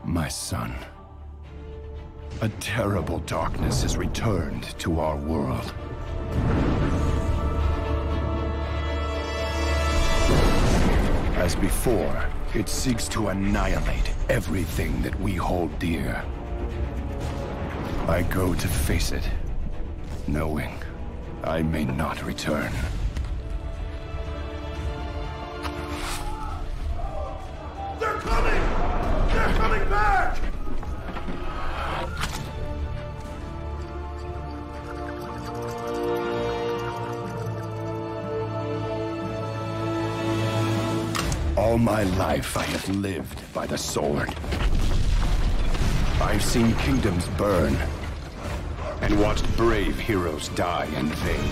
My son, a terrible darkness has returned to our world. As before, it seeks to annihilate everything that we hold dear. I go to face it, knowing I may not return. They're coming! They're coming back! All my life I have lived by the sword. I've seen kingdoms burn, and watched brave heroes die in vain.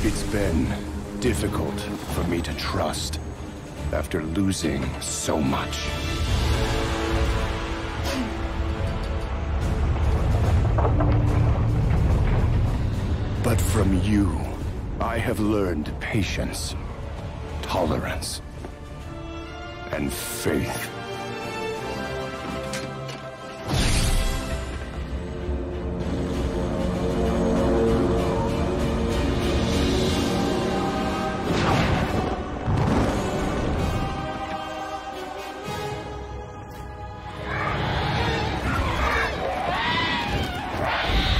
It's been difficult for me to trust after losing so much. But from you, I have learned patience, tolerance, and faith.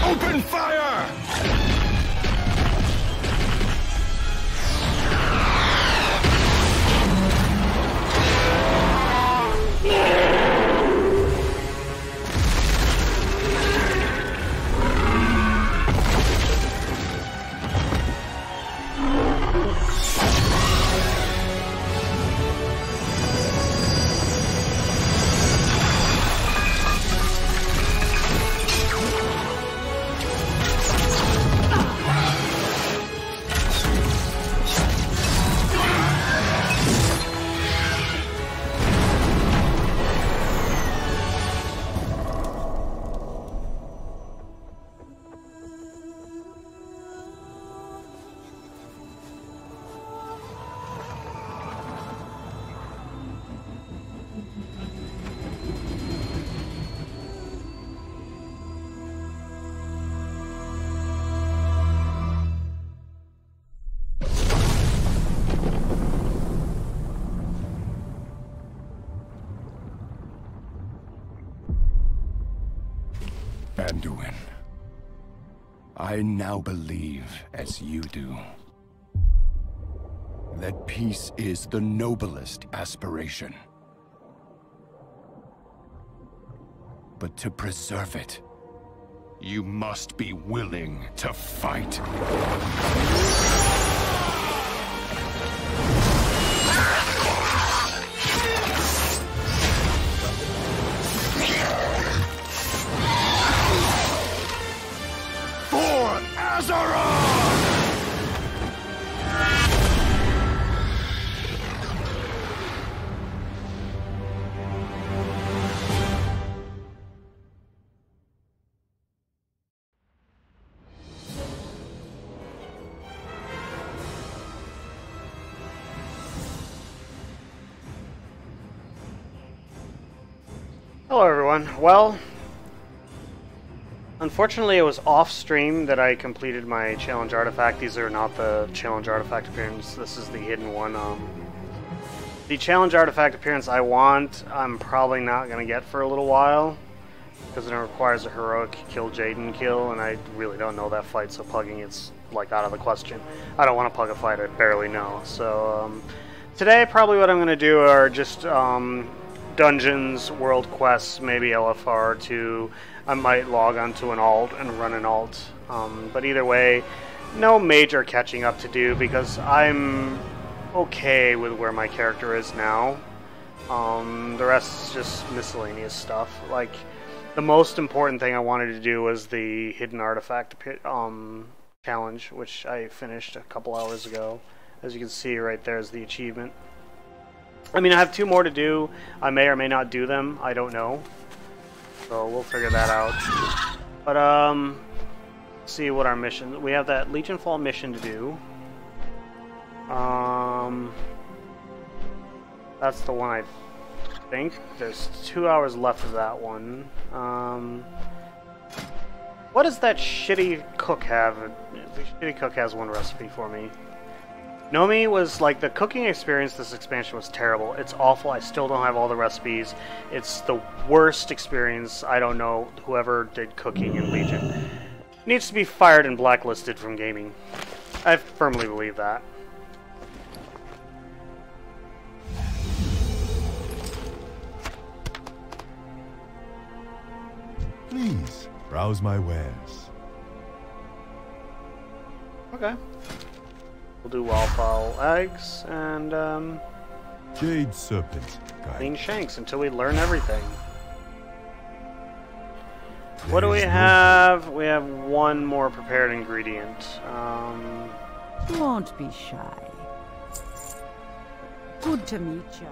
Open fire! Anduin, I now believe, as you do, that peace is the noblest aspiration. But to preserve it, you must be willing to fight. Hello everyone. Well, unfortunately it was off stream that I completed my challenge artifact. These are not the challenge artifact appearance, this is the hidden one. The challenge artifact appearance I want, I'm probably not going to get for a little while, because it requires a heroic kill Jaden kill, and I really don't know that fight, so pugging it's like out of the question. I don't want to pug a fight I barely know. So today probably what I'm going to do are just dungeons, world quests, maybe LFR 2. I might log onto an alt and run an alt. But either way, no major catching up to do because I'm okay with where my character is now. The rest is just miscellaneous stuff. Like, the most important thing I wanted to do was the hidden artifact challenge, which I finished a couple hours ago. As you can see right there is the achievement. I mean, I have 2 more to do. I may or may not do them. I don't know. So we'll figure that out. But, see what our mission... We have that Legion Fall mission to do. That's the one I think. There's 2 hours left of that one. What does that shitty cook have? The shitty cook has one recipe for me. Nomi was like, the cooking experience this expansion was terrible. It's awful. I still don't have all the recipes. It's the worst experience. I don't know whoever did cooking in Legion. Needs to be fired and blacklisted from gaming. I firmly believe that. Please, browse my wares. Okay. We'll do wildfowl eggs and Jade serpent. clean shanks until we learn everything. What do we have? We have one more prepared ingredient. Won't be shy. Good to meet you.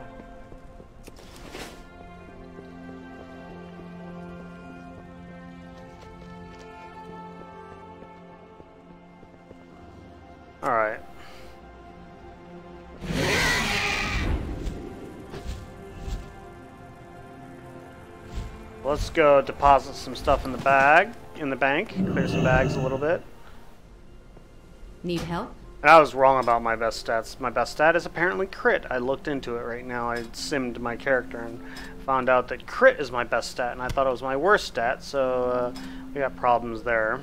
Alright. Let's go deposit some stuff in the bank, clear some bags a little bit. Need help? And I was wrong about my best stats. My best stat is apparently crit. I looked into it right now. I simmed my character and found out that crit is my best stat, and I thought it was my worst stat, so we got problems there.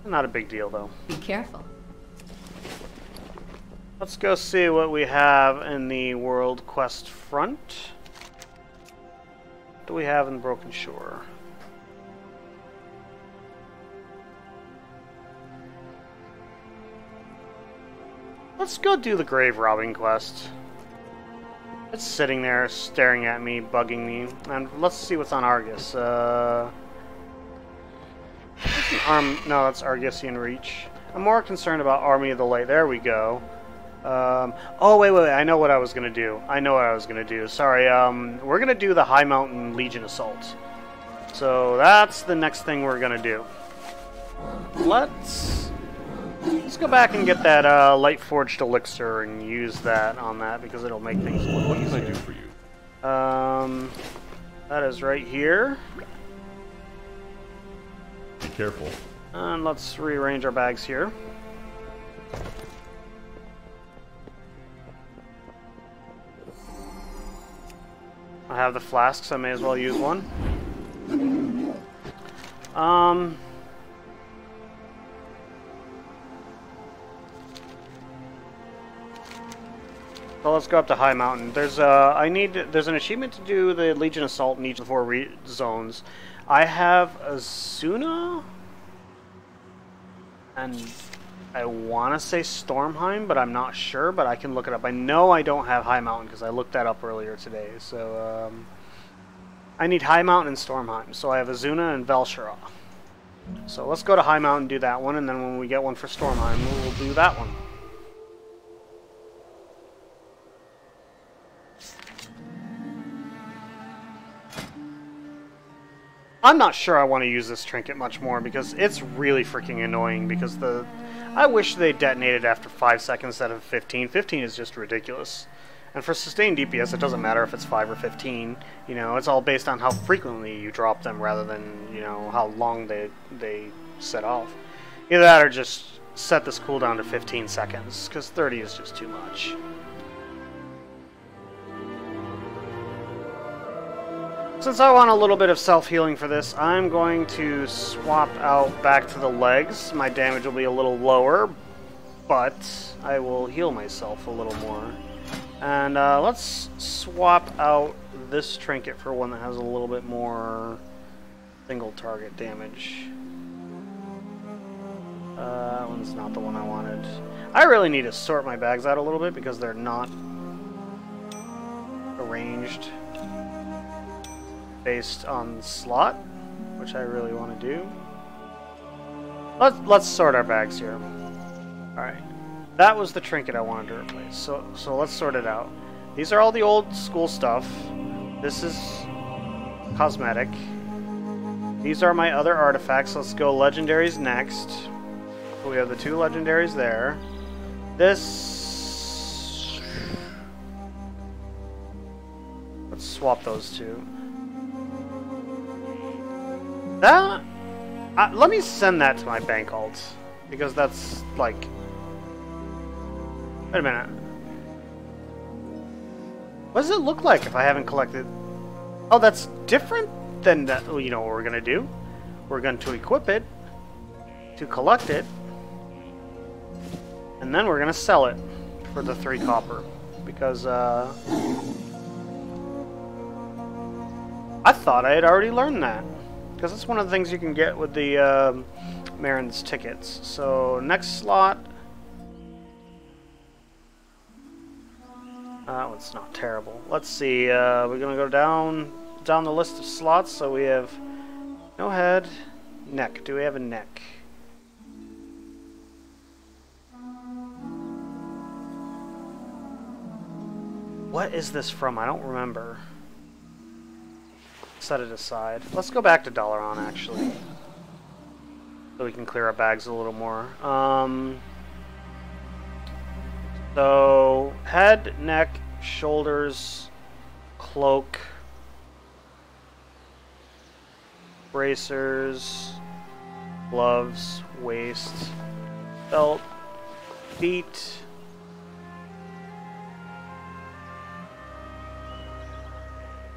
Not a big deal, though. Be careful. Let's go see what we have in the World Quest front. What do we have in Broken Shore? Let's go do the grave robbing quest. It's sitting there staring at me, bugging me. And let's see what's on Argus. No, that's Argusian Reach. I'm more concerned about Army of the Light. There we go. Oh, wait. I know what I was going to do. Sorry, we're going to do the High Mountain Legion Assault. So that's the next thing we're going to do. Let's go back and get that Light Forged Elixir and use that on that because it'll make things a little easier. What can I do for you? That is right here. Be careful. And let's rearrange our bags here. I have the flasks, I may as well use one. So let's go up to High Mountain. There's an achievement to do the Legion Assault in each of the 4 zones. I have Azuna, and I want to say Stormheim, but I'm not sure, but I can look it up. I know I don't have High Mountain because I looked that up earlier today. So I need High Mountain and Stormheim. So I have Azuna and Velshara. So let's go to High Mountain and do that one, and then when we get one for Stormheim, we'll do that one. I'm not sure I want to use this trinket much more because it's really freaking annoying because I wish they detonated after 5 seconds instead of 15. 15 is just ridiculous. And for sustained DPS, it doesn't matter if it's 5 or 15. You know, it's all based on how frequently you drop them rather than, you know, how long they set off. Either that or just set this cooldown to 15 seconds because 30 is just too much. Since I want a little bit of self-healing for this, I'm going to swap out back to the legs. My damage will be a little lower, but I will heal myself a little more. And let's swap out this trinket for one that has a little bit more single target damage. That one's not the one I wanted. I really need to sort my bags out a little bit because they're not arranged based on slot, which I really want to do. Let's sort our bags here. Alright. That was the trinket I wanted to replace. So let's sort it out. These are all the old school stuff. This is cosmetic. These are my other artifacts. Let's go legendaries next. So we have the 2 legendaries there. This swap those two. That... let me send that to my bank alt. Because that's, like... Wait a minute. What does it look like if I haven't collected... Oh, that's different than that. You know what we're gonna do? We're going to equip it, to collect it, and then we're gonna sell it for the 3 copper. Because, I thought I had already learned that. Because it's one of the things you can get with the, Marin's tickets. So, next slot... That one's not terrible. Let's see, we're gonna go down the list of slots, so we have no head, neck. Do we have a neck? What is this from? I don't remember. Set it aside. Let's go back to Dalaran, actually. So we can clear our bags a little more. So, head, neck, shoulders, cloak, bracers, gloves, waist, belt, feet,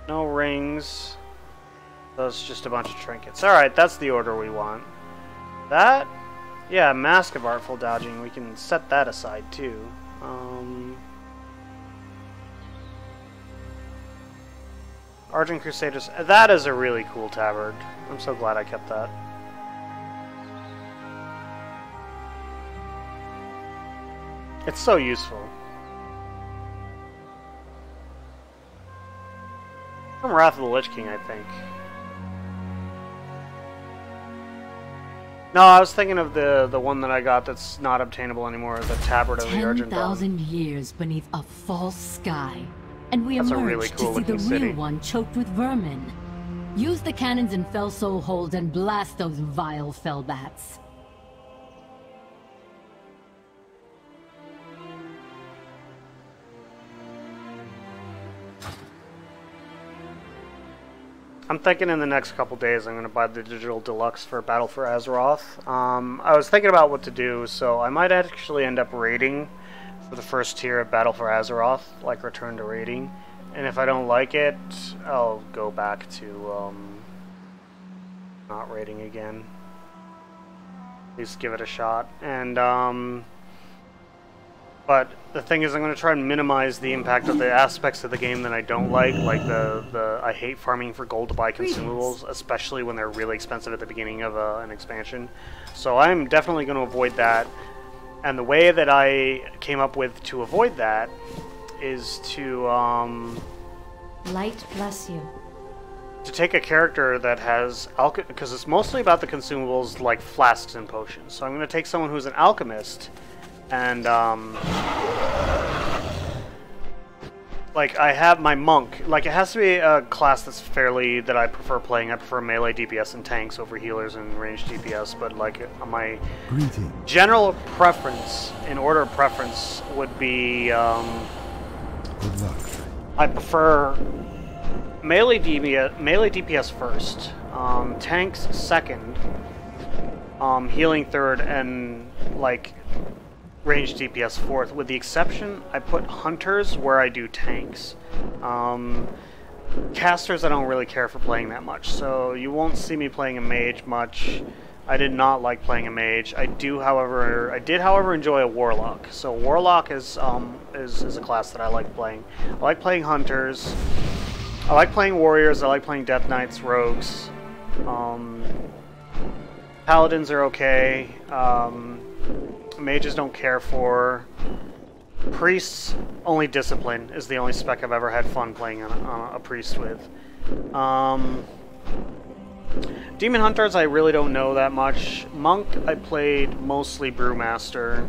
no rings. That's just a bunch of trinkets. Alright, that's the order we want. That, yeah, Mask of Artful Dodging, we can set that aside too. Argent Crusaders, that is a really cool tabard. I'm so glad I kept that. It's so useful. From Wrath of the Lich King, I think. No, I was thinking of the one that I got that's not obtainable anymore, the Tabard of the Argent Dawn. 10,000 years beneath a false sky, and we That's a emerge really cool to see the looking city. real one choked with vermin. Use the cannons in Fell Soul Hold and blast those vile fellbats. I'm thinking in the next couple days I'm going to buy the digital deluxe for Battle for Azeroth. I was thinking about what to do, so I might actually end up raiding for the first tier of Battle for Azeroth, like Return to Raiding. And if I don't like it, I'll go back to not raiding again. At least give it a shot. And but the thing is, I'm going to try and minimize the impact of the aspects of the game that I don't like the I hate farming for gold to buy consumables, especially when they're really expensive at the beginning of an expansion. So I'm definitely going to avoid that. And the way that I came up with to avoid that is to Light bless you. to take a character that has because it's mostly about the consumables like flasks and potions. So I'm going to take someone who's an alchemist. And, like, I have my monk. Like, it has to be a class that's that I prefer playing. I prefer melee DPS and tanks over healers and ranged DPS, but, like, my general preference, in order of preference, would be, Good luck. I prefer melee DPS first, tanks second, healing third, and, like, ranged DPS fourth, with the exception I put hunters where I do tanks. Casters I don't really care for playing that much, so you won't see me playing a mage much. I did not like playing a mage. I did however enjoy a warlock. So warlock is a class that I like playing. I like playing hunters. I like playing warriors. I like playing death knights, rogues. Paladins are okay. Mages don't care for. Priests, only discipline is the only spec I've ever had fun playing a priest with. Demon Hunters I really don't know that much. Monk I played mostly Brewmaster.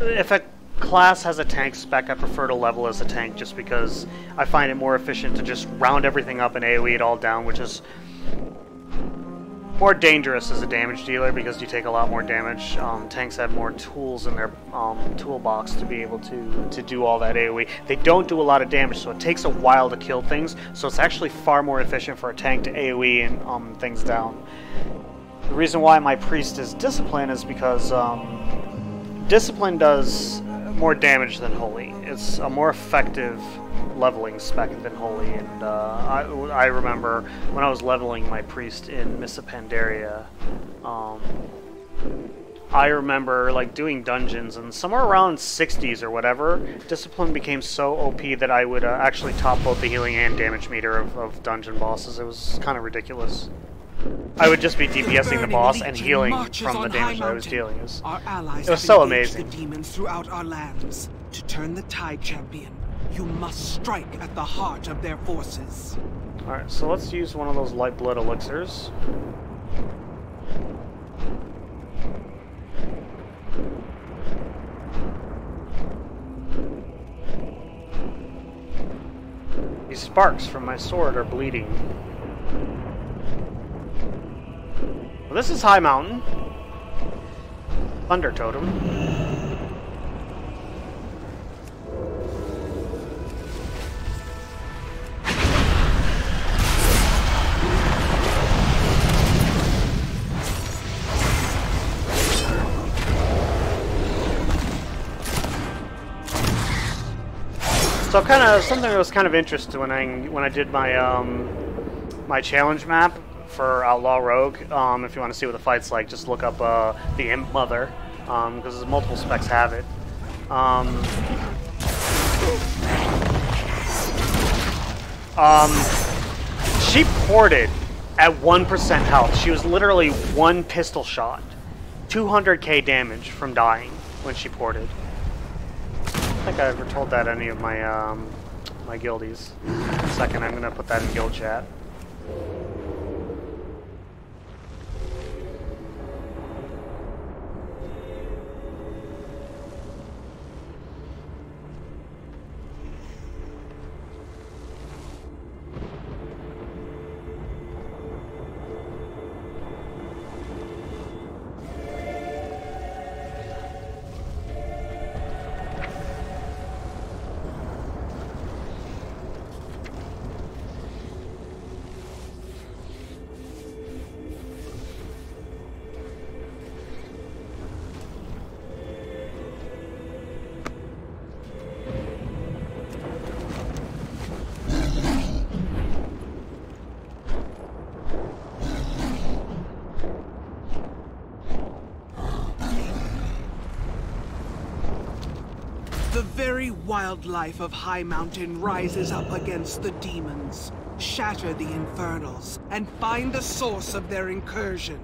If a class has a tank spec, I prefer to level as a tank just because I find it more efficient to just round everything up and AoE it all down, which is more dangerous as a damage dealer because you take a lot more damage. Tanks have more tools in their toolbox to be able to do all that AoE. They don't do a lot of damage, so it takes a while to kill things, so it's actually far more efficient for a tank to AoE and things down. The reason why my priest is Discipline is because Discipline does more damage than Holy. It's a more effective leveling spec than Holy, and I remember when I was leveling my priest in Mists of Pandaria, I remember like doing dungeons, and somewhere around 60s or whatever, Discipline became so OP that I would actually top both the healing and damage meter of dungeon bosses. It was kind of ridiculous. I would just be DPSing the boss and healing from the damage that I was dealing. It was so amazing. The demons throughout our lands. To turn the tide, champion, you must strike at the heart of their forces. Alright, so let's use one of those light blood elixirs. These sparks from my sword are bleeding. Well, this is High Mountain. Thunder Totem. So kind of something that was kind of interesting when I did my my challenge map for Outlaw Rogue. If you want to see what the fight's like, just look up the Imp Mother, because multiple specs have it. She ported at 1% health. She was literally one pistol shot, 200k damage from dying when she ported. I don't think I ever told that any of my my guildies. In a second, I'm gonna put that in guild chat. The very wildlife of High Mountain rises up against the demons, shatter the infernals, and find the source of their incursion.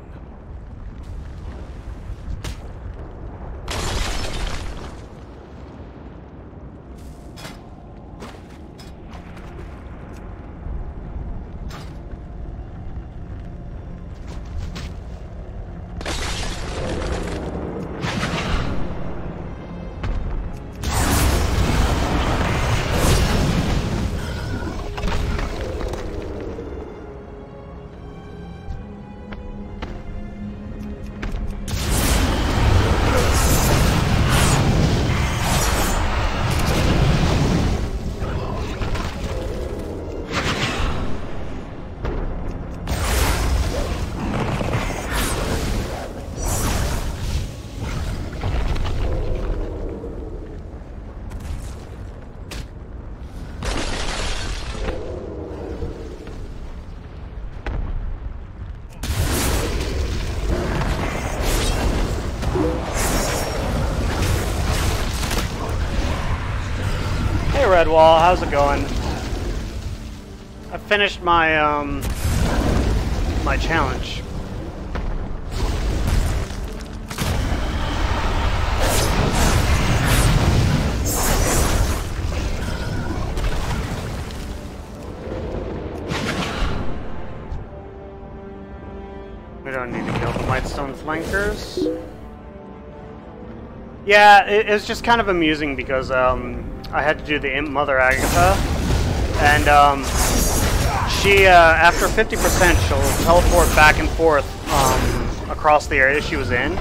Redwall, how's it going? I finished my my challenge. We don't need to kill the Mightstone flankers. Yeah, it's just kind of amusing because I had to do the Imp Mother Agatha, and She, after 50%, she'll teleport back and forth across the area she was in.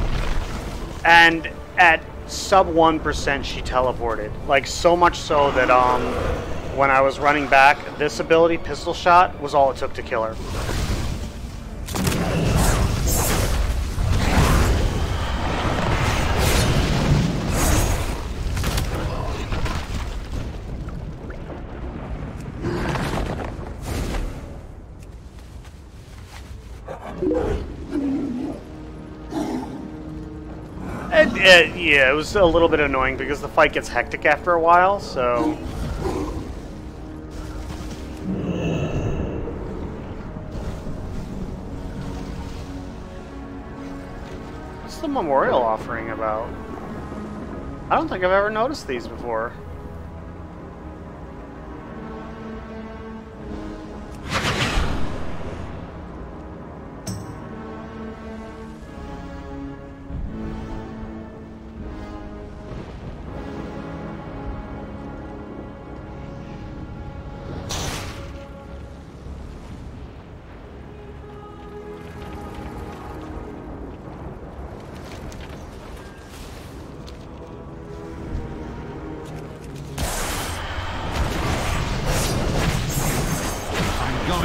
And at sub 1%, she teleported. Like, so much so that when I was running back, this ability, Pistol Shot, was all it took to kill her. Yeah, it was a little bit annoying because the fight gets hectic after a while, so... What's the memorial offering about? I don't think I've ever noticed these before.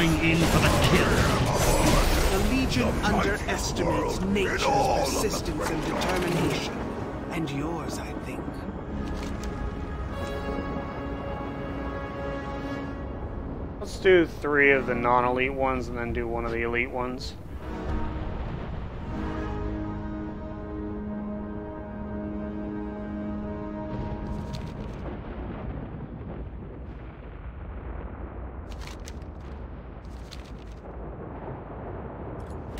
In for the kill. The Legion underestimates nature's persistence and determination. And yours, I think. Let's do 3 of the non-elite ones and then do 1 of the elite ones.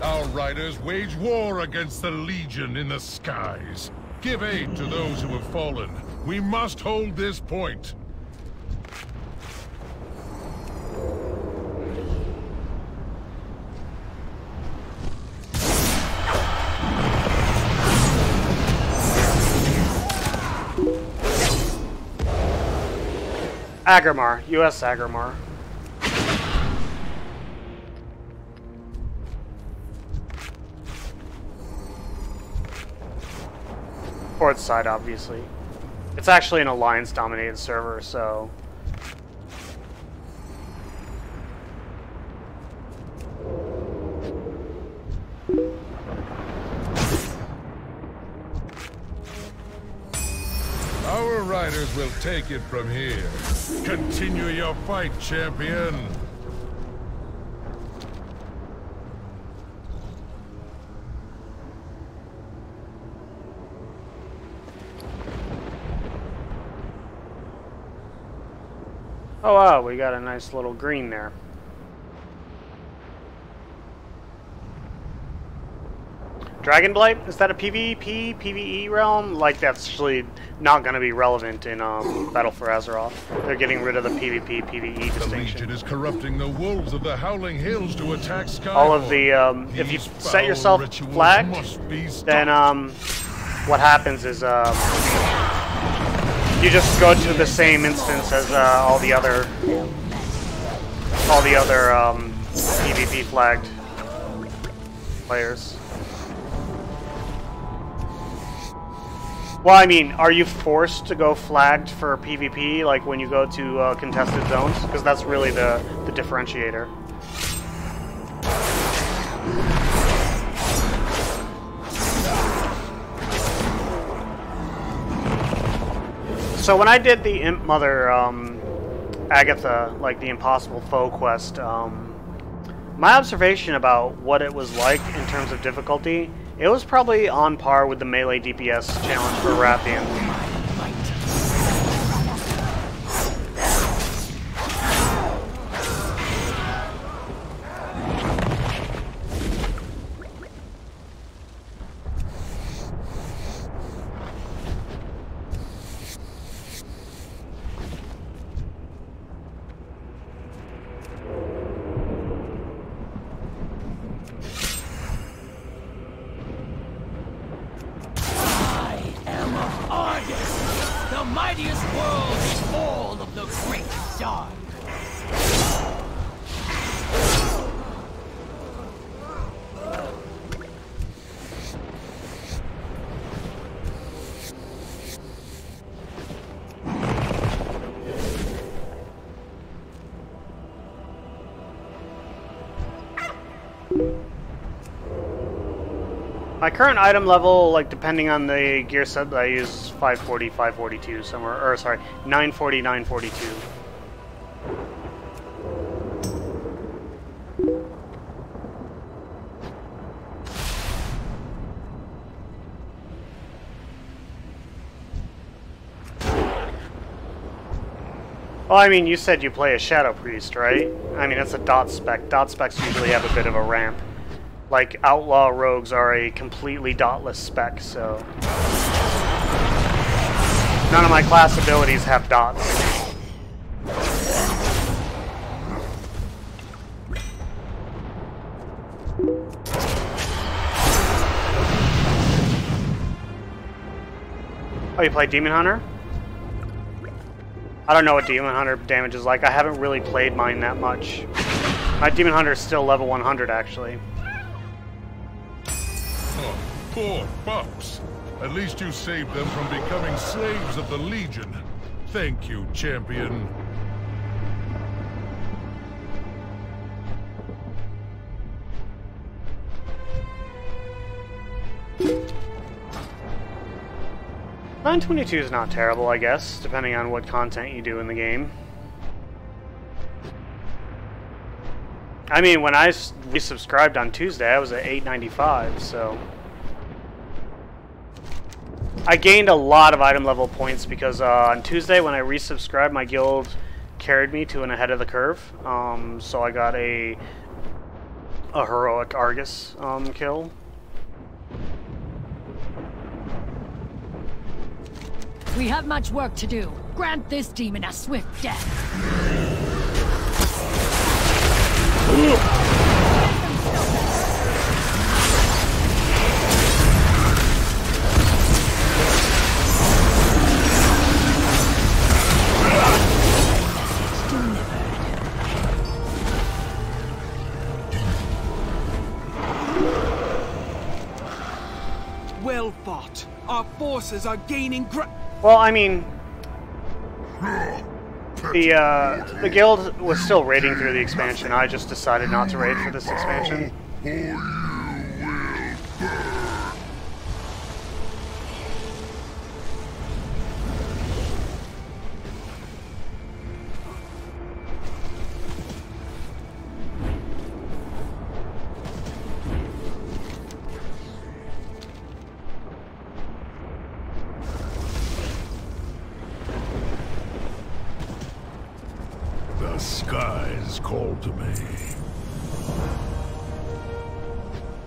Our riders wage war against the Legion in the skies. Give aid to those who have fallen. We must hold this point. Agrimar, U.S. Agrimar. Port side, obviously. It's actually an Alliance-dominated server, so... Our riders will take it from here. Continue your fight, champion. Oh wow, we got a nice little green there. Dragonblight? Is that a PvP, PvE realm? Like, that's actually not going to be relevant in Battle for Azeroth. They're getting rid of the PvP, PvE distinction. The Legion is corrupting the wolves of the Howling Hills to attack Skyborn. All of the, if you set yourself flagged, then what happens is you just go to the same instance as all the other PvP flagged players. Well, I mean, are you forced to go flagged for PvP, like when you go to contested zones? Because that's really the differentiator. So when I did the Imp Mother Agatha, like the Impossible Foe quest, my observation about what it was like in terms of difficulty, it was probably on par with the melee DPS challenge for Rathian. My current item level, like depending on the gear set that I use, is 540, 542 somewhere, or sorry, 940, 942. Well, I mean, you said you play a Shadow Priest, right? I mean, that's a dot spec. Dot specs usually have a bit of a ramp. Like, Outlaw Rogues are a completely dotless spec, so... None of my class abilities have dots. Oh, you play Demon Hunter? I don't know what Demon Hunter damage is like. I haven't really played mine that much. My Demon Hunter is still level 100, actually. Oh, poor pups. At least you saved them from becoming slaves of the Legion. Thank you, champion. $9.22 is not terrible, I guess, depending on what content you do in the game. I mean, when I resubscribed on Tuesday, I was at $8.95, so... I gained a lot of item level points because on Tuesday when I resubscribed, my guild carried me to an ahead of the curve. So I got a heroic Argus kill. We have much work to do. Grant this demon a swift death. Well fought. Our forces are gaining Well, I mean, the guild was still raiding through the expansion. I just decided not to raid for this expansion. The skies call to me.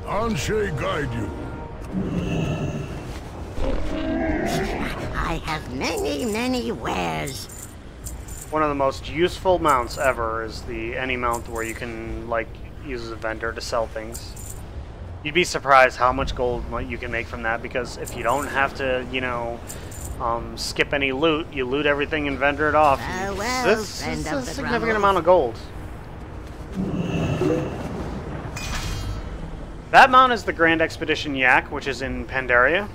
Anshe guide you. I have many, many wares. One of the most useful mounts ever is the any mount where you can like use as a vendor to sell things. You'd be surprised how much gold you can make from that, because if you don't have to, you know, skip any loot, you loot everything and vendor it off. Well, This is a significant amount of gold. That mount is the Grand Expedition Yak, which is in Pandaria.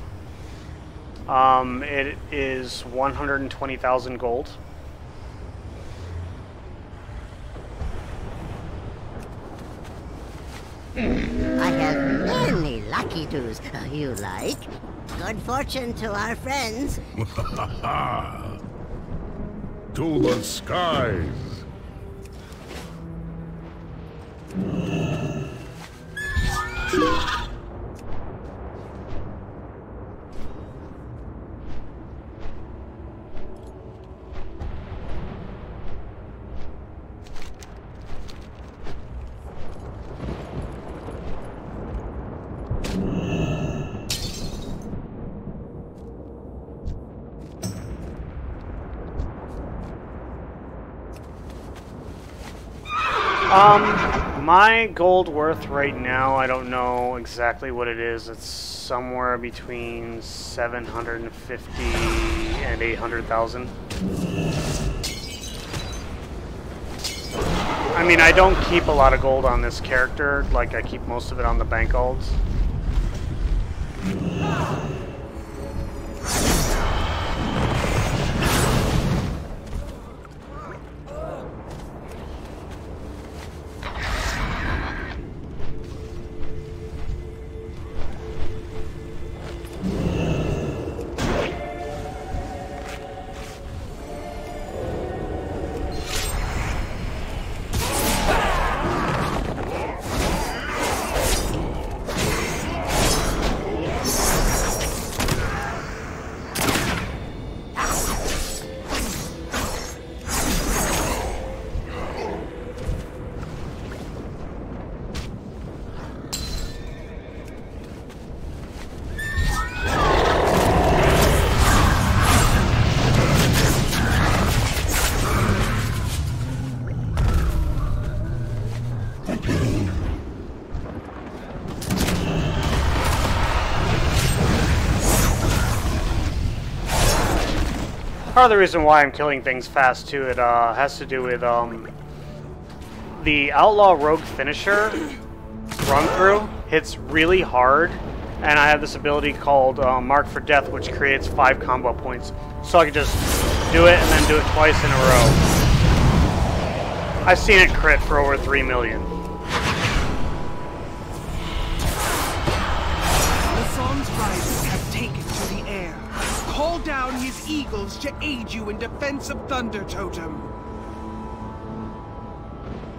It is 120,000 gold. I have many lucky doos. You like? Good fortune to our friends. To the skies. My gold worth right now, I don't know exactly what it is. It's somewhere between 750 and 800,000. I mean, I don't keep a lot of gold on this character. Like, I keep most of it on the bank golds. part of the reason why I'm killing things fast too. It has to do with the Outlaw Rogue finisher run through hits really hard, and I have this ability called Mark for Death, which creates 5 combo points. So I can just do it and then do it twice in a row. I've seen it crit for over 3 million. Lasson's riders have taken to the air. Call down his eagles to aid you in defense of Thunder Totem.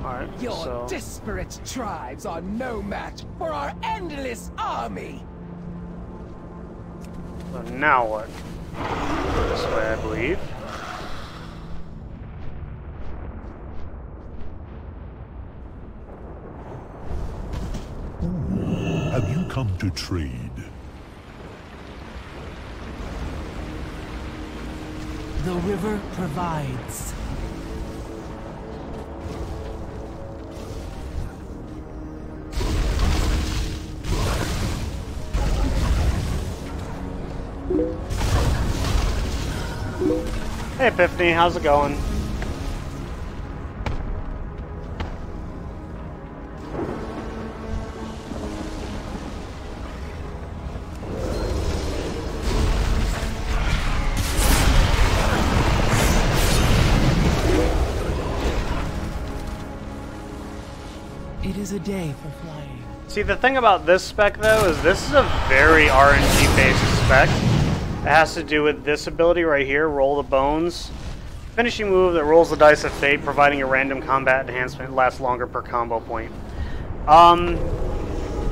Alright, Your so disparate tribes are no match for our endless army. now what? This way, I believe. Have you come to trade? The river provides. Hey Epiphany, how's it going? It is a day for flying. See, the thing about this spec though is this is a very RNG based spec. It has to do with this ability right here, Roll the Bones. Finishing move that rolls the dice of fate, providing a random combat enhancement, lasts longer per combo point.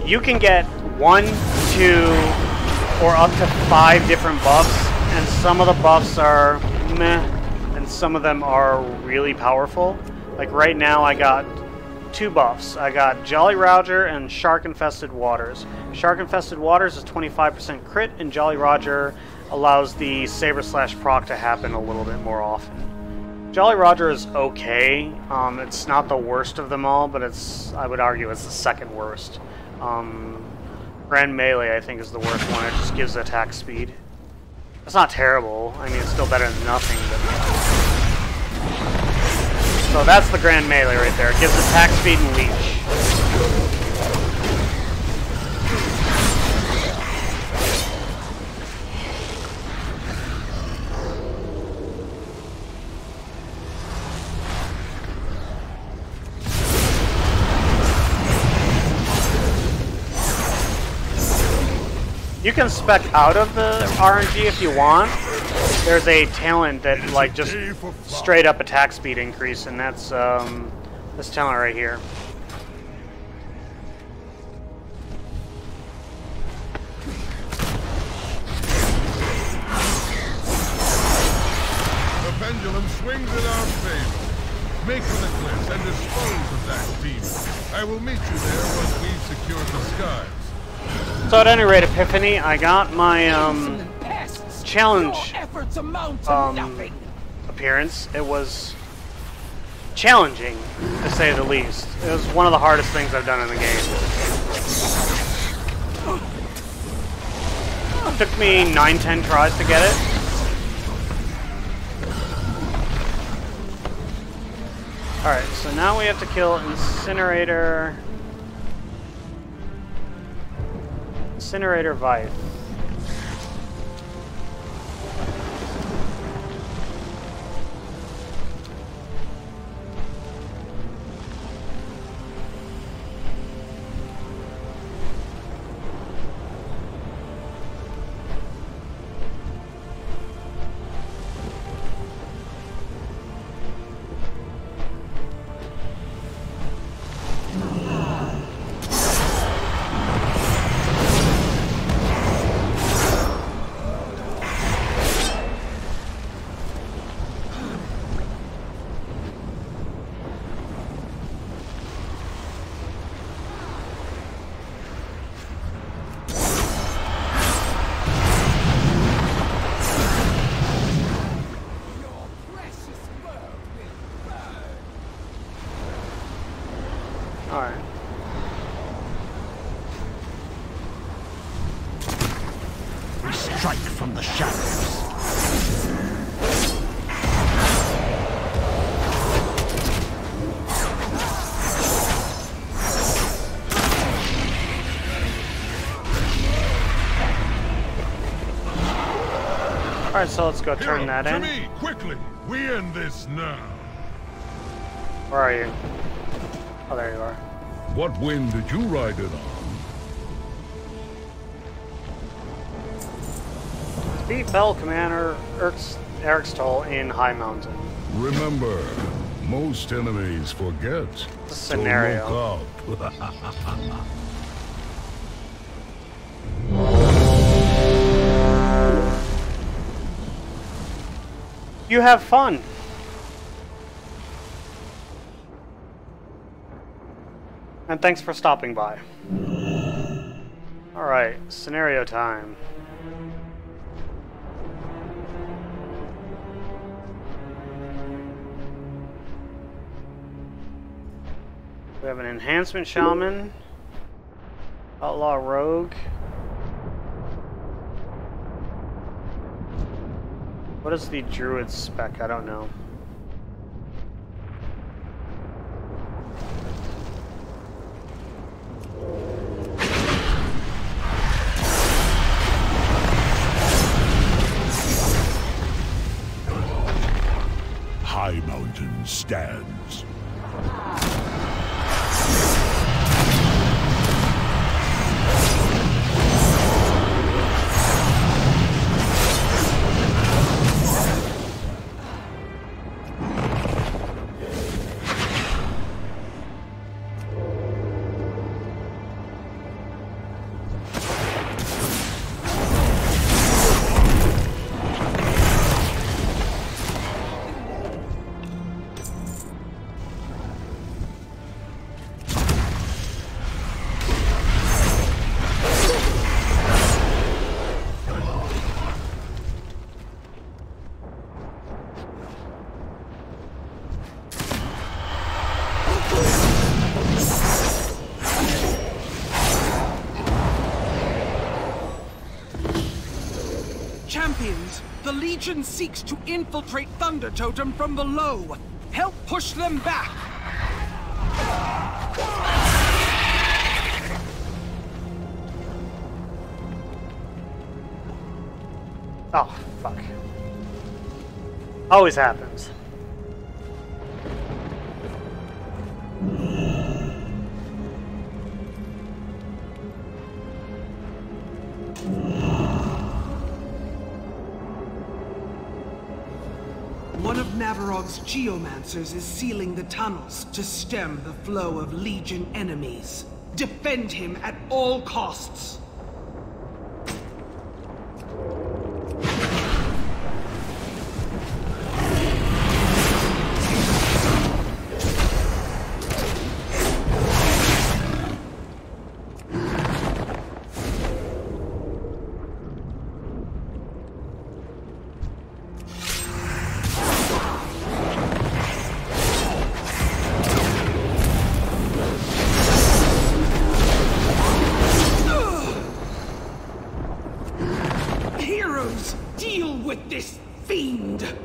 You can get 1, 2, or up to 5 different buffs, and some of the buffs are meh, and some of them are really powerful. Like right now I got 2 buffs. I got Jolly Roger and Shark Infested Waters. Shark Infested Waters is 25% crit, and Jolly Roger allows the Saber Slash proc to happen a little bit more often. Jolly Roger is okay. It's not the worst of them all, but I would argue it's the second worst. Grand Melee, I think, is the worst one. It just gives attack speed. It's not terrible. I mean, it's still better than nothing, but... So that's the Grand Melee right there. It gives attack speed and leech. You can spec out of the RNG if you want. There's a talent that like just straight up attack speed increase, and that's this talent right here. The pendulum swings in our favor. Make for the cliffs and dispose of that demon. I will meet you there once we've secured the skies. So at any rate, Epiphany, I got my challenge appearance. It was challenging, to say the least. It was one of the hardest things I've done in the game. It took me 9-10 tries to get it. Alright, so now we have to kill Incinerator Vive. Alright, so let's go turn that to in. me, quickly! We end this now. Where are you? Oh, there you are. What wind did you ride it on? Beat Bell Commander Eric's Toll in High Mountain. Remember, most enemies forget. Scenario. So look up. You have fun. And thanks for stopping by. Alright, scenario time. We have an enhancement shaman, outlaw rogue. What is the druid spec? I don't know. High Mountain stands. Champions, the Legion seeks to infiltrate Thunder Totem from below. Help push them back. Oh, fuck. Always happens. One of Navarog's geomancers is sealing the tunnels to stem the flow of Legion enemies. Defend him at all costs. Deal with this fiend! Good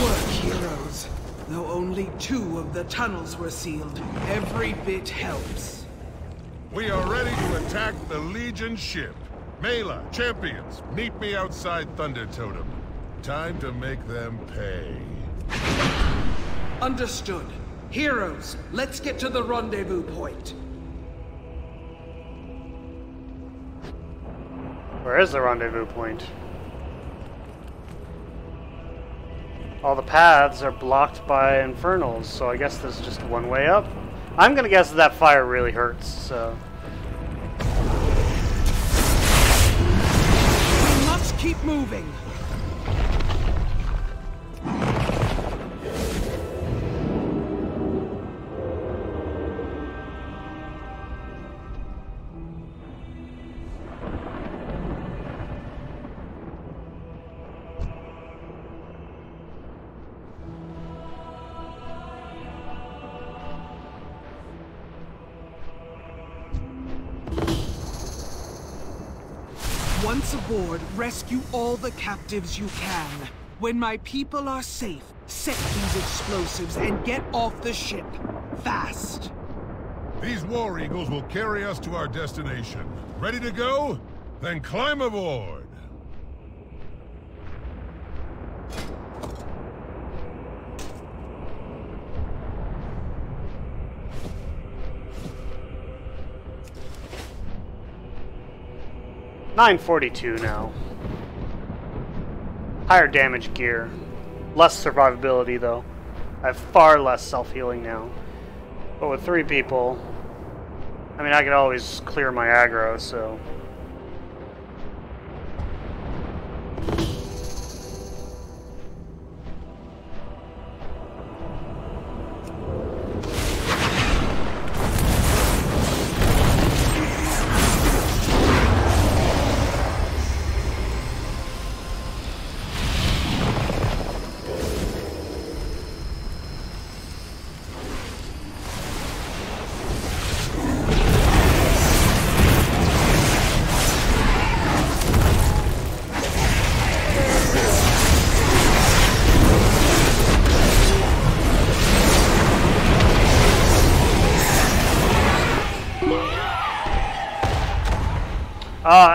work, heroes. Though only 2 of the tunnels were sealed, every bit helps. We are ready to attack the Legion ship. Mela, champions, meet me outside Thunder Totem. Time to make them pay. Understood. Heroes, let's get to the rendezvous point. Where is the rendezvous point? All the paths are blocked by infernals, so I guess there's just one way up. I'm gonna guess that fire really hurts, so... We must keep moving! Once aboard, rescue all the captives you can. When my people are safe, set these explosives and get off the ship. Fast. These War Eagles will carry us to our destination. Ready to go? Then climb aboard. $942 now. Higher damage gear. Less survivability though. I have far less self-healing now. But with 3 people, I mean I could always clear my aggro, so...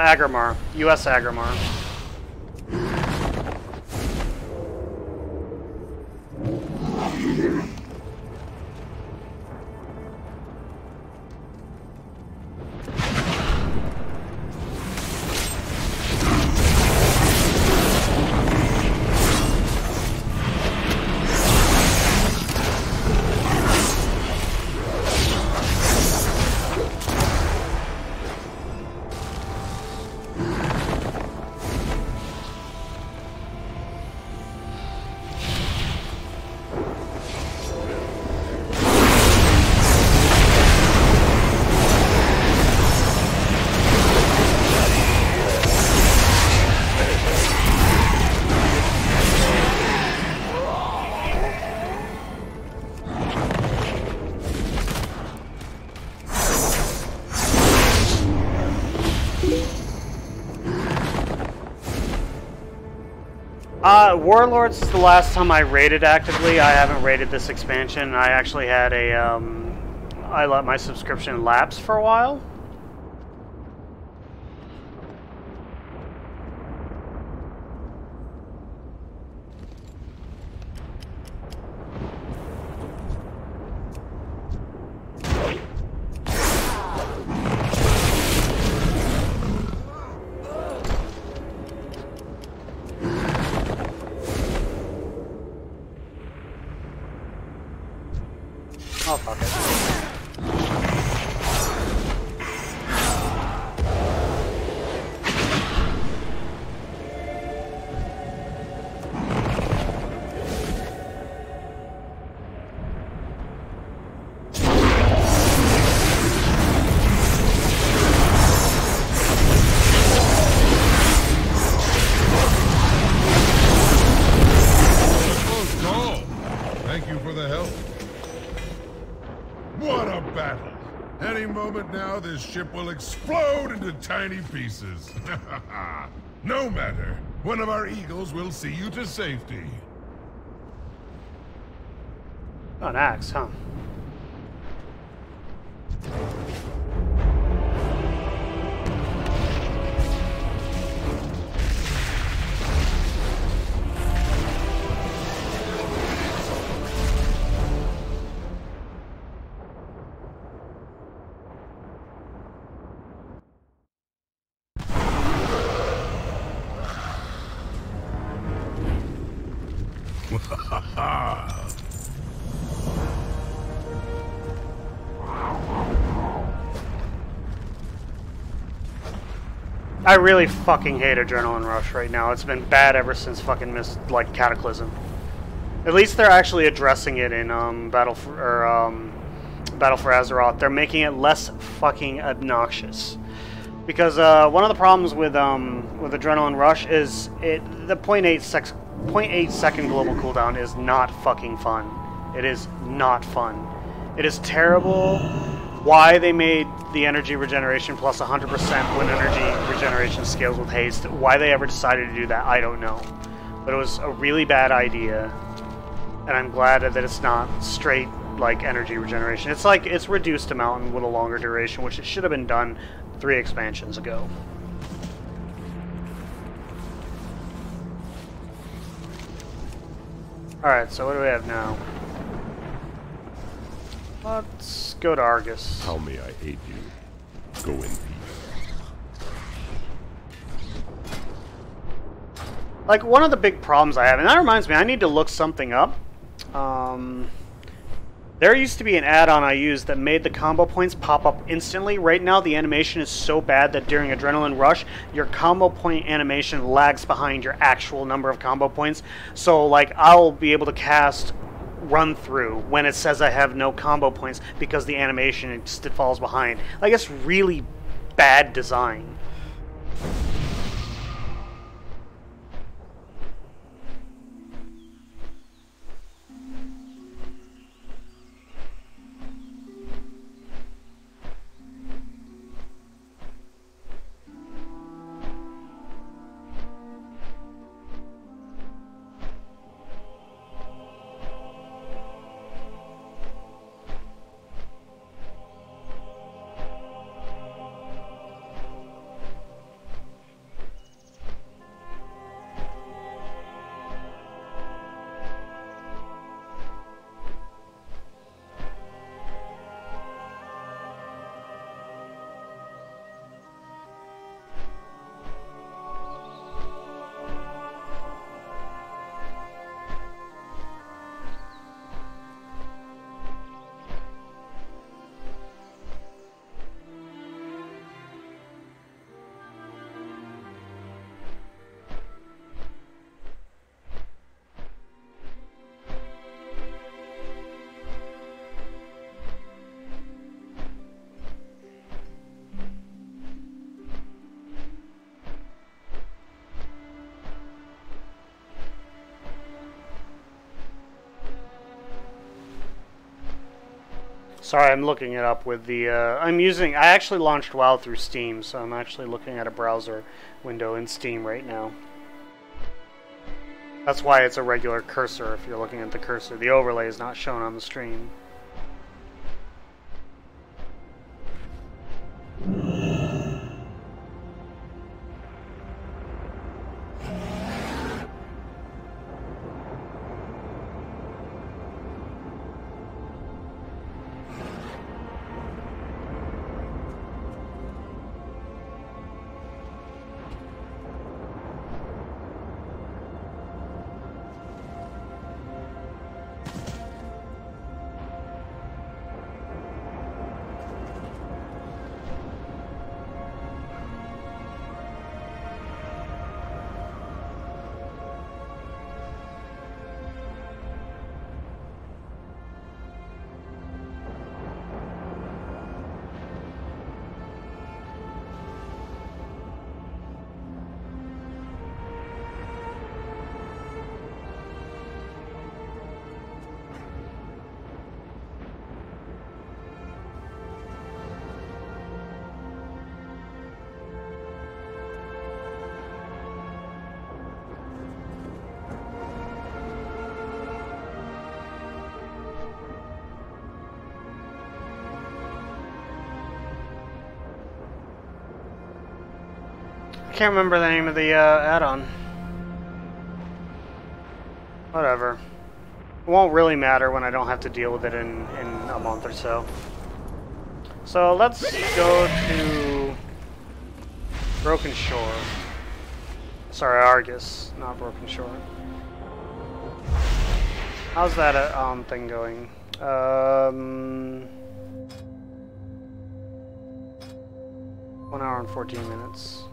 Agrimar. US Agrimar. Warlords is the last time I raided actively. I haven't raided this expansion. I actually had a, I let my subscription lapse for a while. Oh, fuck it. Close call. Thank you for the help. What a battle! Any moment now, this ship will explode into tiny pieces. No matter. One of our eagles will see you to safety. Oh, an axe, huh? I really fucking hate Adrenaline Rush right now. It's been bad ever since fucking Cataclysm. At least they're actually addressing it in Battle for Azeroth. They're making it less fucking obnoxious. Because one of the problems with Adrenaline Rush is the 0.8 second global cooldown is not fucking fun. It is not fun. It is terrible. Why they made the energy regeneration plus 100% when energy regeneration scales with haste, why they ever decided to do that, I don't know. But it was a really bad idea, and I'm glad that it's not straight like energy regeneration. It's like it's reduced amount with a longer duration, which it should have been done 3 expansions ago. Alright, so what do we have now? Let's go to Argus. How may I aid you? Go in peace. Like, one of the big problems I have, and that reminds me, I need to look something up. There used to be an add-on I used that made the combo points pop up instantly. Right now, the animation is so bad that during Adrenaline Rush, your combo point animation lags behind your actual number of combo points. So, like, I'll be able to cast Run Through when it says I have no combo points because the animation just falls behind. Like, it's really bad design. Sorry, I'm looking it up with the, I actually launched WoW through Steam, so I'm actually looking at a browser window in Steam right now. That's why it's a regular cursor if you're looking at the cursor. The overlay is not shown on the stream. I can't remember the name of the add-on. Whatever. It won't really matter when I don't have to deal with it in a month or so. So let's go to Broken Shore. Sorry, Argus, not Broken Shore. How's that thing going? 1 hour and 14 minutes.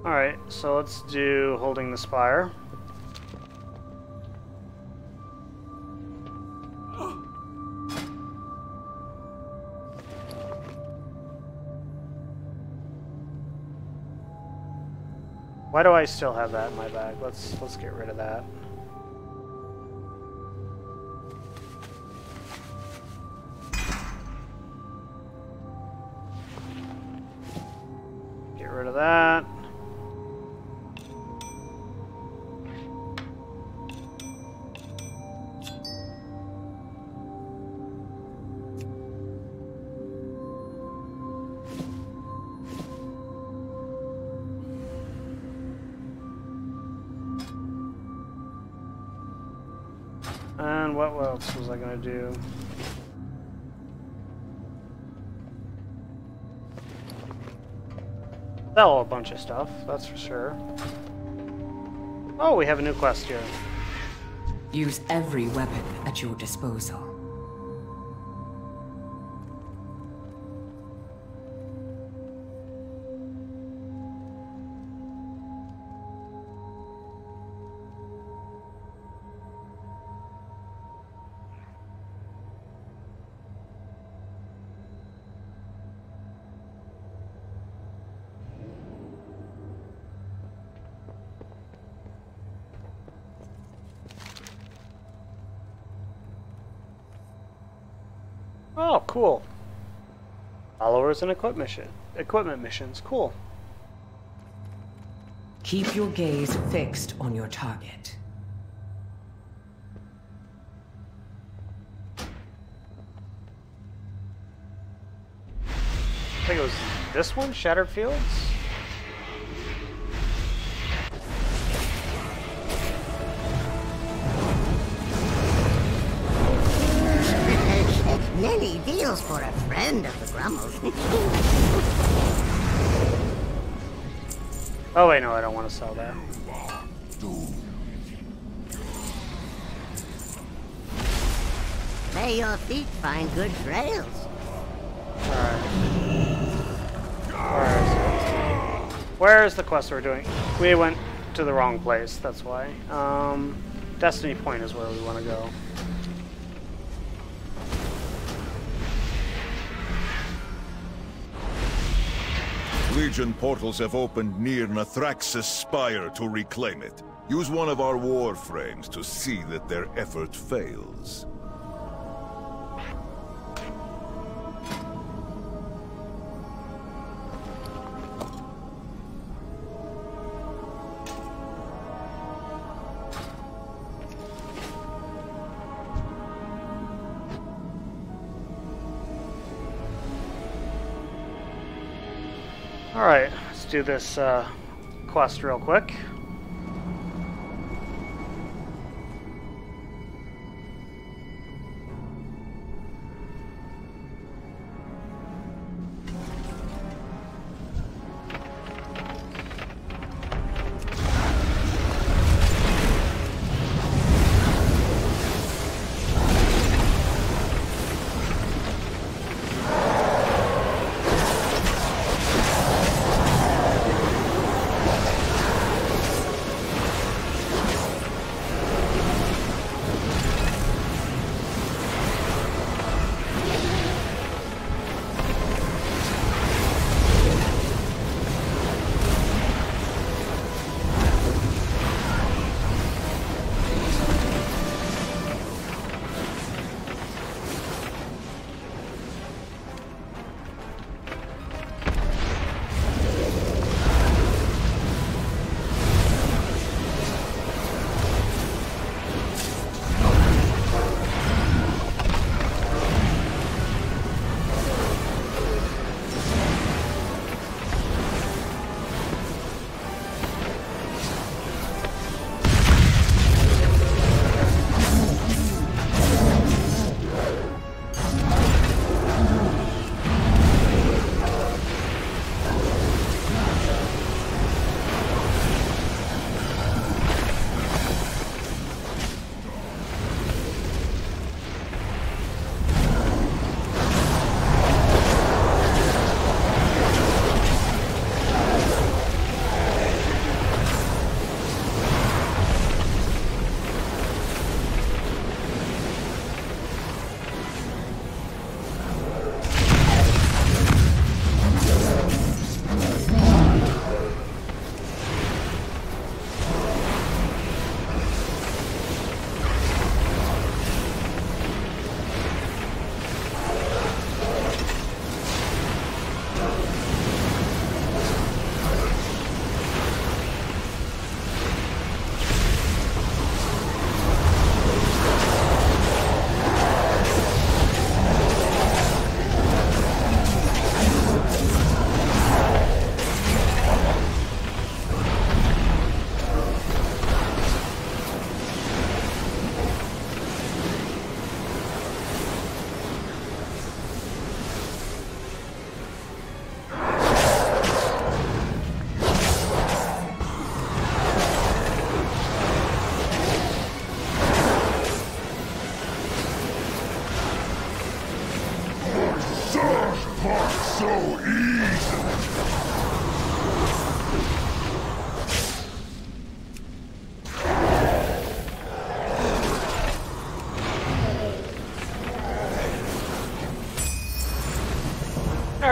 Alright, so let's do Holding the Spire. Why do I still have that in my bag? Let's get rid of that. Get rid of that. And what else was I gonna do? Sell a bunch of stuff, that's for sure. Oh, we have a new quest here. Use every weapon at your disposal. Oh, cool. Followers and equipment missions. Cool. Keep your gaze fixed on your target. I think it was this one, Shattered Fields? Many deals for a friend of the Grummles. Oh wait, no, I don't want to sell that. May your feet find good trails. Alright. Where is the quest we're doing? We went to the wrong place, that's why. Destiny Point is where we want to go. Legion portals have opened near Nathrax's spire to reclaim it. Use one of our warframes to see that their effort fails. Alright, let's do this quest real quick.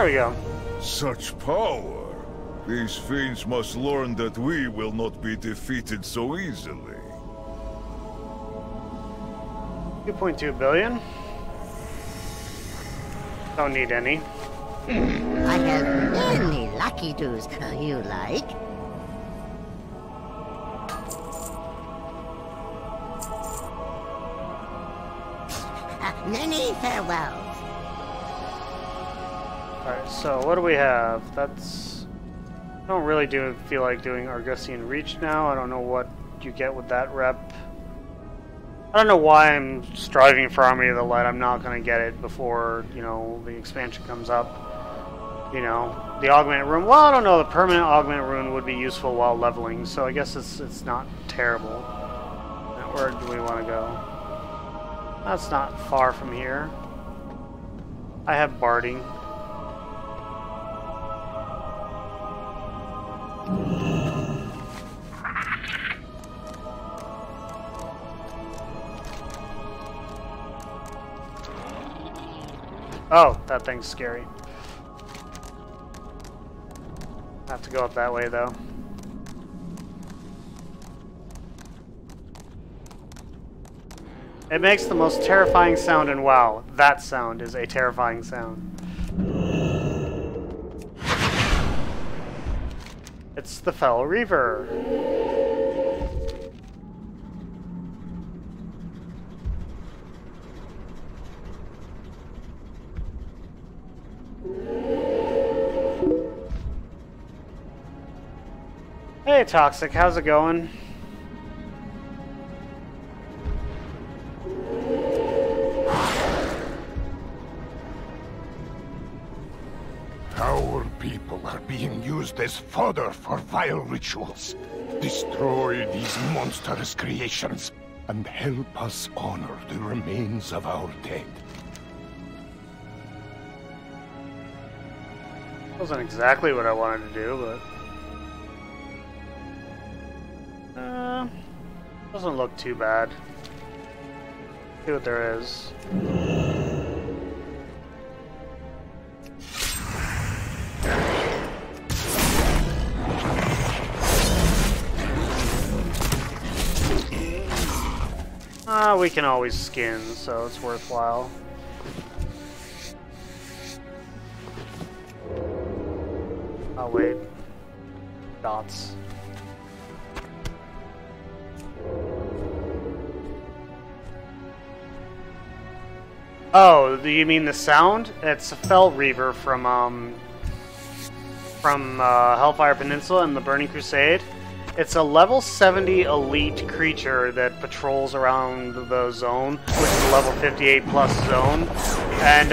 There we go. Such power! These fiends must learn that we will not be defeated so easily. 2.2 billion? Don't need any. I have many lucky doos you like. Many farewells. Alright, so what do we have? That's... I don't really feel like doing Argusian Reach now. I don't know what you get with that rep. I don't know why I'm striving for Army of the Light. I'm not going to get it before, you know, the expansion comes up. You know, the Augment Rune. Well, I don't know. The permanent Augment Rune would be useful while leveling, so I guess it's not terrible. Now, where do we want to go? That's not far from here. I have Barding. Oh, that thing's scary. Have to go up that way, though. It makes the most terrifying sound in WoW. That sound is a terrifying sound. It's the Fell Reaver. Hey, Toxic, how's it going? Our people are being used as fodder for vile rituals. Destroy these monstrous creations and help us honor the remains of our dead. Wasn't exactly what I wanted to do, but... doesn't look too bad. See what there is. We can always skin, so it's worthwhile. Oh wait. Dots. Oh, do you mean the sound? It's a Fell Reaver from Hellfire Peninsula and the Burning Crusade. It's a level 70 elite creature that patrols around the zone, which is a level 58 plus zone. And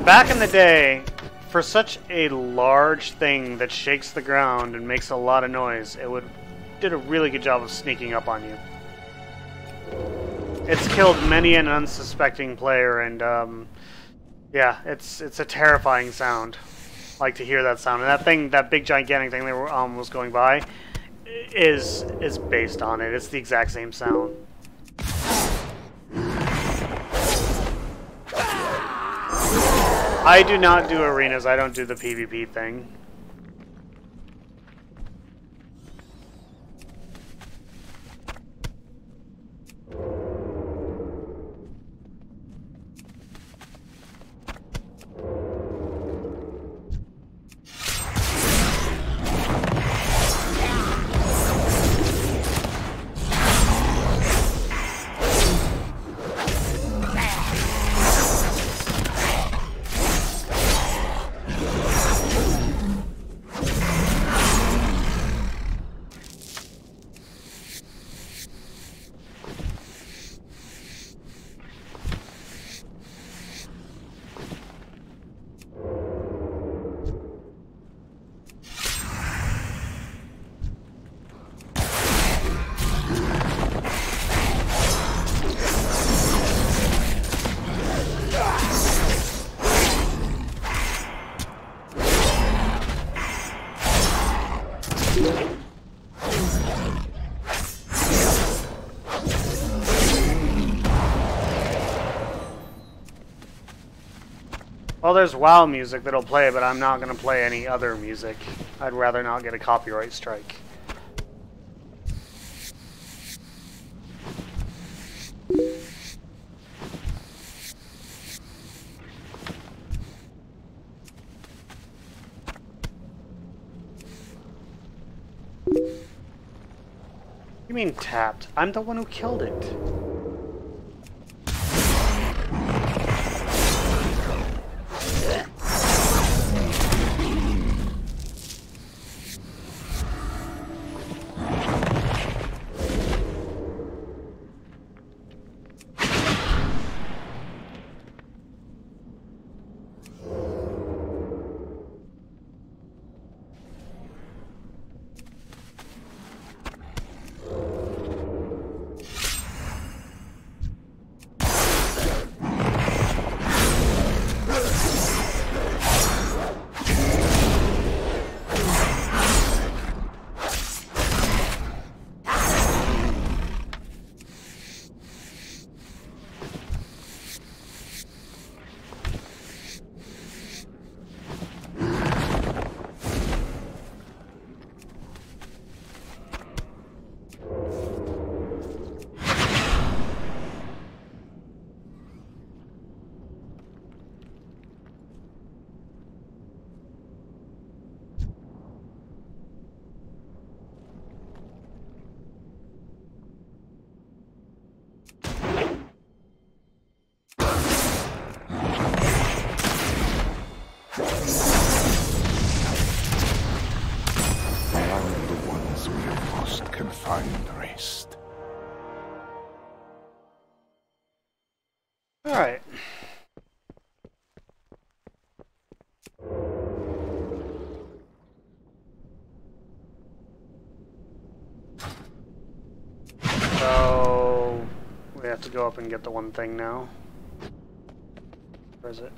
back in the day, for such a large thing that shakes the ground and makes a lot of noise, it did a really good job of sneaking up on you. It's killed many an unsuspecting player, and yeah, it's a terrifying sound. I like to hear that sound, and that thing, that big gigantic thing that was going by, is based on it. It's the exact same sound. I do not do arenas. I don't do the PvP thing. Well, there's WoW music that'll play, but I'm not going to play any other music. I'd rather not get a copyright strike. You mean tapped? I'm the one who killed it. Alright. So we have to go up and get the one thing now. Where is it?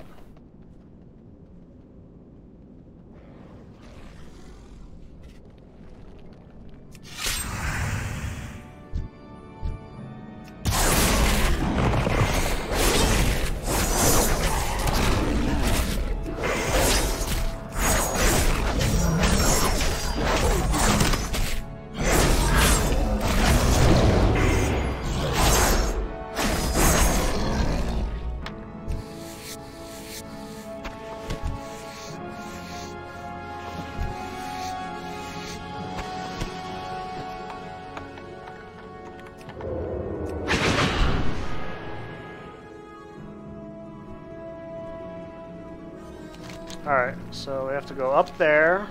Alright, so we have to go up there.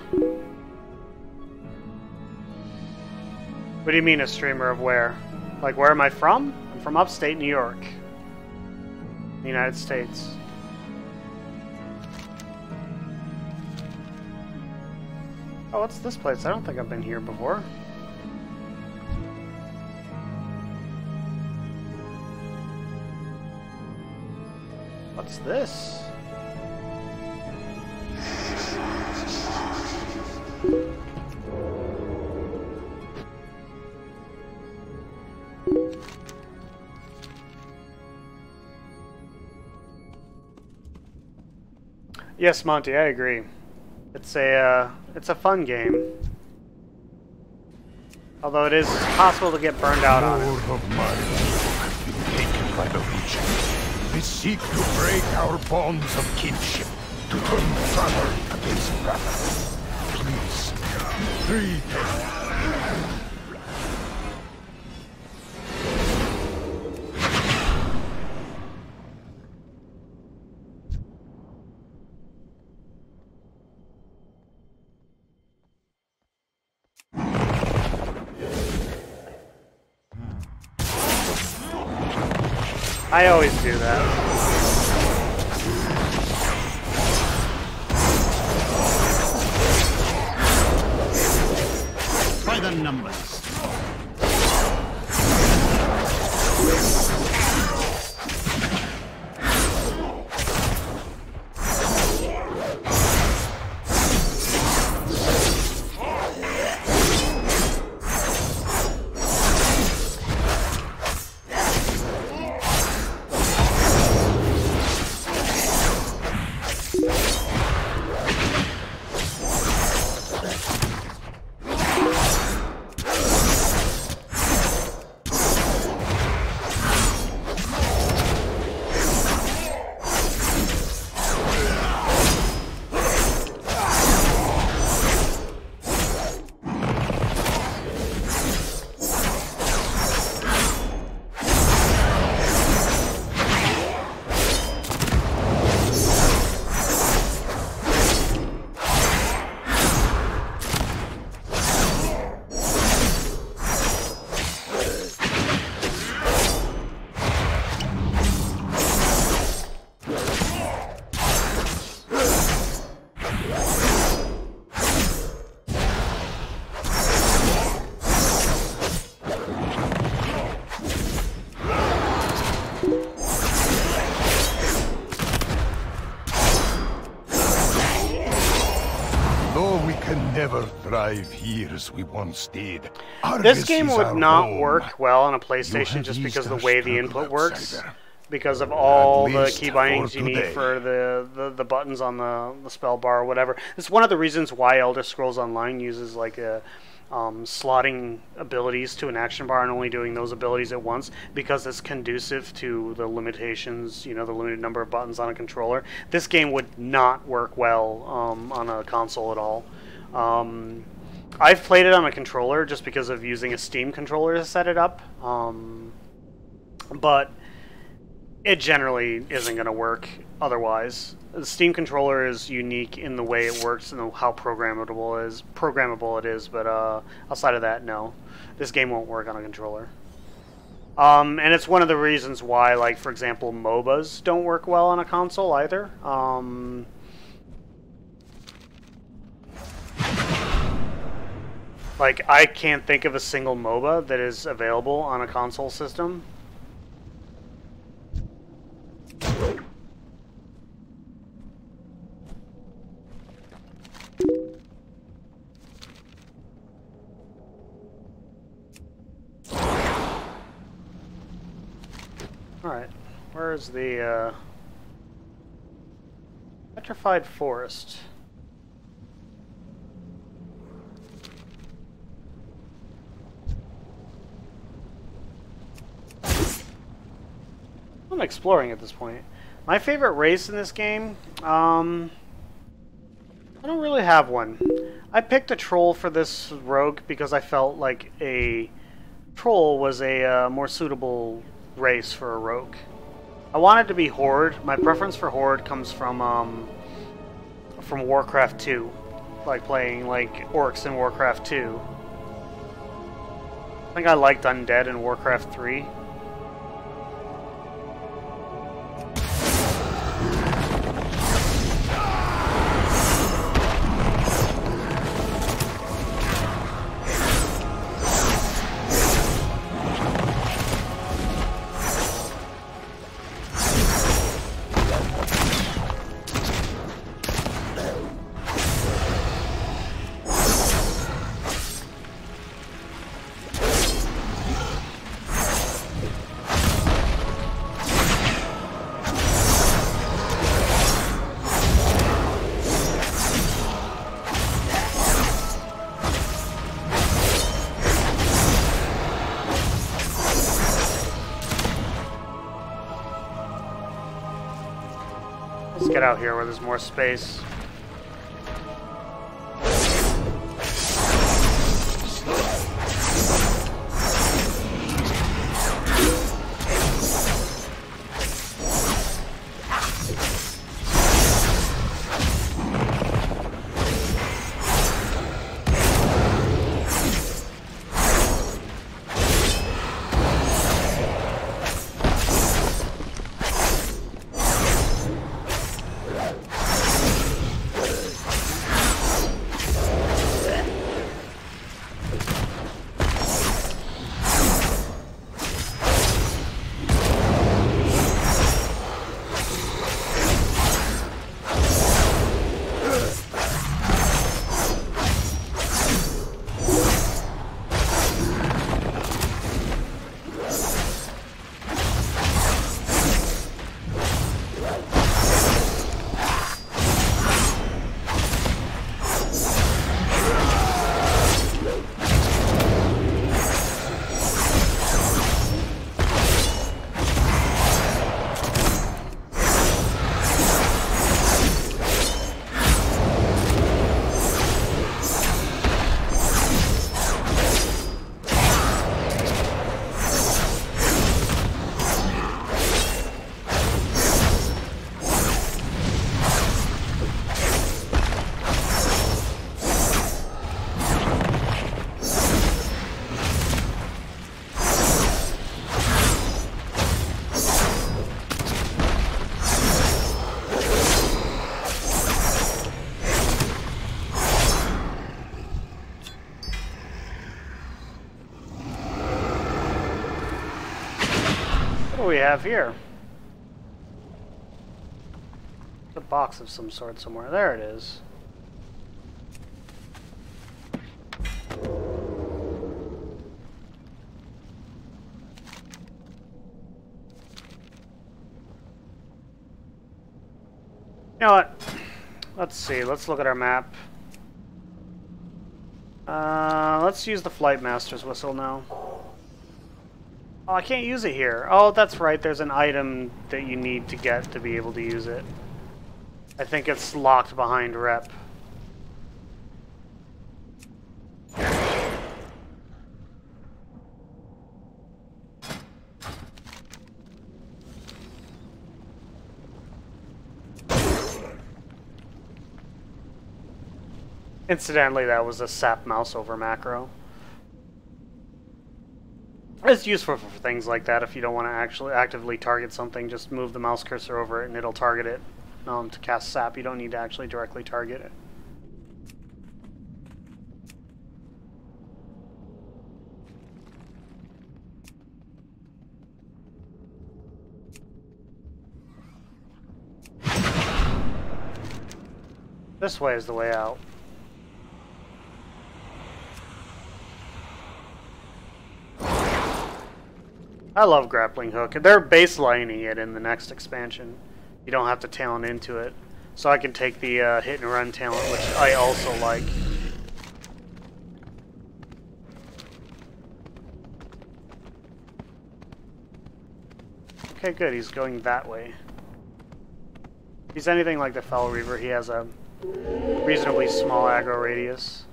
What do you mean a streamer of where? Like, where am I from? I'm from upstate New York, the United States. Oh, what's this place? I don't think I've been here before. What's this? Yes, Monty, I agree. It's a fun game. Although it is possible to get burned out on it. More of mine have been taken by the Legion. They seek to break our bonds of kinship, to turn brother against brother. Please, free them. I always do that. By the numbers. never thrive here as we once did. This Argus game is would our not home. work well on a You PlayStation have just eased because of our the way the struggle, input works. outsider. Because of all the least key bindings for you need today. for the buttons on the spell bar or whatever. It's one of the reasons why Elder Scrolls Online uses like a slotting abilities to an action bar and only doing those abilities at once, because it's conducive to the limitations, you know, the limited number of buttons on a controller. This game would not work well on a console at all. I've played it on a controller just because of using a Steam controller to set it up, but it generally isn't going to work otherwise. The Steam controller is unique in the way it works and how programmable it is, but outside of that, no. This game won't work on a controller. And it's one of the reasons why, like, for example, MOBAs don't work well on a console either. Like, I can't think of a single MOBA that is available on a console system. Alright, where's the petrified forest? I'm exploring at this point. My favorite race in this game, I don't really have one. I picked a troll for this rogue because I felt like a troll was a more suitable race for a rogue. I wanted to be Horde. My preference for Horde comes from Warcraft 2, like playing like orcs in Warcraft 2. I think I liked Undead in Warcraft 3. Let's get out here where there's more space. What do we have here? A box of some sort somewhere. There it is. You know what? Let's see. Let's look at our map. Let's use the Flight Master's Whistle now. Oh, I can't use it here. Oh, that's right. There's an item that you need to get to be able to use it. I think it's locked behind rep. Incidentally, that was a sap mouse over macro. It's useful for things like that. If you don't want to actually actively target something, just move the mouse cursor over it and it'll target it. To cast sap, you don't need to actually directly target it. This way is the way out. I love Grappling Hook. They're baselining it in the next expansion. You don't have to talent into it. So I can take the hit and run talent, which I also like. Okay, good. He's going that way. If he's anything like the Fell Reaver, he has a reasonably small aggro radius.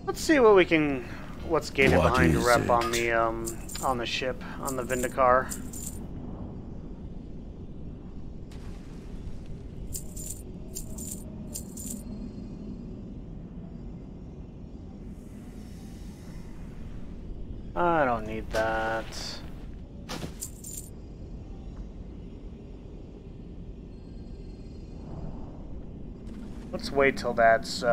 Let's see what we can. What's gated behind rep on the ship, on the Vindicar. I don't need that. Let's wait till that's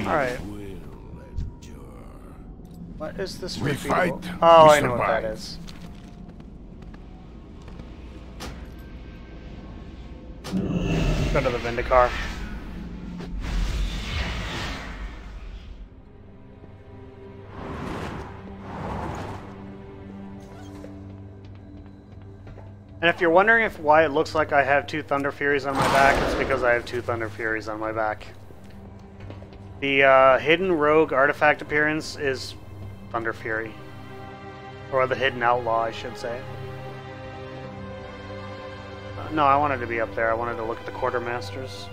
Alright. What is this? We fight. Oh, We I know what that survive. is. Go to the Vindicar. And if you're wondering why it looks like I have 2 Thunder Furies on my back, it's because I have 2 Thunder Furies on my back. The hidden rogue artifact appearance is Thunder Fury. Or the hidden outlaw, I should say. No, I wanted to be up there. I wanted to look at the quartermasters.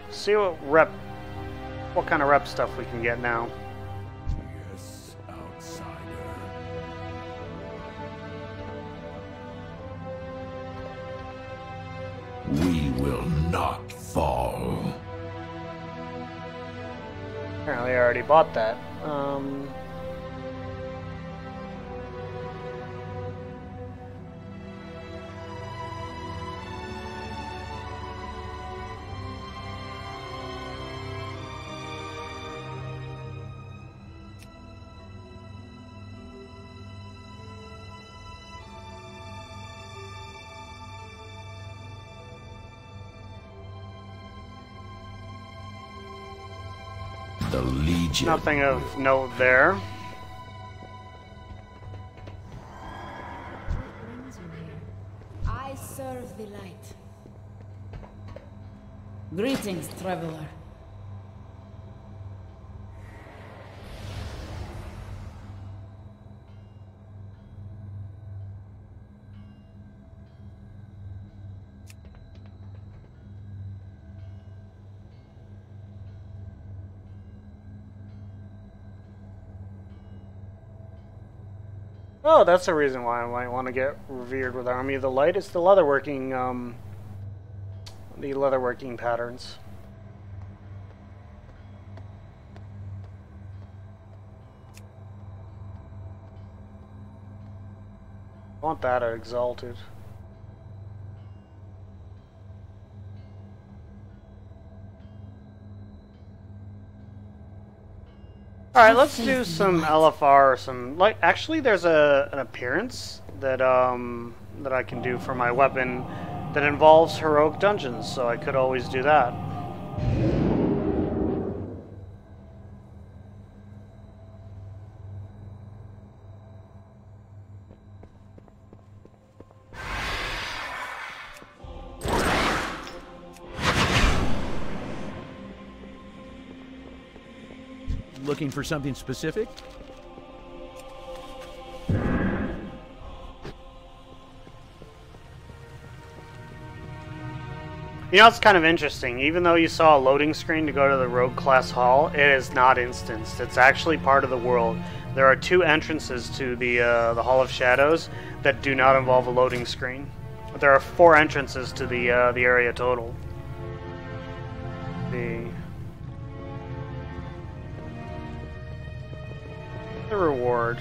See what kind of rep stuff we can get now. Yes, outsider. We will not fall. Apparently I already bought that. The Legion. Nothing of note there. I serve the light. Greetings, traveler. Oh, that's a reason why I might want to get revered with Army of the Light. It's the leatherworking patterns. I want that at Exalted. Alright, let's do some LFR or some... like, actually, there's an appearance that, that I can do for my weapon that involves heroic dungeons, so I could always do that. Looking for something specific? You know, it's kind of interesting. Even though you saw a loading screen to go to the Rogue Class Hall, it is not instanced. It's actually part of the world. There are 2 entrances to the Hall of Shadows that do not involve a loading screen. But there are 4 entrances to the area total. The reward.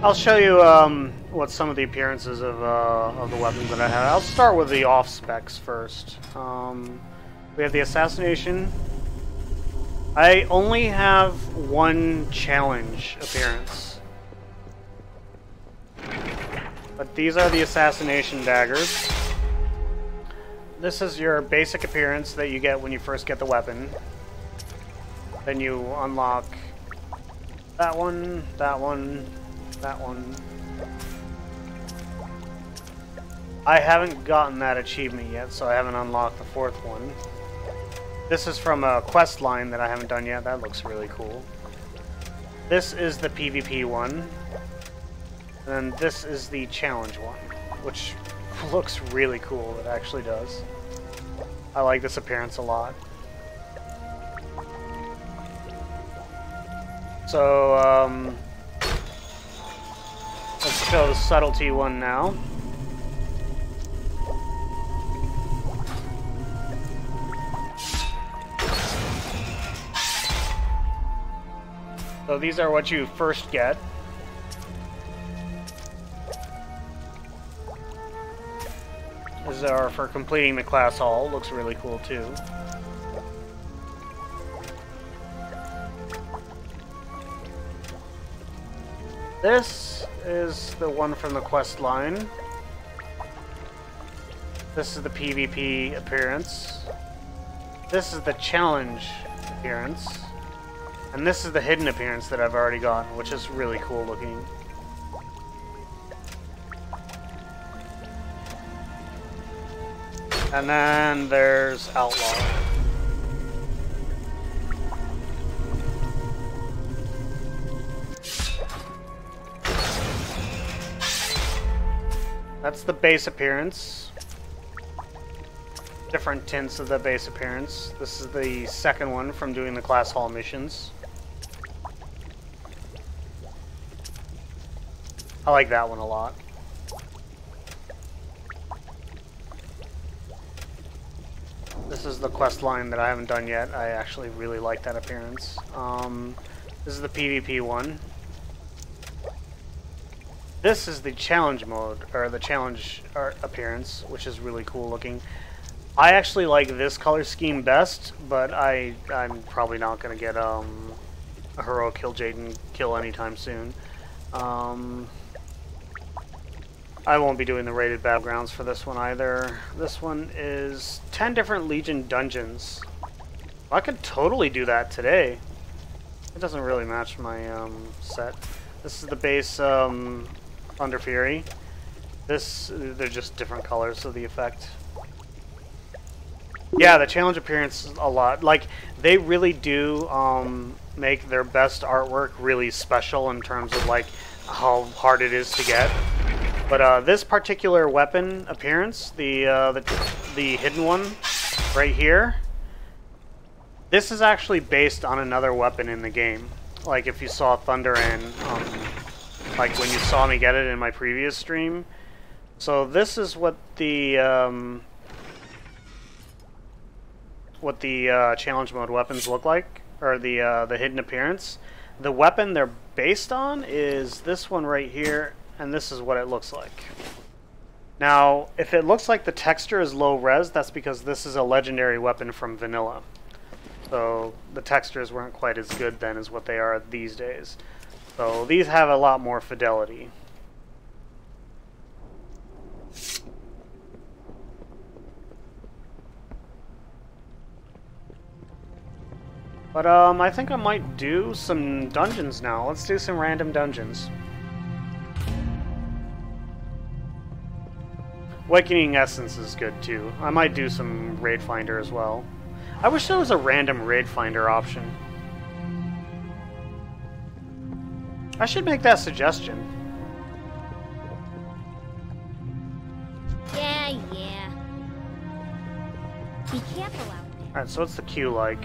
I'll show you what some of the appearances of the weapons that I have. I'll start with the off specs first. We have the assassination. I only have 1 challenge appearance, but these are the assassination daggers. This is your basic appearance that you get when you first get the weapon. Then you unlock that one, that one, that one. I haven't gotten that achievement yet, so I haven't unlocked the 4th one. This is from a quest line that I haven't done yet. That looks really cool. This is the PvP one. And this is the challenge one, which looks really cool. It actually does. I like this appearance a lot. So, let's show the subtlety one now. So these are what you first get. These are for completing the class hall. Looks really cool too. This is the one from the quest line. This is the PvP appearance. This is the challenge appearance. And this is the hidden appearance that I've already gotten, which is really cool looking. And then there's Outlaw. That's the base appearance. Different tints of the base appearance. This is the second one from doing the class hall missions. I like that one a lot. This is the quest line that I haven't done yet. I actually really like that appearance. This is the PvP one. This is the challenge mode, or the challenge art appearance, which is really cool looking. I actually like this color scheme best, but I'm probably not going to get a heroic kill Jaden kill anytime soon. I won't be doing the rated battlegrounds for this one either. This one is 10 different Legion dungeons. I could totally do that today. It doesn't really match my set. This is the base Thunder Fury. They're just different colors of the effect. Yeah, the challenge appearance is a lot. Like, they really do make their best artwork really special in terms of like how hard it is to get. But this particular weapon appearance, the hidden one right here, this is actually based on another weapon in the game. Like if you saw Thunder and like when you saw me get it in my previous stream. So this is what the challenge mode weapons look like, or the hidden appearance. The weapon they're based on is this one right here. And this is what it looks like. Now, if it looks like the texture is low res, that's because this is a legendary weapon from vanilla. So the textures weren't quite as good then as what they are these days. So these have a lot more fidelity. But I think I might do some dungeons now. Let's do some random dungeons. Awakening Essence is good too. I might do some Raid Finder as well. I wish there was a random Raid Finder option. I should make that suggestion. Yeah. Be careful out there. Alright, so what's the queue like?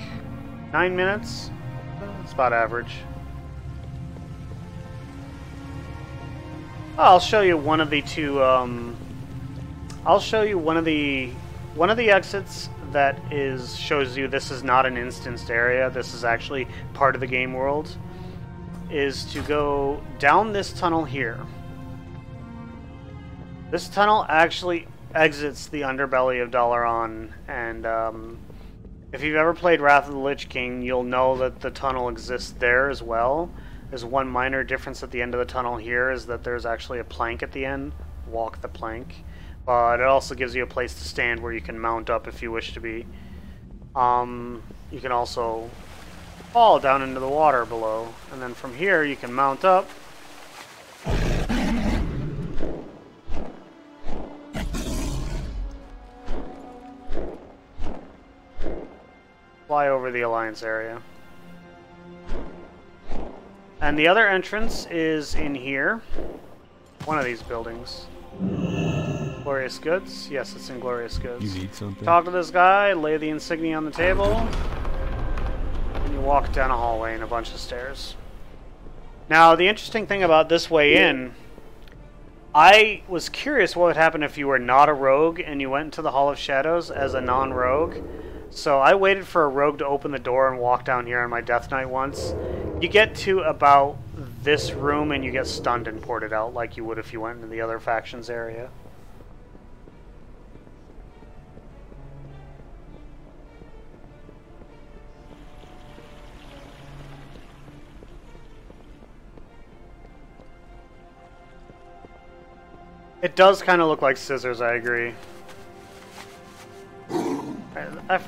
9 minutes? It's about average. I'll show you one of the two, I'll show you one of the exits that shows you this is not an instanced area. This is actually part of the game world. Is to go down this tunnel here. This tunnel actually exits the underbelly of Dalaran, and if you've ever played Wrath of the Lich King, you'll know that the tunnel exists there as well. There's one minor difference at the end of the tunnel here is that there's actually a plank at the end. Walk the plank. But it also gives you a place to stand where you can mount up if you wish to be. You can also fall down into the water below. And then from here you can mount up. Fly over the Alliance area. And the other entrance is in here. One of these buildings. Glorious Goods? Yes, it's in Glorious Goods. You need something? Talk to this guy, lay the insignia on the table, and you walk down a hallway and a bunch of stairs. Now, the interesting thing about this way in, I was curious what would happen if you were not a rogue and you went into the Hall of Shadows as a non-rogue. So I waited for a rogue to open the door and walk down here on my Death Knight once. You get to about this room and you get stunned and ported out like you would if you went into the other factions area. It does kind of look like scissors, I agree.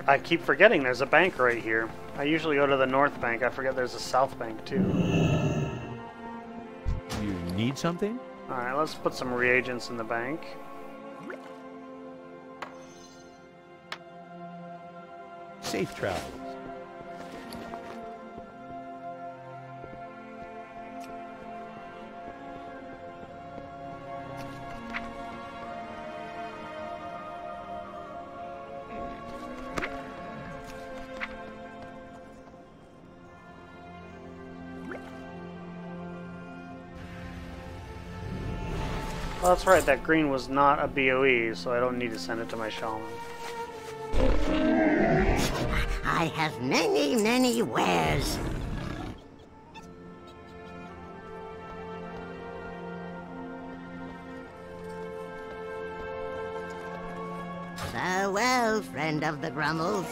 I keep forgetting there's a bank right here. I usually go to the North Bank. I forget there's a South Bank, too. You need something? Alright, let's put some reagents in the bank. Safe travels. Well, that's right, that green was not a BOE, so I don't need to send it to my shaman. I have many wares. Farewell, friend of the Grummels.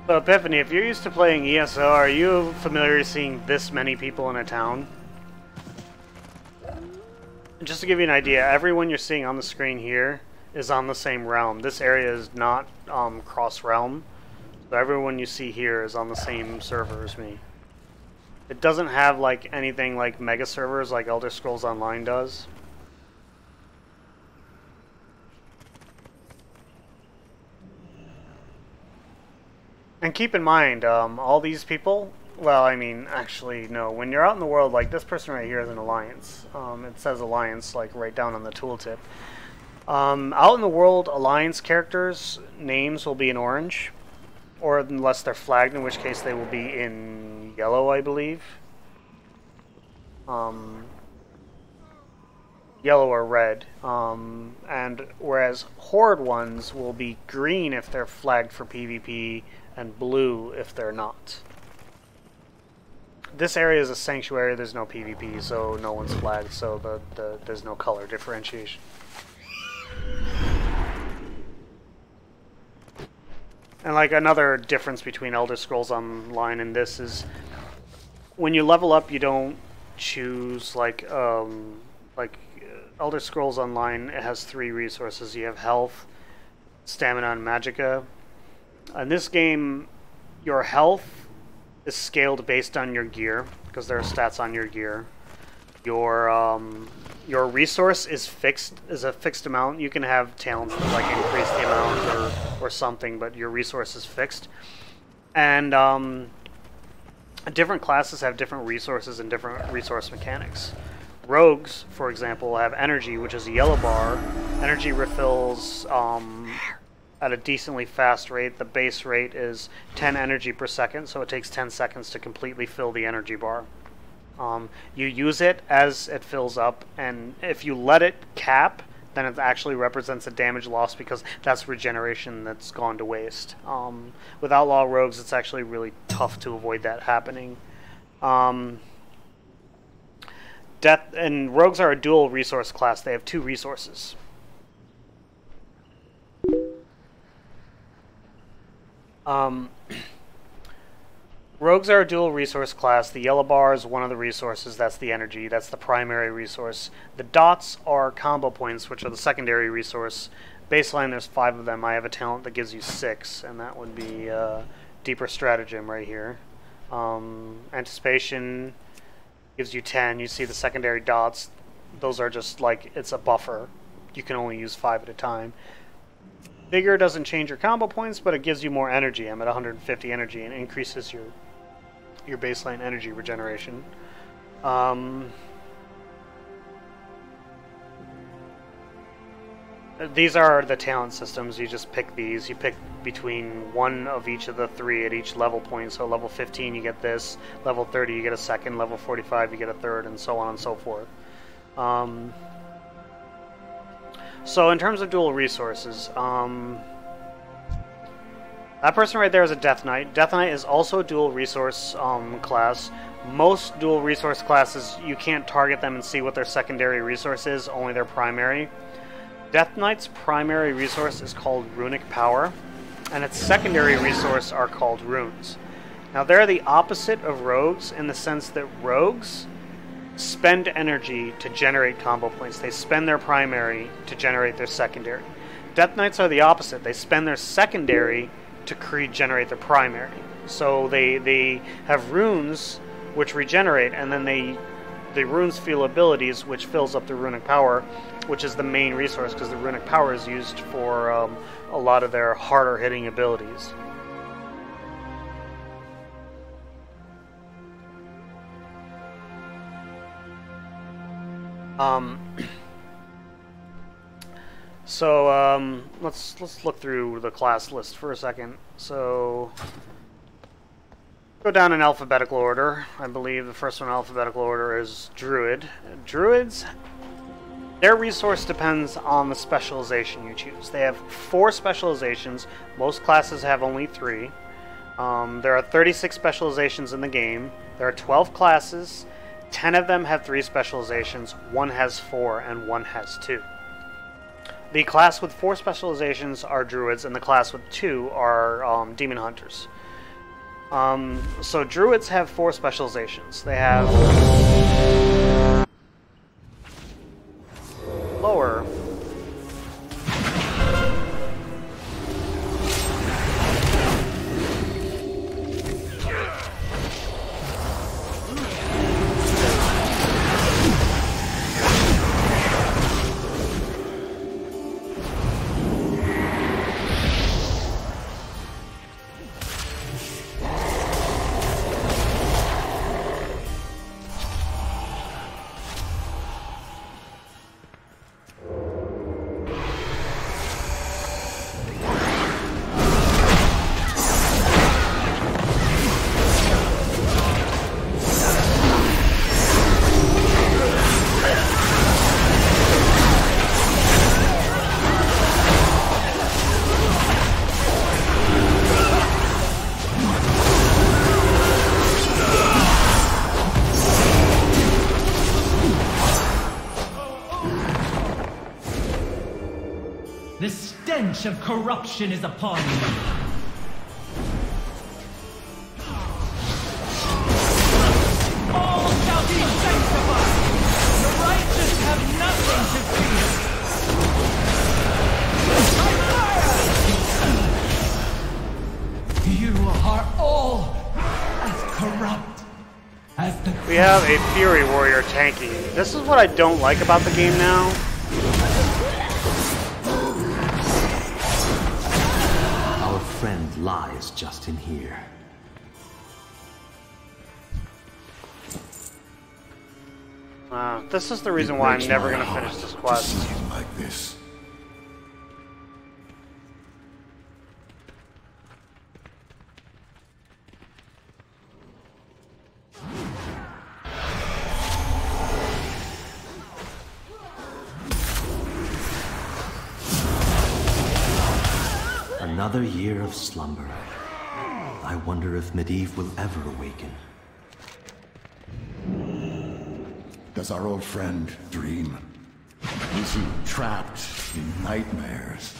So Epiphany, if you're used to playing ESO, are you familiar seeing this many people in a town? Just to give you an idea, everyone you're seeing on the screen here is on the same realm. This area is not cross-realm, so everyone you see here is on the same server as me. It doesn't have like anything like mega servers like Elder Scrolls Online does. And keep in mind, all these people, well, I mean, actually, no, when you're out in the world, like this person right here is an Alliance. It says Alliance, like, right down on the tooltip. Out in the world, Alliance characters' names will be in orange, or unless they're flagged, in which case they will be in yellow, I believe. yellow or red, and whereas horde ones will be green if they're flagged for PvP and blue if they're not. This area is a sanctuary, there's no PvP, so no one's flagged, so there's no color differentiation. And like another difference between Elder Scrolls Online and this is when you level up you don't choose like Elder Scrolls Online, it has 3 resources. You have health, stamina, and magicka. In this game, your health is scaled based on your gear, because there are stats on your gear. Your resource is a fixed amount. You can have talents that like increase the amount or something, but your resource is fixed. And different classes have different resources and different resource mechanics. Rogues, for example, have energy, which is a yellow bar. Energy refills at a decently fast rate. The base rate is 10 energy per second, so it takes 10 seconds to completely fill the energy bar. You use it as it fills up, and if you let it cap, then it actually represents a damage loss because that's regeneration that's gone to waste. With Outlaw Rogues, it's actually really tough to avoid that happening. Death and Rogues are a dual resource class. They have 2 resources. Rogues are a dual resource class. The yellow bar is one of the resources. That's the energy. That's the primary resource. The dots are combo points, which are the secondary resource. Baseline, there's 5 of them. I have a talent that gives you 6, and that would be Deeper Stratagem right here. Anticipation gives you 10. You see the secondary dots. Those are just like, it's a buffer. You can only use 5 at a time. Vigor doesn't change your combo points, but it gives you more energy. I'm at 150 energy and increases your baseline energy regeneration. These are the talent systems. You just pick these. You pick between one of each of the 3 at each level point. So level 15 you get this, level 30 you get a second, level 45 you get a third, and so on and so forth. So in terms of dual resources, that person right there is a Death Knight. Death Knight is also a dual resource class. Most dual resource classes, you can't target them and see what their secondary resource is, only their primary. Death Knight's primary resource is called Runic Power, and its secondary resource are called runes. Now they're the opposite of rogues in the sense that rogues spend energy to generate combo points. They spend their primary to generate their secondary. Death Knights are the opposite. They spend their secondary to generate their primary. So they have runes which regenerate, and then the runes feel abilities, which fills up the Runic Power, which is the main resource because the Runic Power is used for a lot of their harder hitting abilities. Let's look through the class list for a second. So go down in alphabetical order. I believe the first one in alphabetical order is Druid. Druids, their resource depends on the specialization you choose. They have 4 specializations. Most classes have only 3. There are 36 specializations in the game. There are 12 classes. 10 of them have 3 specializations, 1 has 4, and 1 has 2. The class with 4 specializations are Druids, and the class with 2 are Demon Hunters. So Druids have 4 specializations. They have lower, stench of corruption is upon you. All shall be sanctified. The righteous have nothing to fear. You are all as corrupt as the... We have a Fury Warrior tanking. This is what I don't like about the game now. Our friend lies just in here. This is the reason why I'm never going to finish this quest. Like this. Another year of slumber. I wonder if Medivh will ever awaken. Does our old friend dream? Is he trapped in nightmares?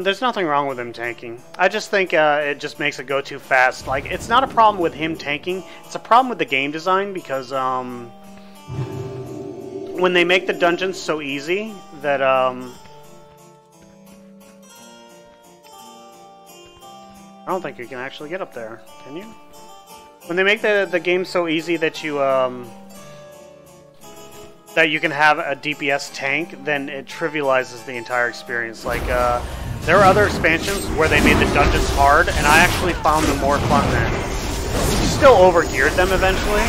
There's nothing wrong with him tanking. I just think it just makes it go too fast. Like, it's not a problem with him tanking. It's a problem with the game design because when they make the dungeons so easy that I don't think you can actually get up there. Can you? When they make the game so easy that you can have a DPS tank, then it trivializes the entire experience. Like, there are other expansions where they made the dungeons hard, and I actually found them more fun then. Still overgeared them eventually.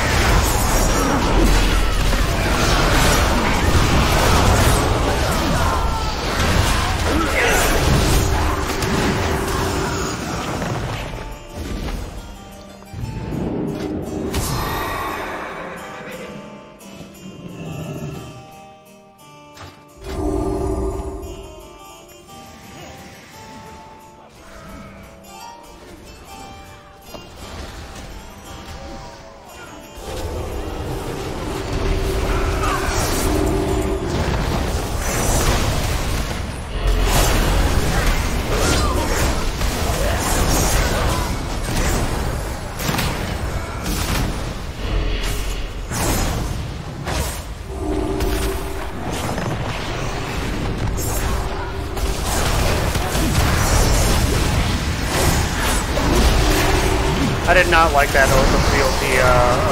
I did not like that fealty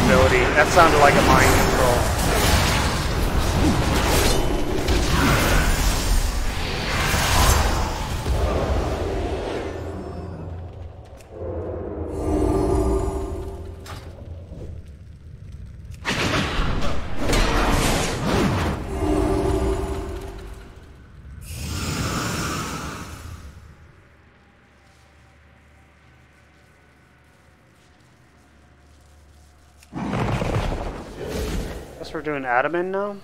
ability. That sounded like a mind control. Guess we're doing admin now?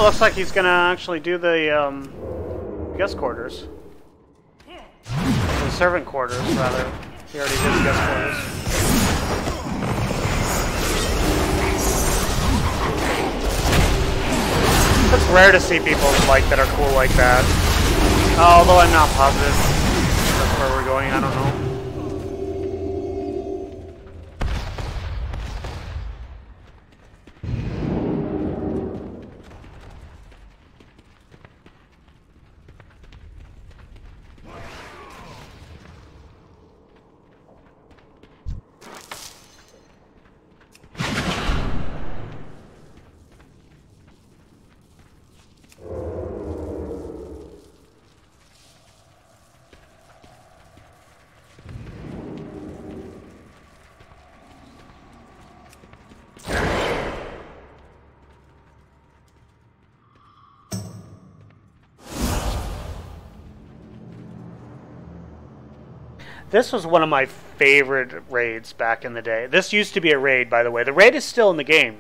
Oh, looks like he's gonna actually do the guest quarters. The servant quarters, rather. He already did the guest quarters. It's rare to see people like that are cool like that. Although I'm not positive that's where we're going, I don't know. This was one of my favorite raids back in the day. This used to be a raid, by the way. The raid is still in the game.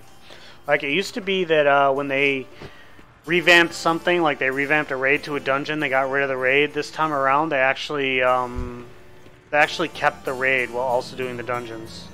Like, it used to be that when they revamped something, like they revamped a raid to a dungeon, they got rid of the raid. This time around, they actually kept the raid while also doing the dungeons.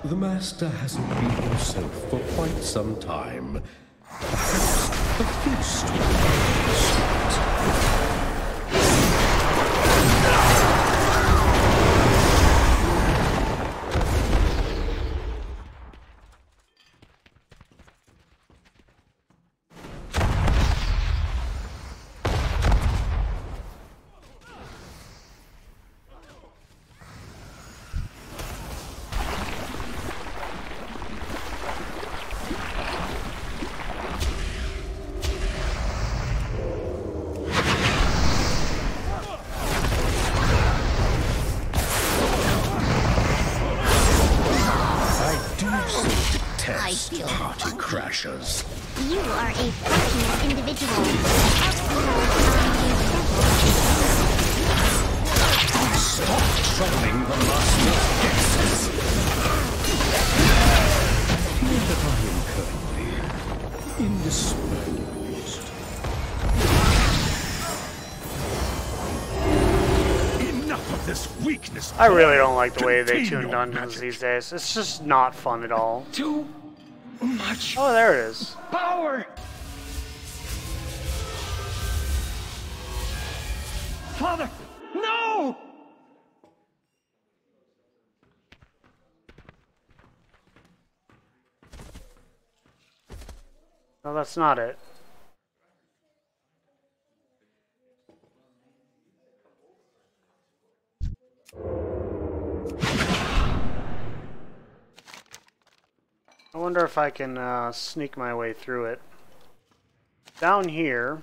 The Master hasn't been himself for quite some time. Perhaps a feast will be sweet. Party crashers. You are a fortunate individual. Stop troubling the Master's guests. Feel that I am currently indisposed. Enough of this weakness. I really don't like the way they tune dungeons these days. It's just not fun at all. Too much. Oh, there it is. Power. Father, no! No, that's not it. I wonder if I can sneak my way through it. Down here.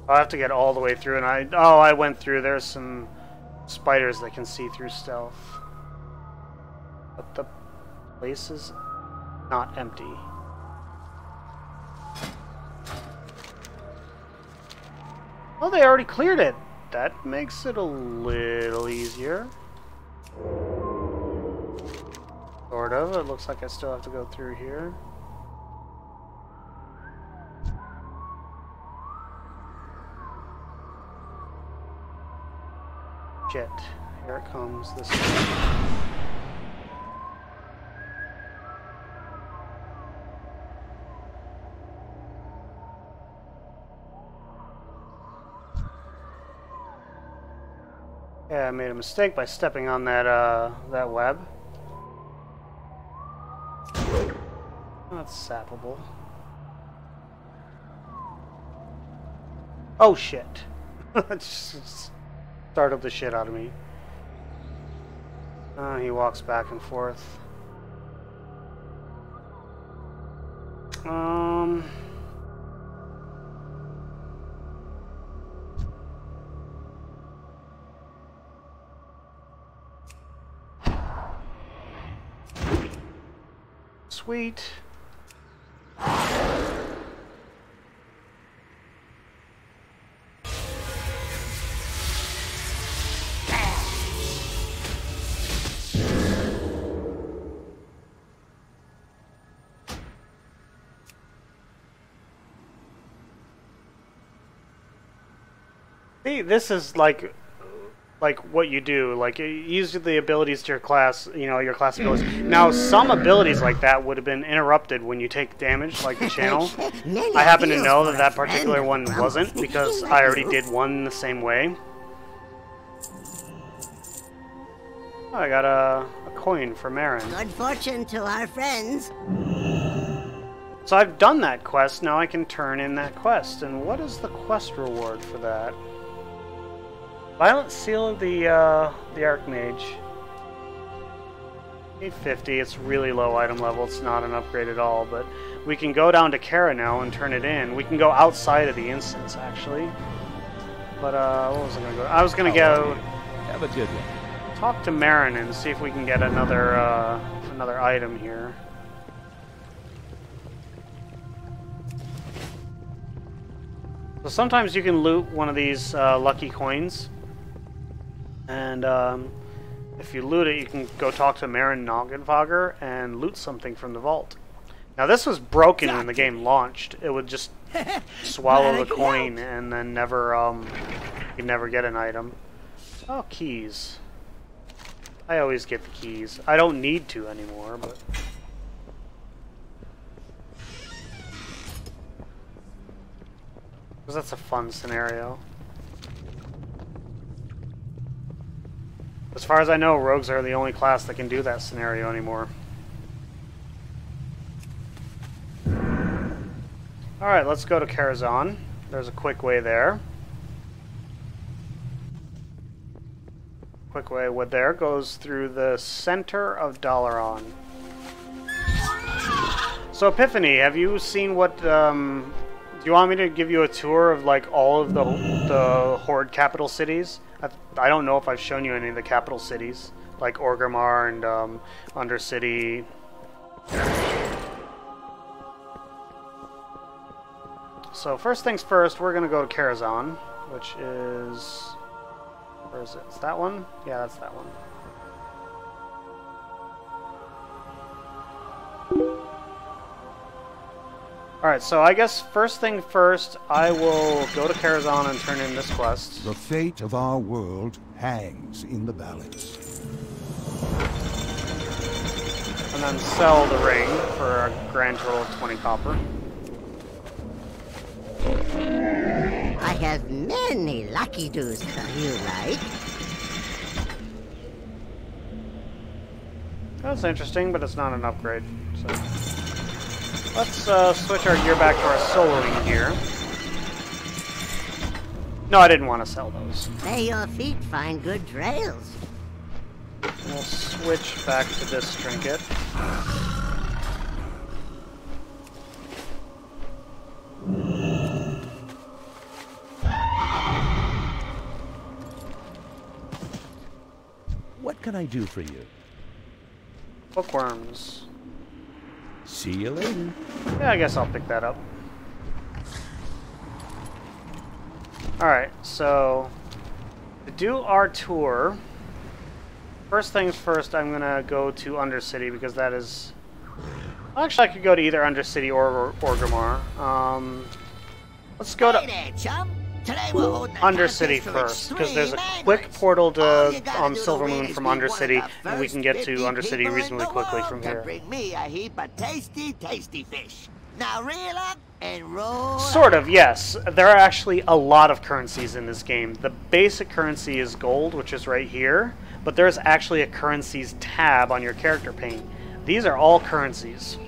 I have to get all the way through, and I went through. There's some spiders that can see through stealth. But the place is not empty. Oh, they already cleared it. That makes it a little easier. Sort of. It looks like I still have to go through here. shit. Here it comes. This. Yeah, I made a mistake by stepping on that that web. That's sappable. Oh shit! Just startled the shit out of me. He walks back and forth. Sweet. See, this is like what you do. Like, you use the abilities to your class, you know, your class abilities. Now, some abilities like that would have been interrupted when you take damage, like the channel. I happen to know that that particular one wasn't, because I already did one the same way. Oh, I got a coin for Marin. Good fortune to our friends. So I've done that quest, now I can turn in that quest. And what is the quest reward for that? Violent Seal of the Archmage. 850, it's really low item level, it's not an upgrade at all, but we can go down to Kara now and turn it in. We can go outside of the instance, actually. But, what was I gonna go? I was gonna go... Have a good one. Talk to Marin and see if we can get another, another item here. So sometimes you can loot one of these lucky coins. And if you loot it, you can go talk to Marin Noggenfogger and loot something from the vault. Now this was broken when the game launched. It would just swallow the coin and then never, you'd never get an item. Oh, keys. I always get the keys. I don't need to anymore, but... because that's a fun scenario. As far as I know, rogues are the only class that can do that scenario anymore. Alright, let's go to Karazhan. There's a quick way there. Quick way there goes through the center of Dalaran. So Epiphany, have you seen what... do you want me to give you a tour of like all of the Horde capital cities? I don't know if I've shown you any of the capital cities, like Orgrimmar and Undercity. So first things first, we're gonna go to Karazhan, which is... where is it? Is that one? Yeah, that's that one. Alright, so I guess first thing first, I will go to Karazhan and turn in this quest. The fate of our world hangs in the balance. And then sell the ring for a grand total of 20 copper. I have many lucky doos you like. That's interesting, but it's not an upgrade, so... let's switch our gear back to our soloing gear. No, I didn't want to sell those. May your feet find good trails. We'll switch back to this trinket. What can I do for you? Bookworms. See you later. Yeah, I guess I'll pick that up. Alright, so to do our tour, first things first, I'm gonna go to Undercity because that is... actually, I could go to either Undercity or Orgrimmar. Let's go to... Hey there, chum. Undercity first, because there's a quick portal to Silver Moon from Undercity, and we can get to Undercity reasonably quickly from here. Bring me a heap of tasty, tasty fish. Now reel up and roll. Sort of, yes. There are actually a lot of currencies in this game. The basic currency is gold, which is right here, but there's actually a currencies tab on your character pane. These are all currencies.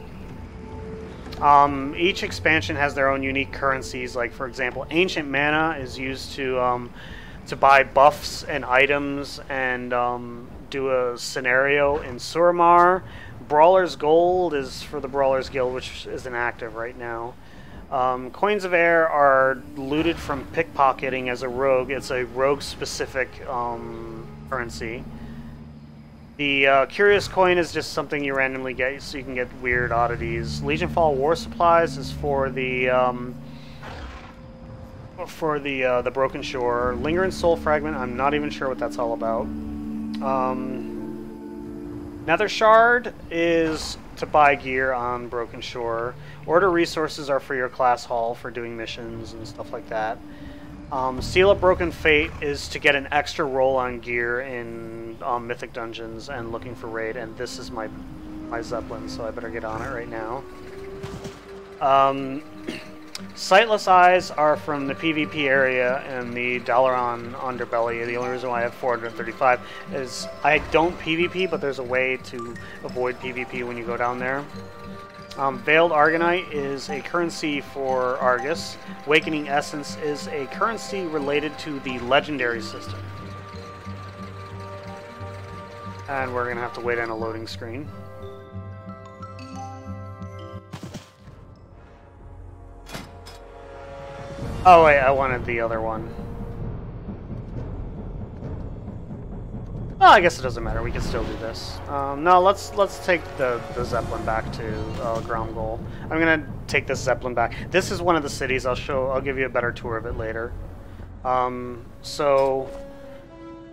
Each expansion has their own unique currencies. Like, for example, Ancient Mana is used to buy buffs and items and do a scenario in Suramar. Brawler's Gold is for the Brawler's Guild, which is inactive right now. Coins of Air are looted from pickpocketing as a rogue. It's a rogue-specific currency. The Curious Coin is just something you randomly get, so you can get weird oddities. Legion Fall War Supplies is for the Broken Shore. Lingering Soul Fragment, I'm not even sure what that's all about. Nether Shard is to buy gear on Broken Shore. Order Resources are for your class hall for doing missions and stuff like that. Seal of Broken Fate is to get an extra roll on gear in Mythic Dungeons and looking for raid, and this is my Zeppelin, so I better get on it right now. Sightless Eyes are from the PvP area and the Dalaran Underbelly. The only reason why I have 435 is I don't PvP, but there's a way to avoid PvP when you go down there. Veiled Argonite is a currency for Argus. Awakening Essence is a currency related to the Legendary system. And we're going to have to wait on a loading screen. Oh wait, I wanted the other one. Oh, I guess it doesn't matter. We can still do this. No, let's take the Zeppelin back to ground goal. I'm gonna take this Zeppelin back. This is one of the cities. I'll give you a better tour of it later. So,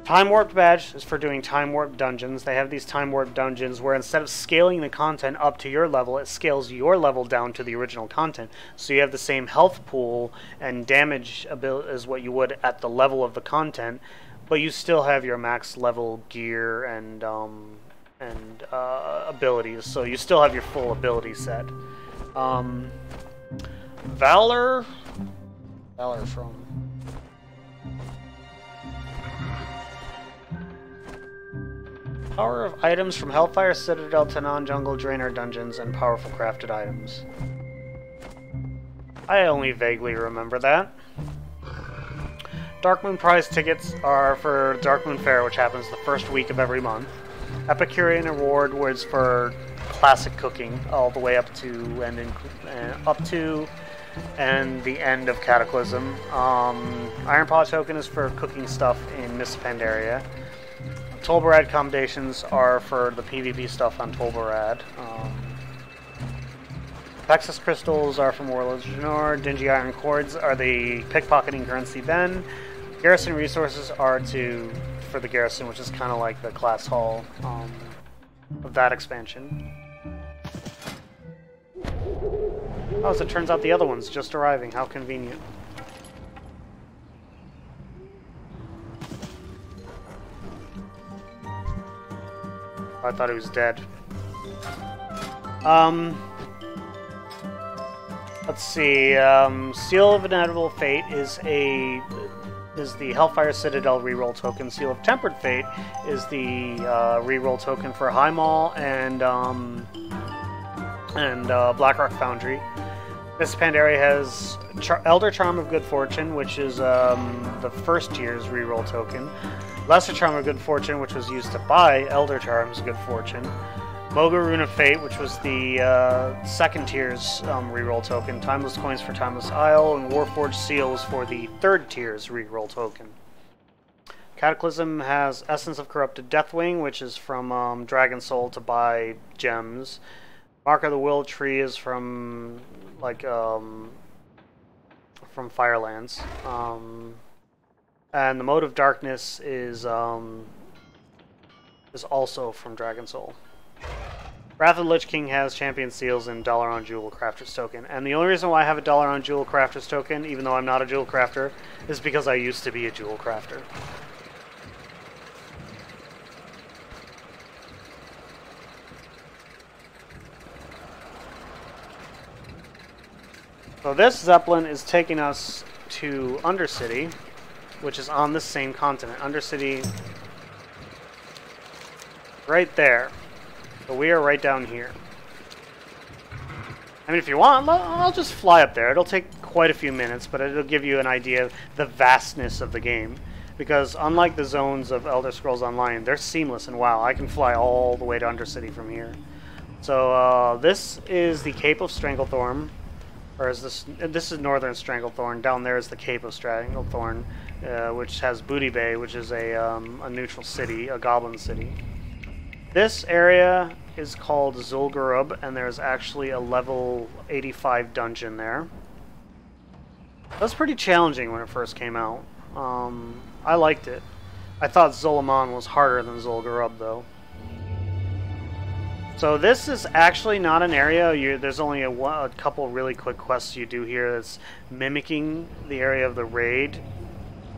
Time Warped Badge is for doing Time Warp dungeons. They have these Time Warp dungeons where instead of scaling the content up to your level, it scales your level down to the original content. So you have the same health pool and damage as what you would at the level of the content, but you still have your max level gear and abilities. So you still have your full ability set. Valor from... Power of items from Hellfire Citadel to non-jungle Draenor dungeons and powerful crafted items. I only vaguely remember that. Darkmoon prize tickets are for Darkmoon Fair, which happens the first week of every month. Epicurean Award was for classic cooking, all the way up to and the end of Cataclysm. Iron Paw token is for cooking stuff in Miss Pandaria. Tolbarad commendations are for the PvP stuff on Tolbarad. Pexus crystals are from Warlords of Draenor. Dingy iron cords are the pickpocketing currency then. Garrison resources are for the garrison, which is kind of like the class hall of that expansion. Oh, as it turns out, the other one's just arriving. How convenient. I thought he was dead. Let's see. Seal of Inevitable Fate is the Hellfire Citadel reroll token. Seal of Tempered Fate is the reroll token for High Mall and Blackrock Foundry. Miss Pandaria has Elder Charm of Good Fortune, which is the first tier's reroll token. Lesser Charm of Good Fortune, which was used to buy Elder Charm's Good Fortune. Moga Rune of Fate, which was the second tier's reroll token. Timeless Coins for Timeless Isle, and Warforged Seals for the third tier's reroll token. Cataclysm has Essence of Corrupted Deathwing, which is from Dragon Soul to buy gems. Mark of the Will Tree is from Firelands. And the Mode of Darkness is also from Dragon Soul. Wrath of the Lich King has champion seals and $1 on Jewel Crafter's token. And the only reason why I have a $1 on Jewel Crafter's token, even though I'm not a Jewel Crafter, is because I used to be a Jewel Crafter. So this Zeppelin is taking us to Undercity, which is on the same continent. Undercity, right there. So we are right down here. I mean, if you want, I'll just fly up there. It'll take quite a few minutes, but it'll give you an idea of the vastness of the game. Because unlike the zones of Elder Scrolls Online, they're seamless and WoW. I can fly all the way to Undercity from here. So this is the Cape of Stranglethorn. Or is this is Northern Stranglethorn. Down there is the Cape of Stranglethorn, which has Booty Bay, which is a neutral city, a goblin city. This area is called Zul'Gurub, and there's actually a level 85 dungeon there. That was pretty challenging when it first came out. I liked it. I thought Zul'Aman was harder than Zul'Gurub, though. So this is actually not an area. There's only a couple really quick quests you do here that's mimicking the area of the raid.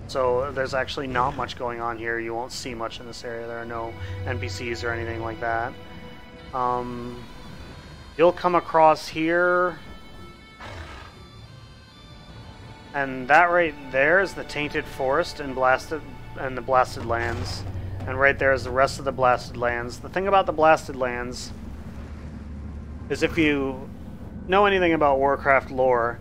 So there's actually not much going on here. You won't see much in this area. There are no NPCs or anything like that. You'll come across here, and that right there is the Tainted Forest and the Blasted Lands. And right there is the rest of the Blasted Lands. The thing about the Blasted Lands is, if you know anything about Warcraft lore,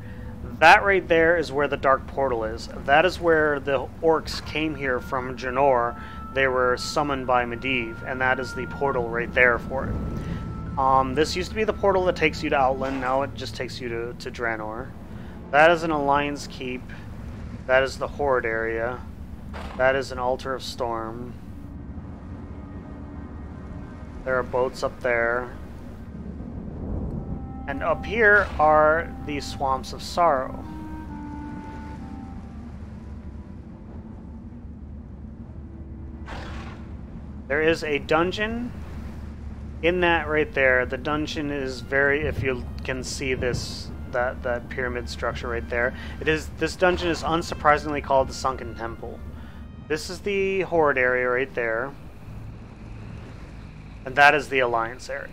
that right there is where the Dark Portal is. That is where the orcs came here from Draenor. They were summoned by Medivh, and that is the portal right there for it. This used to be the portal that takes you to Outland. Now it just takes you to Draenor. That is an Alliance Keep. That is the Horde area. That is an Altar of Storm. There are boats up there. And up here are the Swamps of Sorrow. There is a dungeon in that right there. The dungeon is very, if you can see this, that pyramid structure right there. This dungeon is unsurprisingly called the Sunken Temple. This is the Horde area right there. And that is the Alliance area.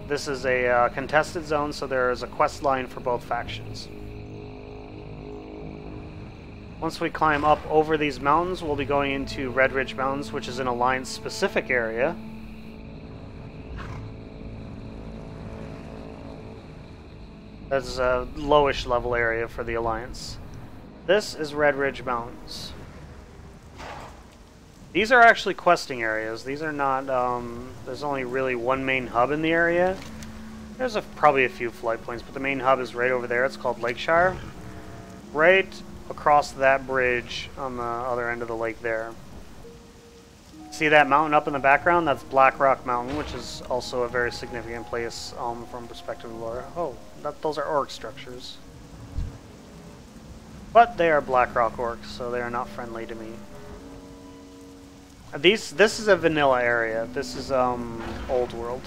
This is a contested zone, so there is a quest line for both factions. Once we climb up over these mountains, we'll be going into Red Ridge Mountains, which is an Alliance-specific area. That's a lowish level area for the Alliance. This is Red Ridge Mountains. These are actually questing areas. These are not, there's only really one main hub in the area. There's probably a few flight points, but the main hub is right over there. It's called Lakeshire. Right across that bridge on the other end of the lake there. See that mountain up in the background? That's Black Rock Mountain, which is also a very significant place from perspective of lore. Oh, those are orc structures. But they are Black Rock orcs, so they are not friendly to me. This is a vanilla area. This is Old World.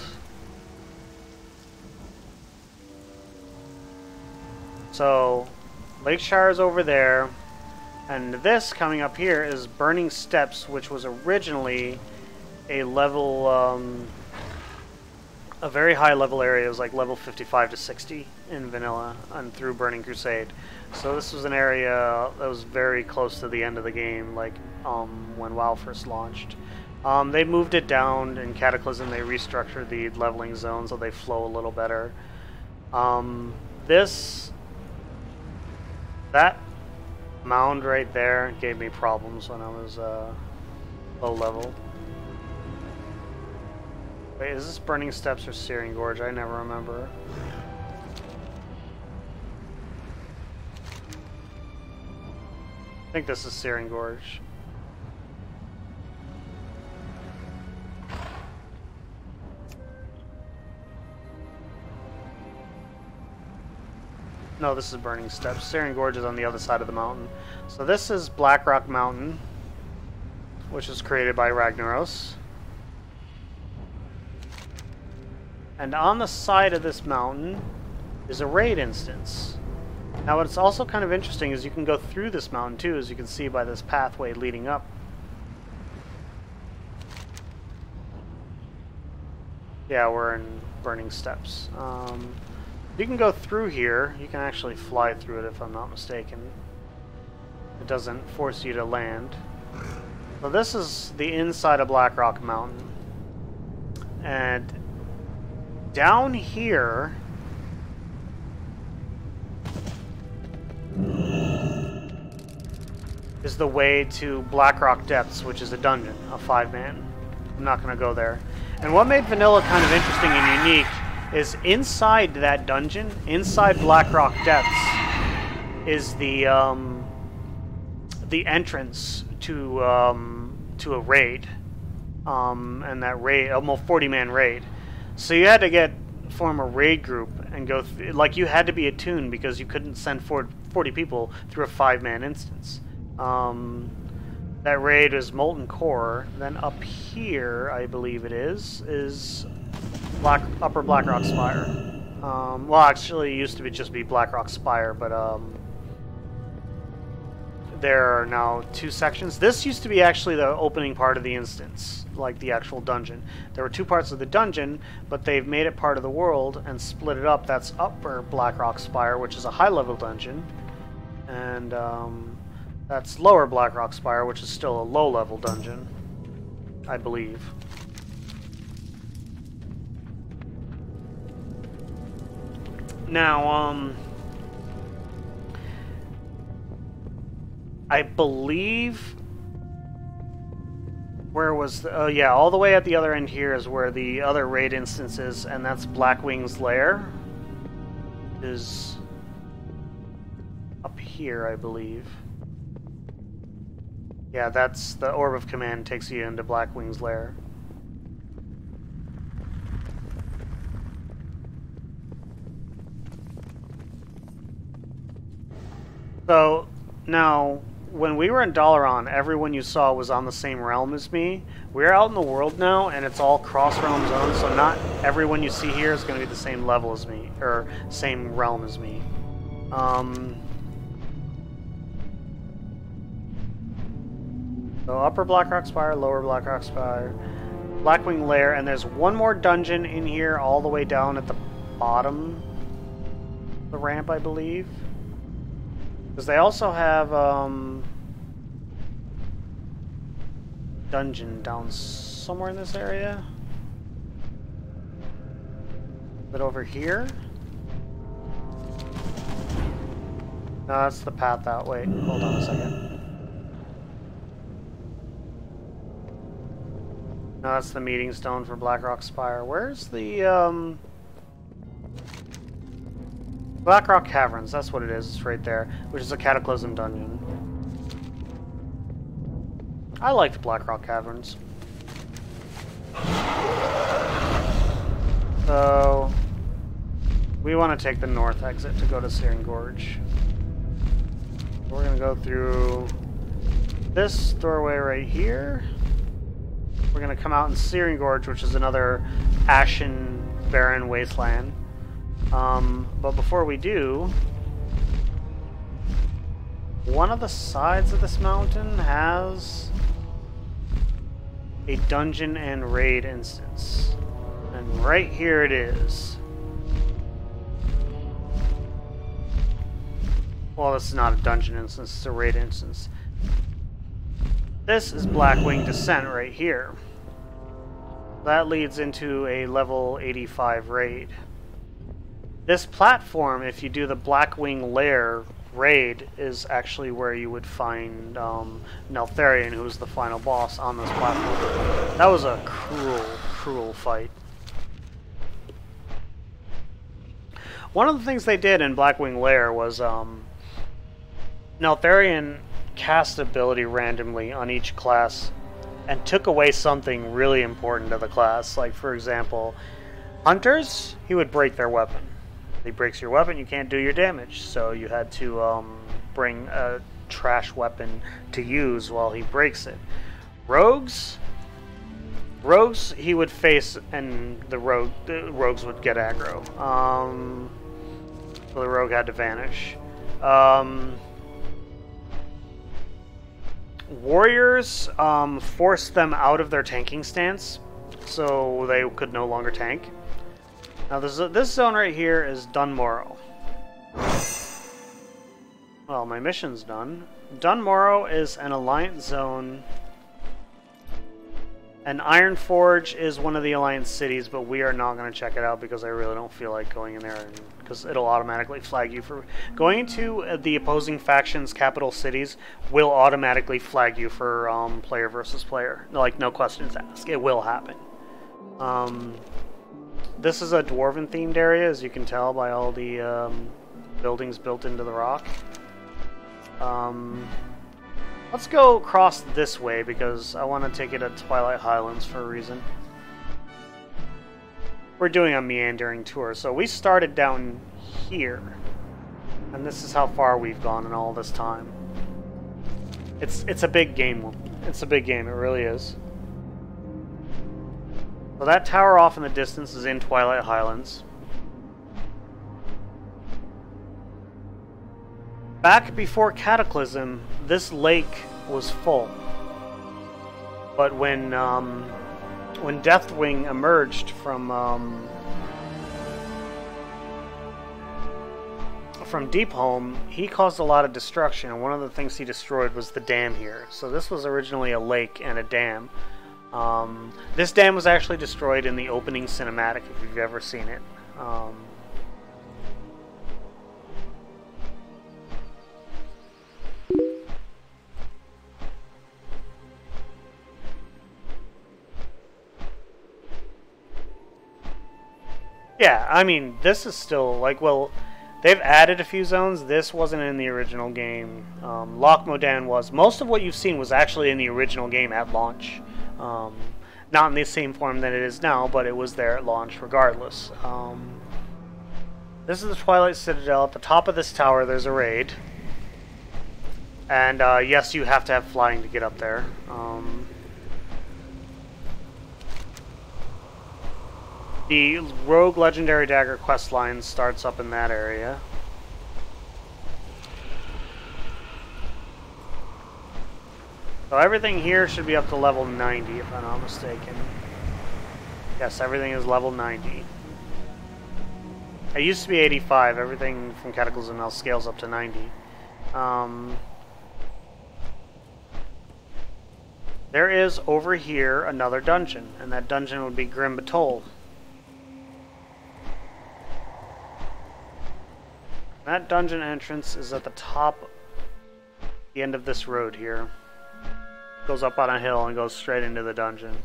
So Lakeshire is over there, and this coming up here is Burning Steps, which was originally a level, a very high level area. It was like level 55 to 60 in vanilla and through Burning Crusade. So this was an area that was very close to the end of the game, like when WoW first launched. They moved it down in Cataclysm. They restructured the leveling zone so they flow a little better. That mound right there gave me problems when I was low level. Wait, is this Burning Steps or Searing Gorge? I never remember. I think this is Searing Gorge. No, this is Burning Steps. Searing Gorge is on the other side of the mountain. So this is Black Rock Mountain, which was created by Ragnaros. And on the side of this mountain is a raid instance. Now what's also kind of interesting is you can go through this mountain too, as you can see by this pathway leading up. Yeah, we're in Burning Steps. You can go through here. You can actually fly through it if I'm not mistaken. It doesn't force you to land. So this is the inside of Blackrock Mountain. And down here is the way to Blackrock Depths, which is a dungeon, a 5-man. I'm not going to go there. And what made Vanilla kind of interesting and unique is inside that dungeon, inside Blackrock Depths, is the entrance to a raid, and that raid, almost 40-man raid. So you had to form a raid group and go like you had to be attuned because you couldn't send 40 people through a 5-man instance. That raid is Molten Core. Then up here, I believe it is Upper Blackrock Spire. Well, actually, it used to just be Blackrock Spire, but there are now 2 sections. This used to be actually the opening part of the instance, like the actual dungeon. There were 2 parts of the dungeon, but they've made it part of the world and split it up. That's Upper Blackrock Spire, which is a high-level dungeon, and that's Lower Blackrock Spire, which is still a low-level dungeon, I believe. Now, I believe... Where was the... Oh, yeah, all the way at the other end here is where the other raid instance is, and that's Blackwing's Lair. Is up here, I believe. Yeah, that's the Orb of Command takes you into Blackwing's Lair. So, now, when we were in Dalaran, everyone you saw was on the same realm as me. We're out in the world now, and it's all cross-realm zones, so not everyone you see here is going to be the same level as me, or same realm as me. So Upper Blackrock Spire, Lower Blackrock Spire, Blackwing Lair, and there's one more dungeon in here all the way down at the bottom of the ramp, I believe. Because they also have dungeon down somewhere in this area. But over here? No, that's the path that way. Hold on a second. No, that's the meeting stone for Blackrock Spire. Where's the, Blackrock Caverns, that's what it is. It's right there, which is a Cataclysm dungeon. I liked Blackrock Caverns. So, we want to take the north exit to go to Searing Gorge. We're going to go through this doorway right here. We're going to come out in Searing Gorge, which is another ashen, barren wasteland. But before we do, one of the sides of this mountain has a dungeon and raid instance. And right here it is. Well, this is not a dungeon instance, it's a raid instance. This is Blackwing Descent right here. That leads into a level 85 raid. This platform, if you do the Blackwing Lair raid, is actually where you would find Neltharion, who's the final boss on this platform. That was a cruel, cruel fight. One of the things they did in Blackwing Lair was Neltharion cast ability randomly on each class and took away something really important to the class. Like, for example, Hunters, he would break their weapon. If he breaks your weapon, you can't do your damage, so you had to bring a trash weapon to use while he breaks it. Rogues, Rogues he would face, and the rogues would get aggro. So the rogue had to vanish. Warriors forced them out of their tanking stance, so they could no longer tank. Now this zone right here is Dunmorrow. Well, my mission's done. Dunmorrow is an Alliance zone. And Ironforge is one of the Alliance cities, but we are not going to check it out because I really don't feel like going in there, because it'll automatically flag you for... Going to the opposing factions' capital cities will automatically flag you for player versus player. Like, no questions asked. It will happen. This is a Dwarven-themed area, as you can tell by all the buildings built into the rock. Let's go across this way because I want to take it to Twilight Highlands for a reason. We're doing a meandering tour, so we started down here. And this is how far we've gone in all this time. It's a big game. It's a big game, it really is. So that tower off in the distance is in Twilight Highlands. Back before Cataclysm, this lake was full. But when Deathwing emerged from Deepholm, he caused a lot of destruction, and one of the things he destroyed was the dam here. So this was originally a lake and a dam. This dam was actually destroyed in the opening cinematic, if you've ever seen it. Yeah, I mean, this is still, like, well, they've added a few zones. This wasn't in the original game. Loch Modan was. Most of what you've seen was actually in the original game at launch. Not in the same form that it is now, but it was there at launch regardless. This is the Twilight Citadel. At the top of this tower, there's a raid. And, yes, you have to have flying to get up there. The Rogue Legendary Dagger questline starts up in that area. So everything here should be up to level 90, if I'm not mistaken. Yes, everything is level 90. It used to be 85. Everything from Cataclysm now scales up to 90. There is, over here, another dungeon, and that dungeon would be Grim Batol. That dungeon entrance is at the top, the end of this road here. Goes up on a hill and goes straight into the dungeon.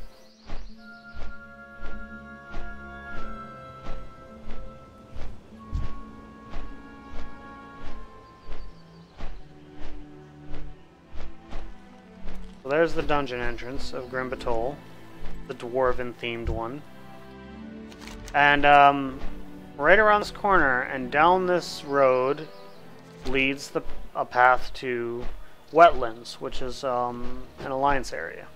So there's the dungeon entrance of Grim Batol, the dwarven themed one. And right around this corner and down this road leads a path to Wetlands, which is an Alliance area.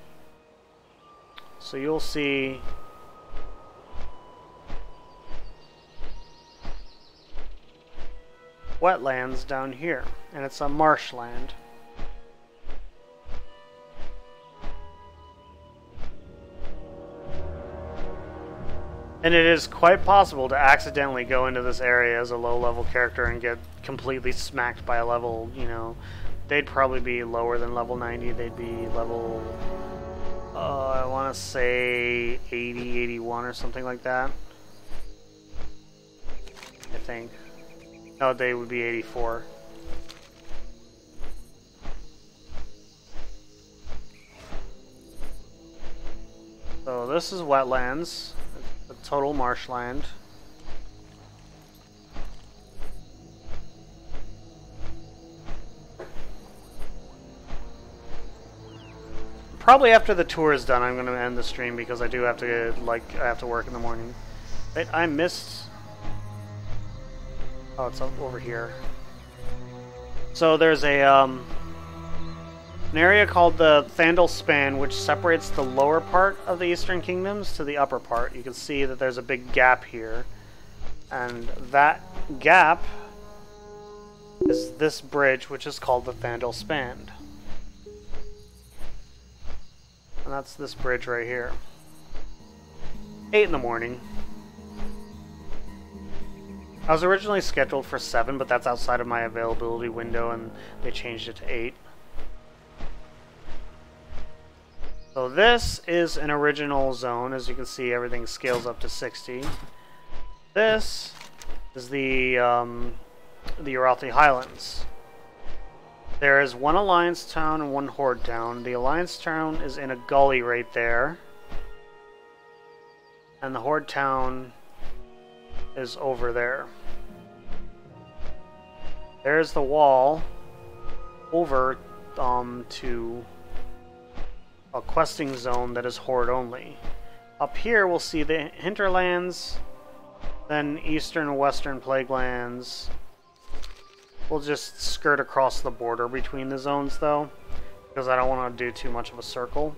So you'll see Wetlands down here, and it's a marshland. And it is quite possible to accidentally go into this area as a low-level character and get completely smacked by a level, you know, they'd probably be lower than level 90. They'd be level, I want to say 80, 81 or something like that. I think. No, they would be 84. So this is Wetlands. A total marshland. Probably after the tour is done, I'm going to end the stream because I do have to, I have to work in the morning. Wait, I missed... Oh, it's over here. So there's a, An area called the Thandal Span, which separates the lower part of the Eastern Kingdoms to the upper part. You can see that there's a big gap here. And that gap is this bridge, which is called the Thandal Span. And that's this bridge right here. 8 in the morning. I was originally scheduled for 7, but that's outside of my availability window, and they changed it to 8. So this is an original zone. As you can see, everything scales up to 60. This is the Urathi Highlands. There is one Alliance town and one Horde town. The Alliance town is in a gully right there. And the Horde town is over there. There's the wall over to a questing zone that is Horde only. Up here we'll see the hinterlands, then eastern and western plaguelands. We'll just skirt across the border between the zones though, because I don't want to do too much of a circle.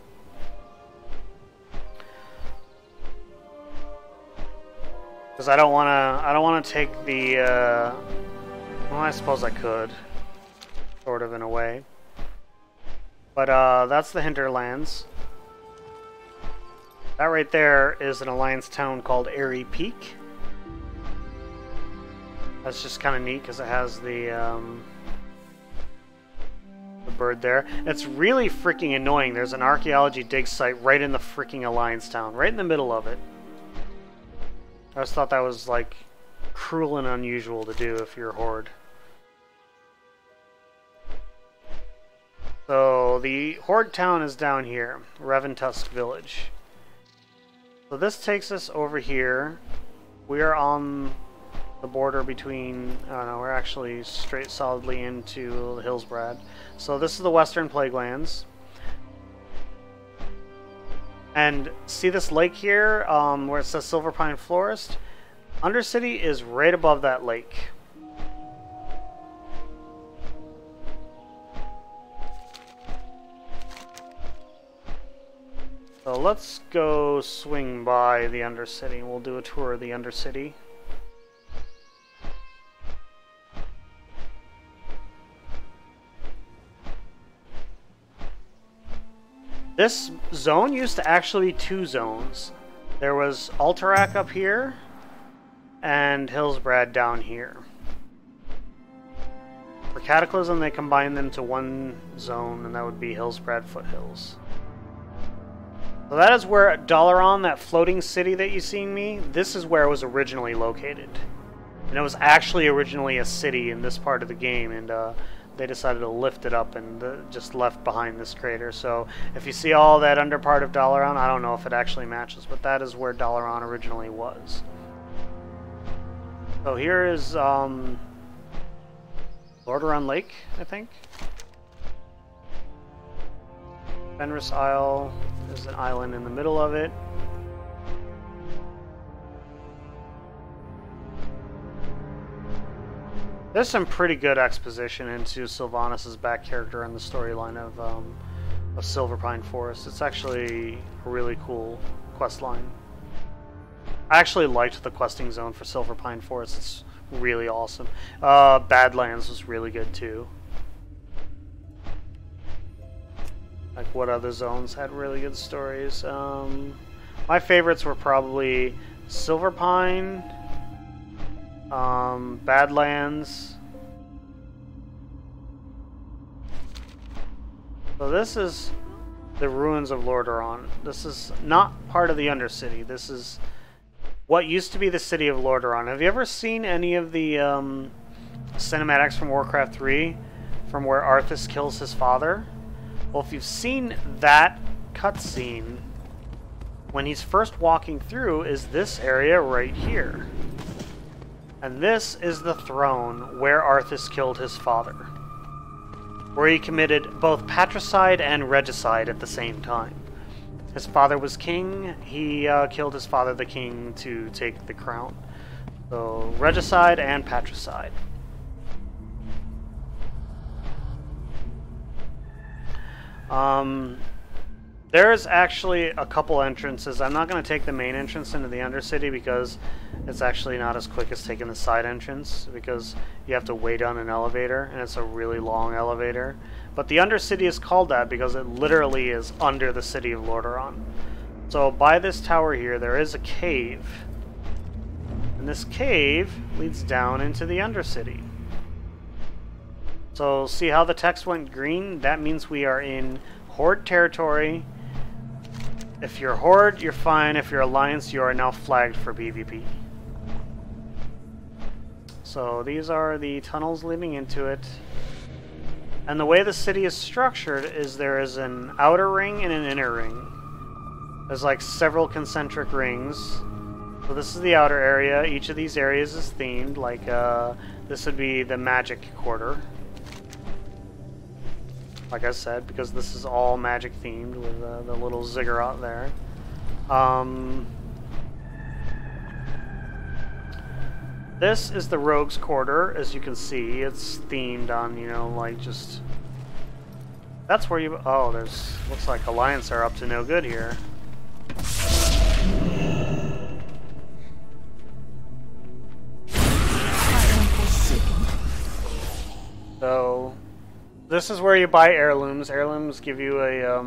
Because I don't want to take the well, I suppose I could, sort of in a way. But that's the hinterlands. That right there is an Alliance town called Airy Peak. That's just kind of neat because it has the bird there. It's really freaking annoying. There's an archaeology dig site right in the freaking Alliance town, right in the middle of it. I just thought that was like cruel and unusual to do if you're a Horde. So the Horde town is down here, Reventusk Village. So this takes us over here. We are on the border between, I don't know, we're actually straight solidly into Hillsbrad. So this is the Western Plaguelands. And see this lake here, where it says Silver Pine Forest? Undercity is right above that lake. So let's go swing by the Undercity. We'll do a tour of the Undercity. This zone used to actually be 2 zones. There was Alterac up here and Hillsbrad down here. For Cataclysm, they combined them to 1 zone, and that would be Hillsbrad Foothills. So that is where Dalaran, that floating city that you seen me, this is where it was originally located. And it was actually originally a city in this part of the game, and they decided to lift it up and just left behind this crater. So if you see all that under part of Dalaran, I don't know if it actually matches, but that is where Dalaran originally was. So here is Lordaeron Lake, I think. Fenris Isle. There's an island in the middle of it. There's some pretty good exposition into Sylvanas' back character and the storyline of Silver Pine Forest. It's actually a really cool quest line. I actually liked the questing zone for Silver Pine Forest. It's really awesome. Badlands was really good too. Like, what other zones had really good stories? My favorites were probably Silver Pine, Badlands. So this is the ruins of Lordaeron. This is not part of the Undercity. This is what used to be the city of Lordaeron. Have you ever seen any of the cinematics from Warcraft 3 from where Arthas kills his father? Well, if you've seen that cutscene, when he's first walking through is this area right here. And this is the throne where Arthas killed his father. Where he committed both patricide and regicide at the same time. His father was king, he killed his father the king to take the crown. So, regicide and patricide. There's actually a couple entrances. I'm not going to take the main entrance into the Undercity because it's actually not as quick as taking the side entrance, because you have to wait on an elevator, and it's a really long elevator. But the Undercity is called that because it literally is under the city of Lordaeron. So by this tower here, there is a cave. And this cave leads down into the Undercity. So see how the text went green? That means we are in Horde territory. If you're Horde, you're fine. If you're Alliance, you are now flagged for PvP. So these are the tunnels leading into it. And the way the city is structured is there is an outer ring and an inner ring. There's like several concentric rings. So this is the outer area. Each of these areas is themed. Like this would be the magic quarter. Like I said, because this is all magic themed with the little ziggurat there. This is the Rogue's Quarter, as you can see. It's themed on, you know, like just... That's where you... Oh, there's... Looks like Alliance are up to no good here. So... This is where you buy heirlooms. Heirlooms give you a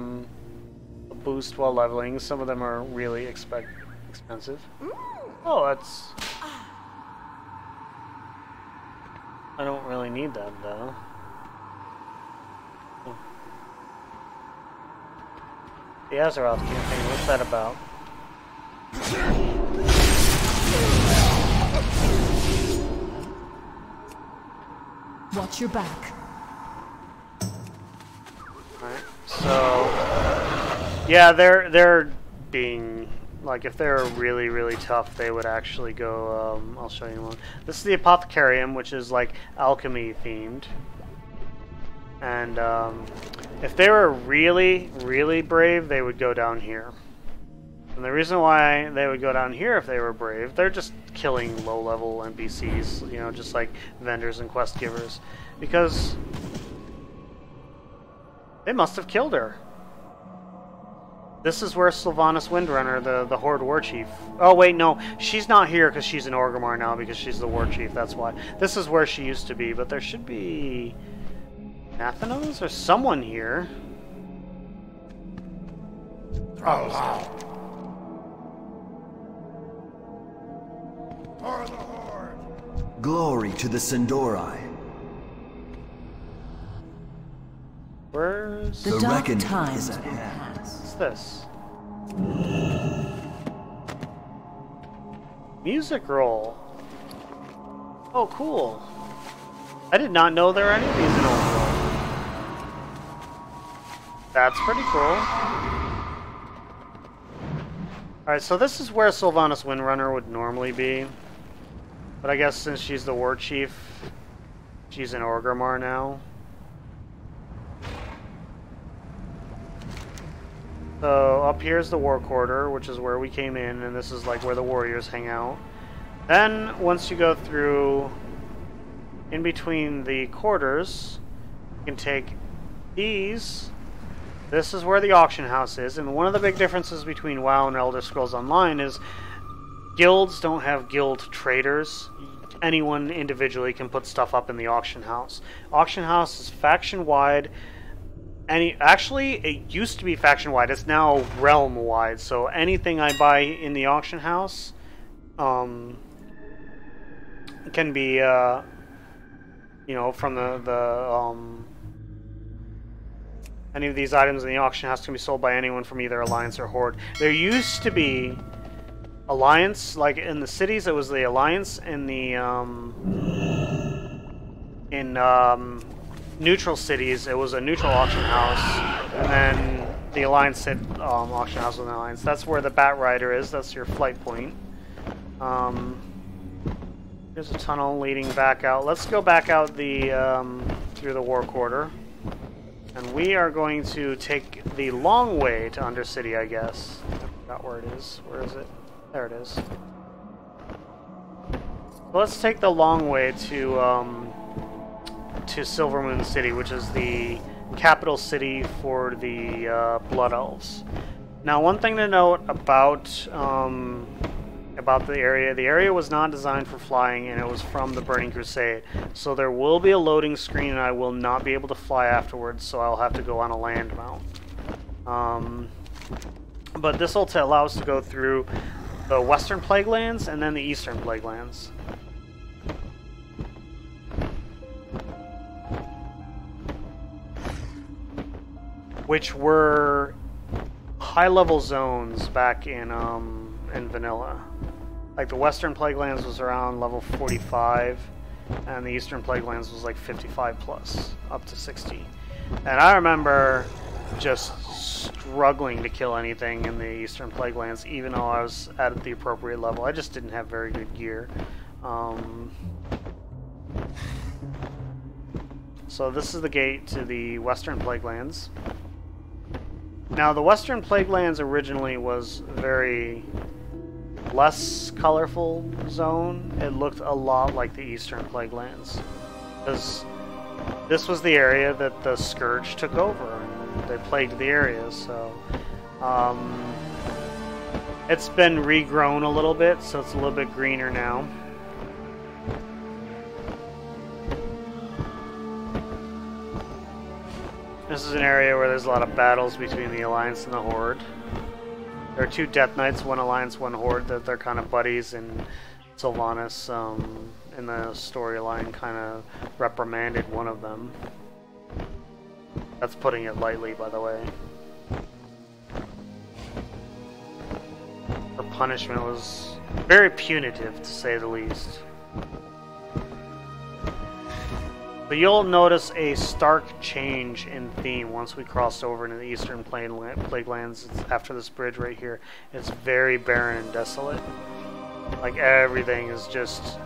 boost while leveling. Some of them are really expensive. Oh, that's... I don't really need that, though. The Azeroth campaign, what's that about? Watch your back. So, yeah, they're being, like, if they're really, really tough, they would actually go, I'll show you one. This is the Apothecarium, which is, like, alchemy themed. And, if they were really, really brave, they would go down here. And the reason why they would go down here if they were brave, they're just killing low-level NPCs, you know, just like vendors and quest givers. Because... they must have killed her. This is where Sylvanas Windrunner, the Horde War Chief... Oh, wait, no. She's not here because she's in Orgrimmar now because she's the War Chief, that's why. This is where she used to be, but there should be... Nathanos or someone here. Oh, Glory to the Sindori. Where's... The reckoning is at hand. What's this? Music roll. Oh, cool. I did not know there were any of these in Old World. That's pretty cool. Alright, so this is where Sylvanas Windrunner would normally be. But I guess since she's the War Chief, she's in Orgrimmar now. So up here is the War Quarter, which is where we came in, and this is like where the warriors hang out. Then, once you go through in between the quarters, you can take these. This is where the auction house is, and one of the big differences between WoW and Elder Scrolls Online is guilds don't have guild traders. Anyone individually can put stuff up in the auction house. Auction house is faction-wide. Actually, it used to be faction-wide. It's now realm-wide. So anything I buy in the auction house can be, you know, from any of these items in the auction house can be sold by anyone from either Alliance or Horde. There used to be Alliance, like in the cities, it was the Alliance and the neutral cities, it was a neutral auction house, and then the Alliance said auction house with an Alliance. That's where the Bat Rider is. That's your flight point. There's a tunnel leading back out. Let's go back out the through the War Quarter, and we are going to take the long way to Undercity, I guess. I forgot where it is. Where is it? There it is. So let's take the long way to Silvermoon City, which is the capital city for the Blood Elves. Now, one thing to note about the area was not designed for flying, and it was from the Burning Crusade. So there will be a loading screen, and I will not be able to fly afterwards, so I'll have to go on a land mount. But this will allow us to go through the Western Plague Lands and then the Eastern Plague Lands. Which were high-level zones back in vanilla. Like the Western Plague Lands was around level 45, and the Eastern Plague Lands was like 55 plus, up to 60. And I remember just struggling to kill anything in the Eastern Plague Lands, even though I was at the appropriate level. I just didn't have very good gear. So this is the gate to the Western Plague Lands. Now, the Western Plague Lands originally was very less colorful zone. It looked a lot like the Eastern Plague Lands, because this was the area that the Scourge took over, and they plagued the area. So it's been regrown a little bit, so it's a little bit greener now. This is an area where there's a lot of battles between the Alliance and the Horde. There are two Death Knights, one Alliance, one Horde, that they're kind of buddies, and Sylvanas in the storyline kind of reprimanded one of them. That's putting it lightly, by the way. Her punishment was very punitive, to say the least. But you'll notice a stark change in theme once we cross over into the Eastern Plague Lands. It's after this bridge right here. It's very barren and desolate. Like, everything is just...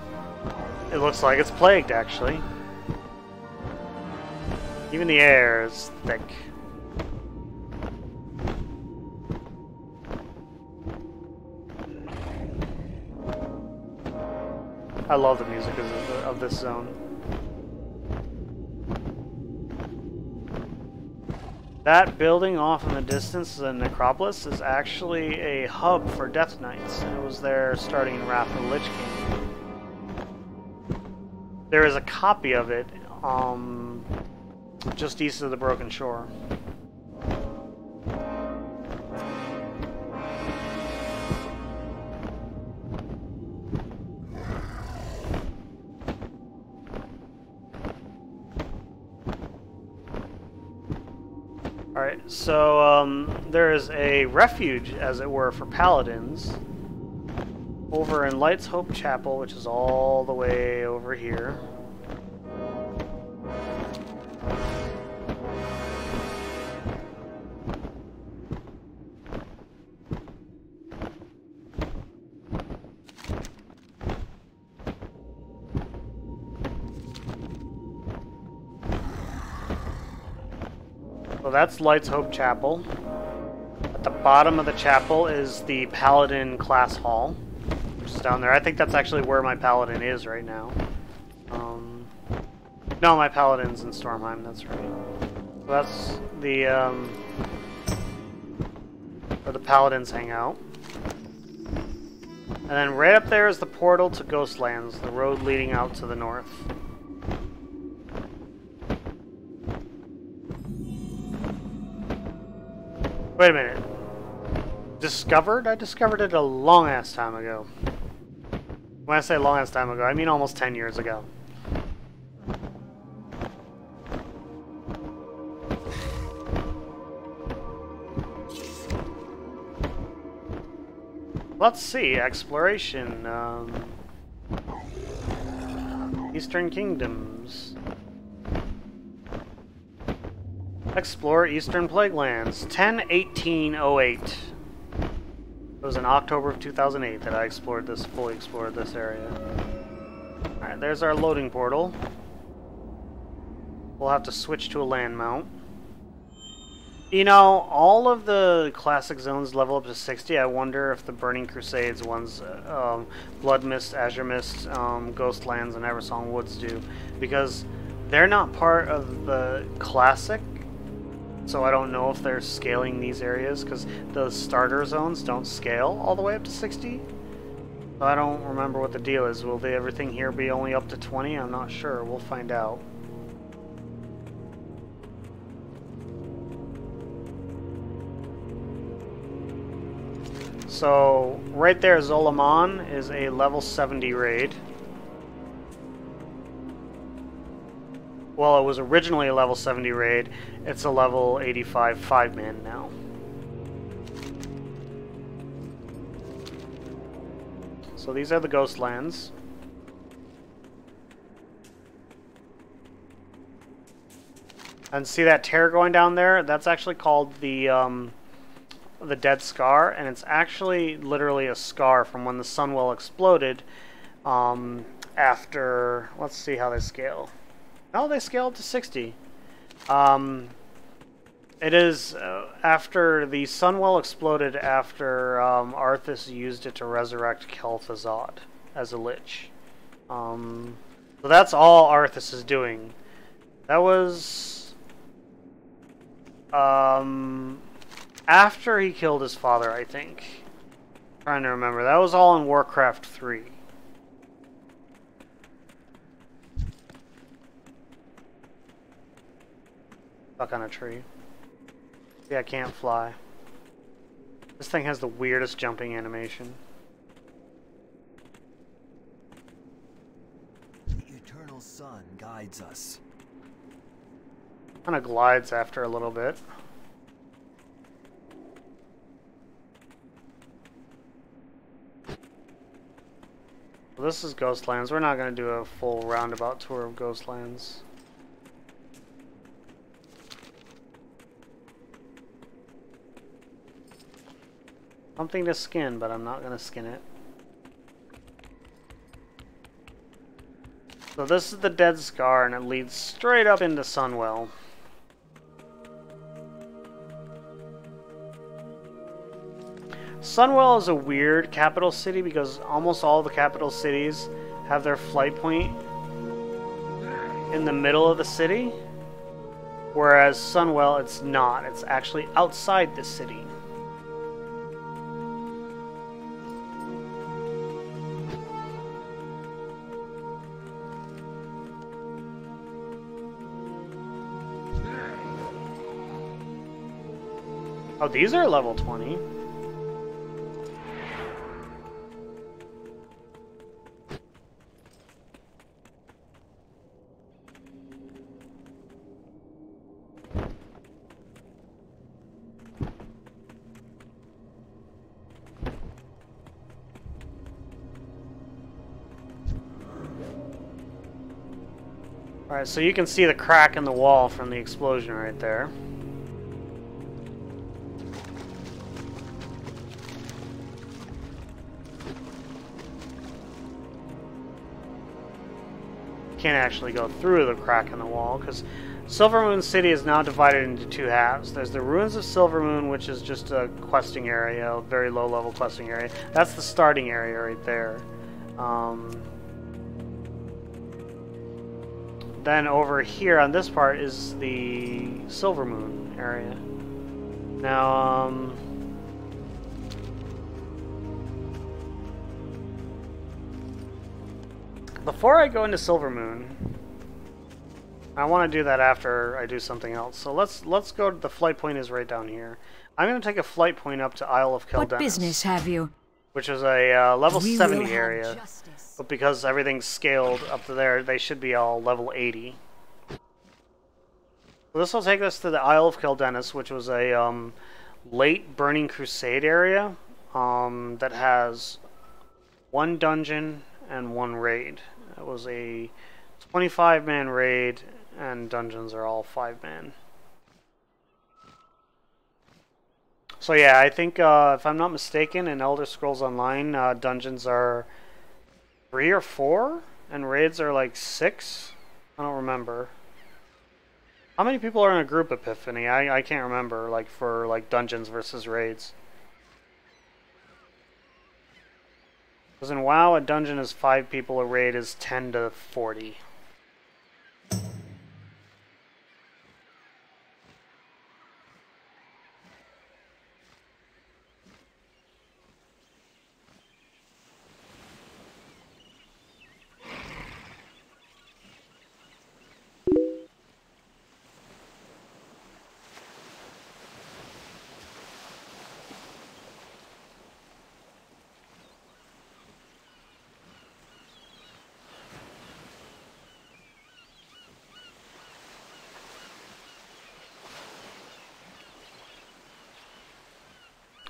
It looks like it's plagued, actually. Even the air is thick. I love the music of this zone. That building off in the distance, the Necropolis, is actually a hub for Death Knights, and it was there starting in Wrath of the Lich King. There is a copy of it just east of the Broken Shore. Alright, so there is a refuge, as it were, for paladins over in Light's Hope Chapel, which is all the way over here. So that's Light's Hope Chapel. At the bottom of the chapel is the Paladin class hall, which is down there. I think that's actually where my Paladin is right now. No, my Paladin's in Stormheim, that's right. So that's the, where the Paladins hang out. And then right up there is the portal to Ghostlands, the road leading out to the north. Wait a minute. Discovered? I discovered it a long-ass time ago. When I say long-ass time ago, I mean almost 10 years ago. Let's see. Exploration. Eastern Kingdoms. Explore Eastern Plague Lands. 10/18/08. It was in October of 2008 that I fully explored this area. Alright, there's our loading portal. We'll have to switch to a land mount. You know, all of the classic zones level up to 60. I wonder if the Burning Crusades ones, Blood Mist, Azure Mist, Ghostlands, and Eversong Woods do. Because they're not part of the classic So I don't know if they're scaling these areas, because the starter zones don't scale all the way up to 60. So I don't remember what the deal is. Will everything here be only up to 20? I'm not sure. We'll find out. So right there, Zolaman is a level 70 raid. Well, it was originally a level 70 raid. It's a level 85 5-man now. So these are the Ghostlands. And see that tear going down there? That's actually called the Dead Scar, and it's actually literally a scar from when the Sunwell exploded after... Let's see how they scale. Oh, they scale up to 60. It is after the Sunwell exploded after Arthas used it to resurrect Kel'Thuzad as a Lich. So that's all Arthas is doing. That was after he killed his father, I think. I'm trying to remember. That was all in Warcraft 3. Stuck on a tree. Yeah, I can't fly. This thing has the weirdest jumping animation. The eternal sun guides us. Kind of glides after a little bit. Well, this is Ghostlands. We're not going to do a full roundabout tour of Ghostlands. Something to skin, but I'm not going to skin it. So this is the Dead Scar, and it leads straight up into Sunwell. Sunwell is a weird capital city because almost all the capital cities have their flight point in the middle of the city, whereas Sunwell, it's not. It's actually outside the city. Oh, these are level 20. Alright, so you can see the crack in the wall from the explosion right there. Can't actually go through the crack in the wall because Silvermoon City is now divided into two halves. There's the Ruins of Silvermoon, which is just a questing area, a very low level questing area. That's the starting area right there. Then over here on this part is the Silvermoon area. Now, before I go into Silvermoon, I want to do that after I do something else. So let's go to the flight point is right down here. I'm going to take a flight point up to Isle of Kel'Dennis. What business have you? Which is a level 70 area. But because everything's scaled up to there, they should be all level 80. So this will take us to the Isle of Kel'Dennis, which was a late Burning Crusade area that has one dungeon and one raid. It was a 25-man raid, and dungeons are all 5-man. So yeah, I think if I'm not mistaken, in Elder Scrolls Online, dungeons are 3 or 4, and raids are like 6. I don't remember. How many people are in a group, Epiphany? I can't remember, like for like dungeons versus raids. Because in WoW, a dungeon is 5 people, a raid is 10 to 40.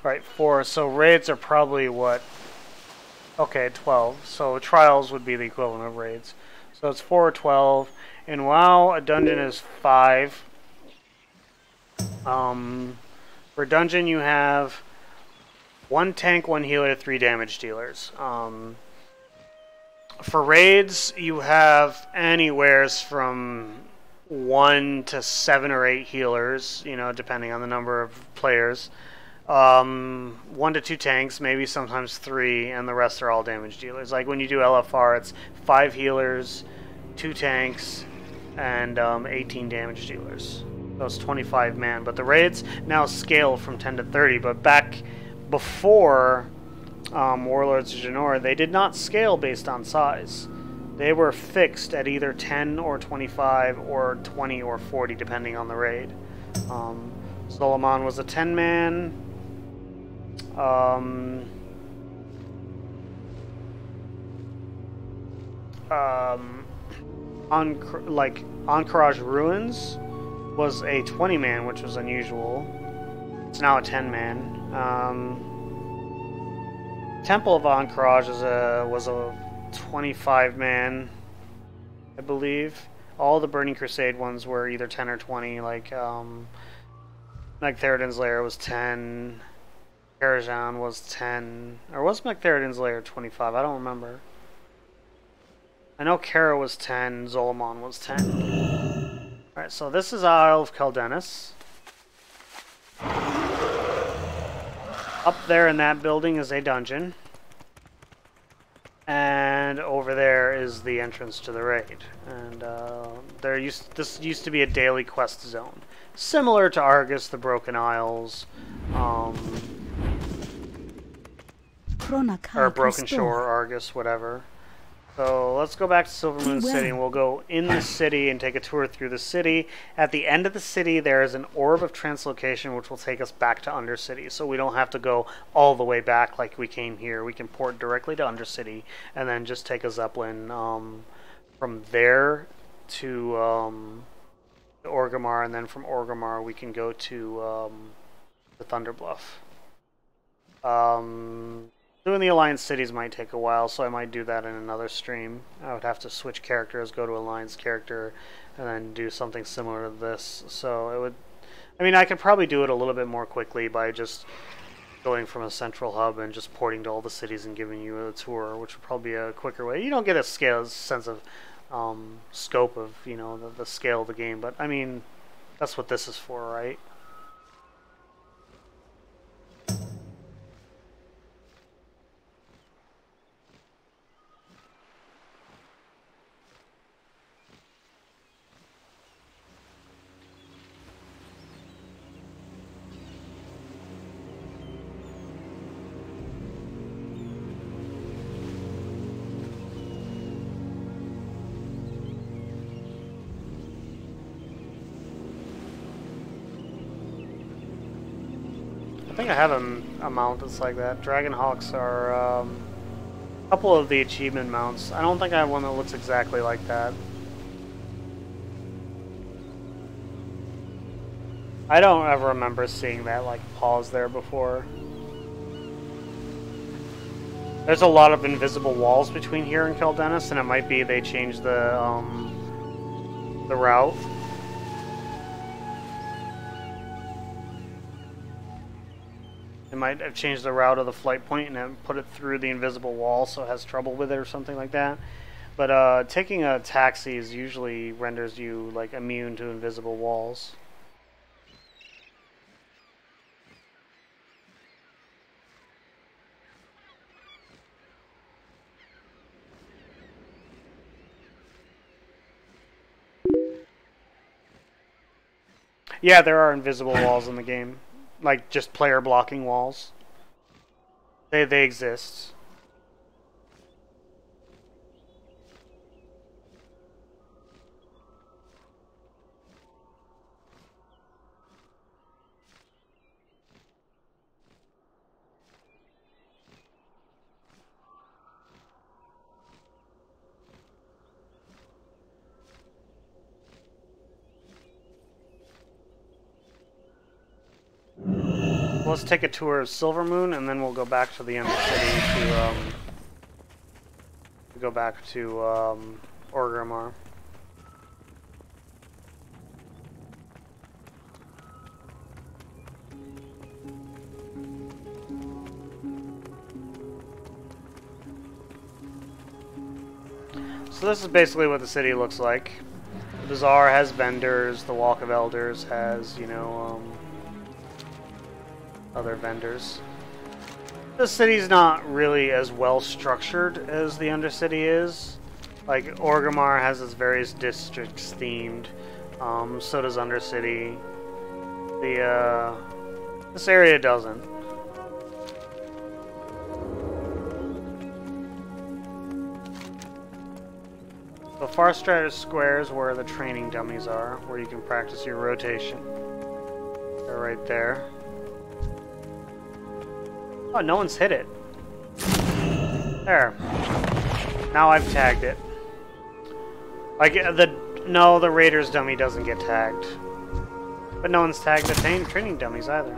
Right, 4. So raids are probably what? Okay, 12. So trials would be the equivalent of raids. So it's 4 or 12. And WoW, a dungeon is 5. For dungeon, you have 1 tank, 1 healer, 3 damage dealers. For raids, you have anywheres from 1 to 7 or 8 healers, you know, depending on the number of players. 1 to 2 tanks, maybe sometimes 3, and the rest are all damage dealers. Like when you do LFR, it's 5 healers, 2 tanks, and 18 damage dealers. So it's 25 man. But the raids now scale from 10 to 30. But back before Warlords of Draenor, they did not scale based on size. They were fixed at either 10 or 25 or 20 or 40, depending on the raid. Solomon was a 10 man. Encourage Ruins was a 20 man, which was unusual. It's now a 10 man. Temple of Encourage was a 25 man, I believe. All the Burning Crusade ones were either 10 or 20. Like Magtheridon's Lair was 10. Karajan was 10. Or was Magtheridon's Lair 25? I don't remember. I know Kara was 10, Zolomon was 10. Alright, so this is Isle of Caldenis. Up there in that building is a dungeon. And over there is the entrance to the raid. And this used to be a daily quest zone. Similar to Argus, the Broken Isles, or Broken Shore, Argus, whatever. So let's go back to Silvermoon City, and we'll go in the city and take a tour through the city. At the end of the city, there is an orb of translocation, which will take us back to Undercity. So we don't have to go all the way back like we came here. We can port directly to Undercity, and then just take a Zeppelin from there to Orgrimmar, and then from Orgrimmar we can go to the Thunderbluff. Doing the Alliance cities might take a while, so I might do that in another stream. I would have to switch characters, go to Alliance character, and then do something similar to this. So it would... I mean, I could probably do it a little bit more quickly by just going from a central hub and just porting to all the cities and giving you a tour, which would probably be a quicker way. You don't get a sense of scope of, you know, the scale of the game, but I mean, that's what this is for, right? I think I have a mount that's like that. Dragonhawks are a couple of the achievement mounts. I don't think I have one that looks exactly like that. I don't ever remember seeing that like pause there before. There's a lot of invisible walls between here and Caldenis, and it might be they changed the route. They might have changed the route of the flight point and have put it through the invisible wall, so it has trouble with it or something like that. But taking a taxi usually renders you like immune to invisible walls. Yeah, there are invisible walls in the game. Like, just player blocking walls. They exist. let's take a tour of Silvermoon, and then we'll go back to the Undercity to go back to Orgrimmar. So this is basically what the city looks like. The Bazaar has vendors, the Walk of Elders has, you know, other vendors. The city's not really as well structured as the Undercity is. Like, Orgrimmar has its various districts themed, so does Undercity. This area doesn't. The Farstratus Square is where the training dummies are, where you can practice your rotation. They're right there. Oh, no one's hit it. There. Now I've tagged it. Like, the Raiders dummy doesn't get tagged. But no one's tagged the training dummies either.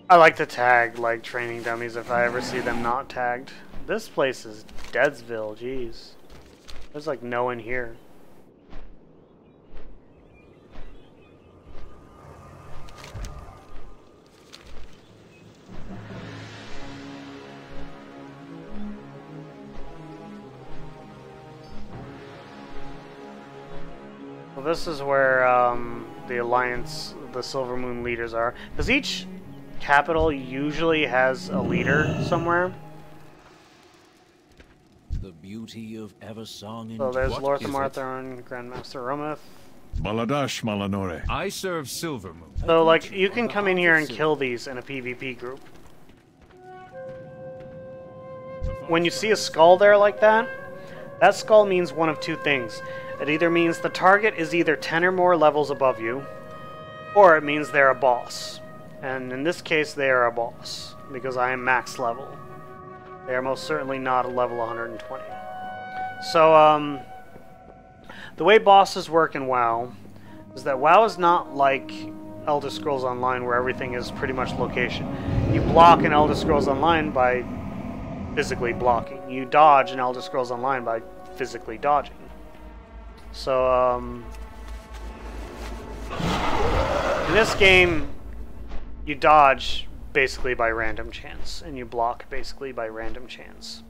I like to tag, like, training dummies if I ever see them not tagged. This place is Deadsville, jeez. There's, like, no one here. Well, this is where, the Alliance, the Silvermoon leaders are. Because each capital usually has a leader somewhere. The beauty of Eversong. So there's Lorthamar Thorn, Grandmaster Rometh. Baladash Malanore. I serve Silvermoon. So, like, you can come in here and kill these in a PvP group. When you see a skull there like that, that skull means one of two things. It either means the target is either 10 or more levels above you, or it means they're a boss. And in this case, they are a boss, because I am max level. They are most certainly not a level 120. So, the way bosses work in WoW is that WoW is not like Elder Scrolls Online, where everything is pretty much location. You block in Elder Scrolls Online by physically blocking. You dodge in Elder Scrolls Online by physically dodging. So, in this game, you dodge basically by random chance, and you block basically by random chance.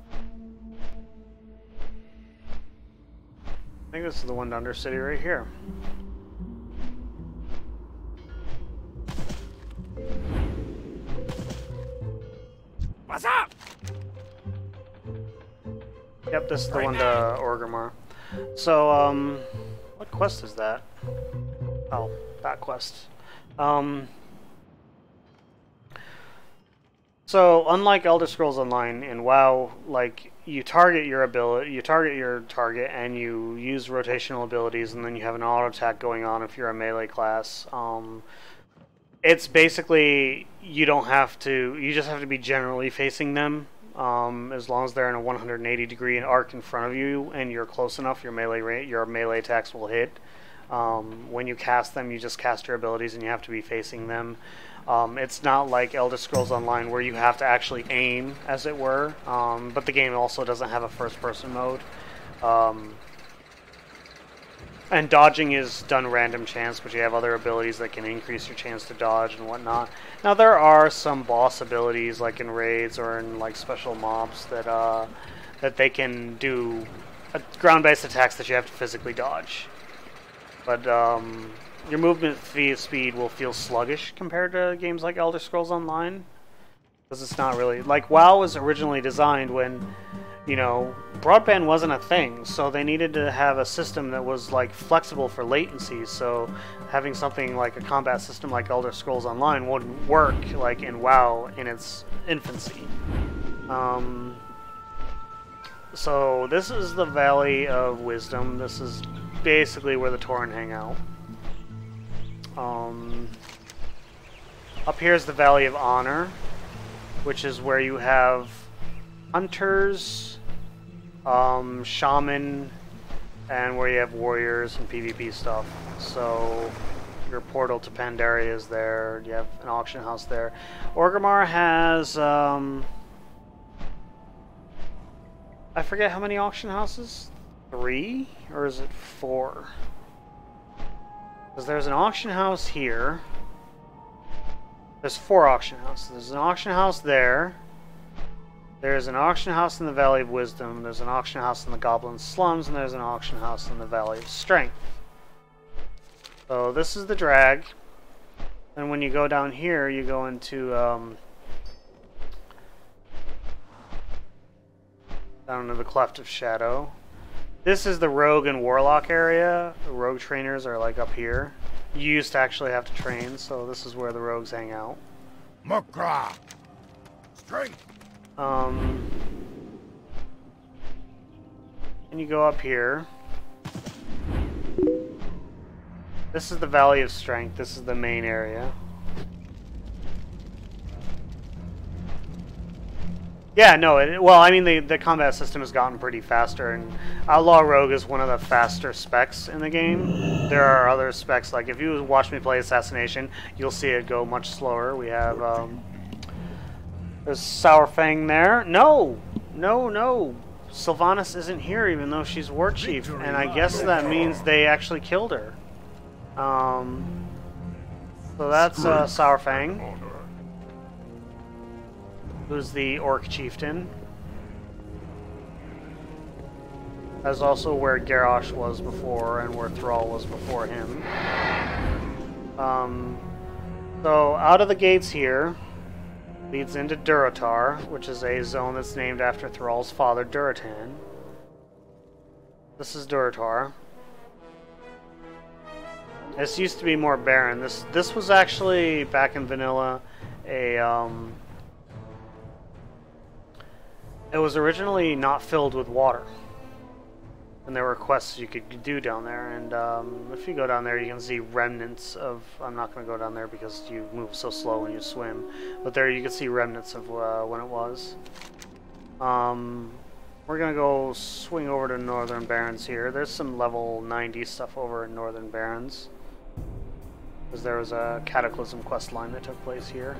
I think this is the one to Undercity right here. What's up? Yep, this is the one to Orgrimmar. So, what quest is that? Oh, that quest. So, unlike Elder Scrolls Online, in WoW, like, you target your target, and you use rotational abilities, and then you have an auto attack going on if you're a melee class. It's basically, you just have to be generally facing them, as long as they're in a 180 degree arc in front of you, and you're close enough, your melee attacks will hit. When you cast them, you just cast your abilities, and you have to be facing them. It's not like Elder Scrolls Online where you have to actually aim, as it were, but the game also doesn't have a first-person mode. And dodging is done random chance, but you have other abilities that can increase your chance to dodge and whatnot. Now, there are some boss abilities, like in raids or in like special mobs, that they can do ground-based attacks that you have to physically dodge. But your movement speed will feel sluggish compared to games like Elder Scrolls Online, because it's not really like WoW was originally designed when, you know, broadband wasn't a thing, so they needed to have a system that was like flexible for latency. So having something like a combat system like Elder Scrolls Online wouldn't work like in WoW in its infancy. So this is the Valley of Wisdom. This is basically where the Tauren hang out. Up here is the Valley of Honor, which is where you have hunters, shaman, and where you have warriors and PvP stuff. So your portal to Pandaria is there. You have an auction house there. Orgrimmar has I forget how many auction houses. 3 or is it 4? Because there's an auction house here. There's 4 auction houses. There's an auction house there. There's an auction house in the Valley of Wisdom. There's an auction house in the Goblin Slums, and there's an auction house in the Valley of Strength. So this is the drag. And when you go down here, you go into down into the Cleft of Shadow. This is the Rogue and Warlock area. The Rogue trainers are like up here. You used to actually have to train, so this is where the Rogues hang out. Makra! Straight! And you go up here. This is the Valley of Strength. This is the main area. Yeah, no, well, I mean, the combat system has gotten pretty faster, and Outlaw Rogue is one of the faster specs in the game. There are other specs, like if you watch me play Assassination, you'll see it go much slower. We have, there's Sourfang there. No! Sylvanas isn't here, even though she's War Chief, and I guess that means they actually killed her. So that's Sourfang, who's the Orc Chieftain. That's also where Garrosh was before, and where Thrall was before him. So out of the gates here leads into Durotar, which is a zone that's named after Thrall's father, Duratan. This is Durotar. This used to be more barren. This was actually, back in vanilla, a it was originally not filled with water. And there were quests you could do down there, and if you go down there you can see remnants of, I'm not going to go down there because you move so slow when you swim, but there you can see remnants of when it was. We're going to go swing over to Northern Barrens here. There's some level 90 stuff over in Northern Barrens, because there was a Cataclysm quest line that took place here.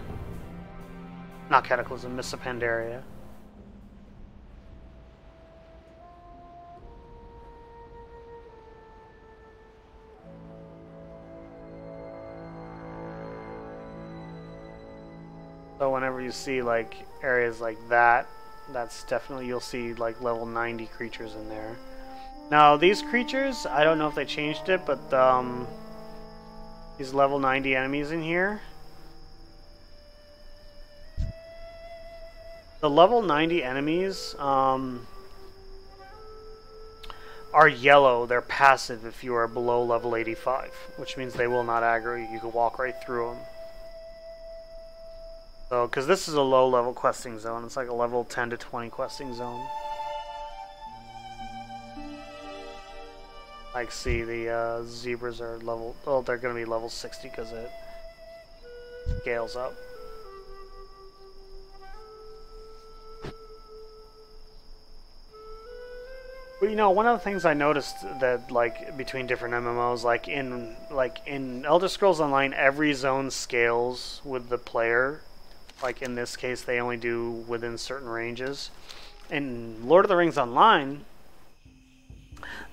Not Cataclysm, Mists of Pandaria. So whenever you see like areas like that, that's definitely, you'll see like level 90 creatures in there. Now these creatures, I don't know if they changed it, but these level 90 enemies in here, the level 90 enemies are yellow. They're passive if you are below level 85, which means they will not aggro you. You can walk right through them. So, because this is a low-level questing zone, it's like a level 10 to 20 questing zone. Like, see, the zebras are level, well, they're going to be level 60 because it scales up. But you know, one of the things I noticed that, like, between different MMOs, like in Elder Scrolls Online, every zone scales with the player. Like in this case, they only do within certain ranges. In Lord of the Rings Online,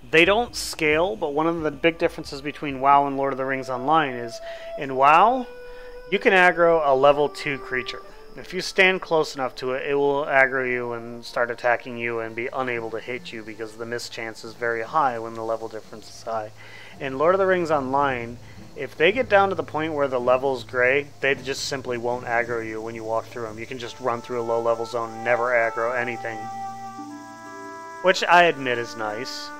they don't scale, but one of the big differences between WoW and Lord of the Rings Online is, in WoW, you can aggro a level 2 creature. If you stand close enough to it, it will aggro you and start attacking you and be unable to hit you because the miss chance is very high when the level difference is high. In Lord of the Rings Online, if they get down to the point where the level's gray, they just simply won't aggro you when you walk through them. You can just run through a low-level zone and never aggro anything. Which I admit is nice,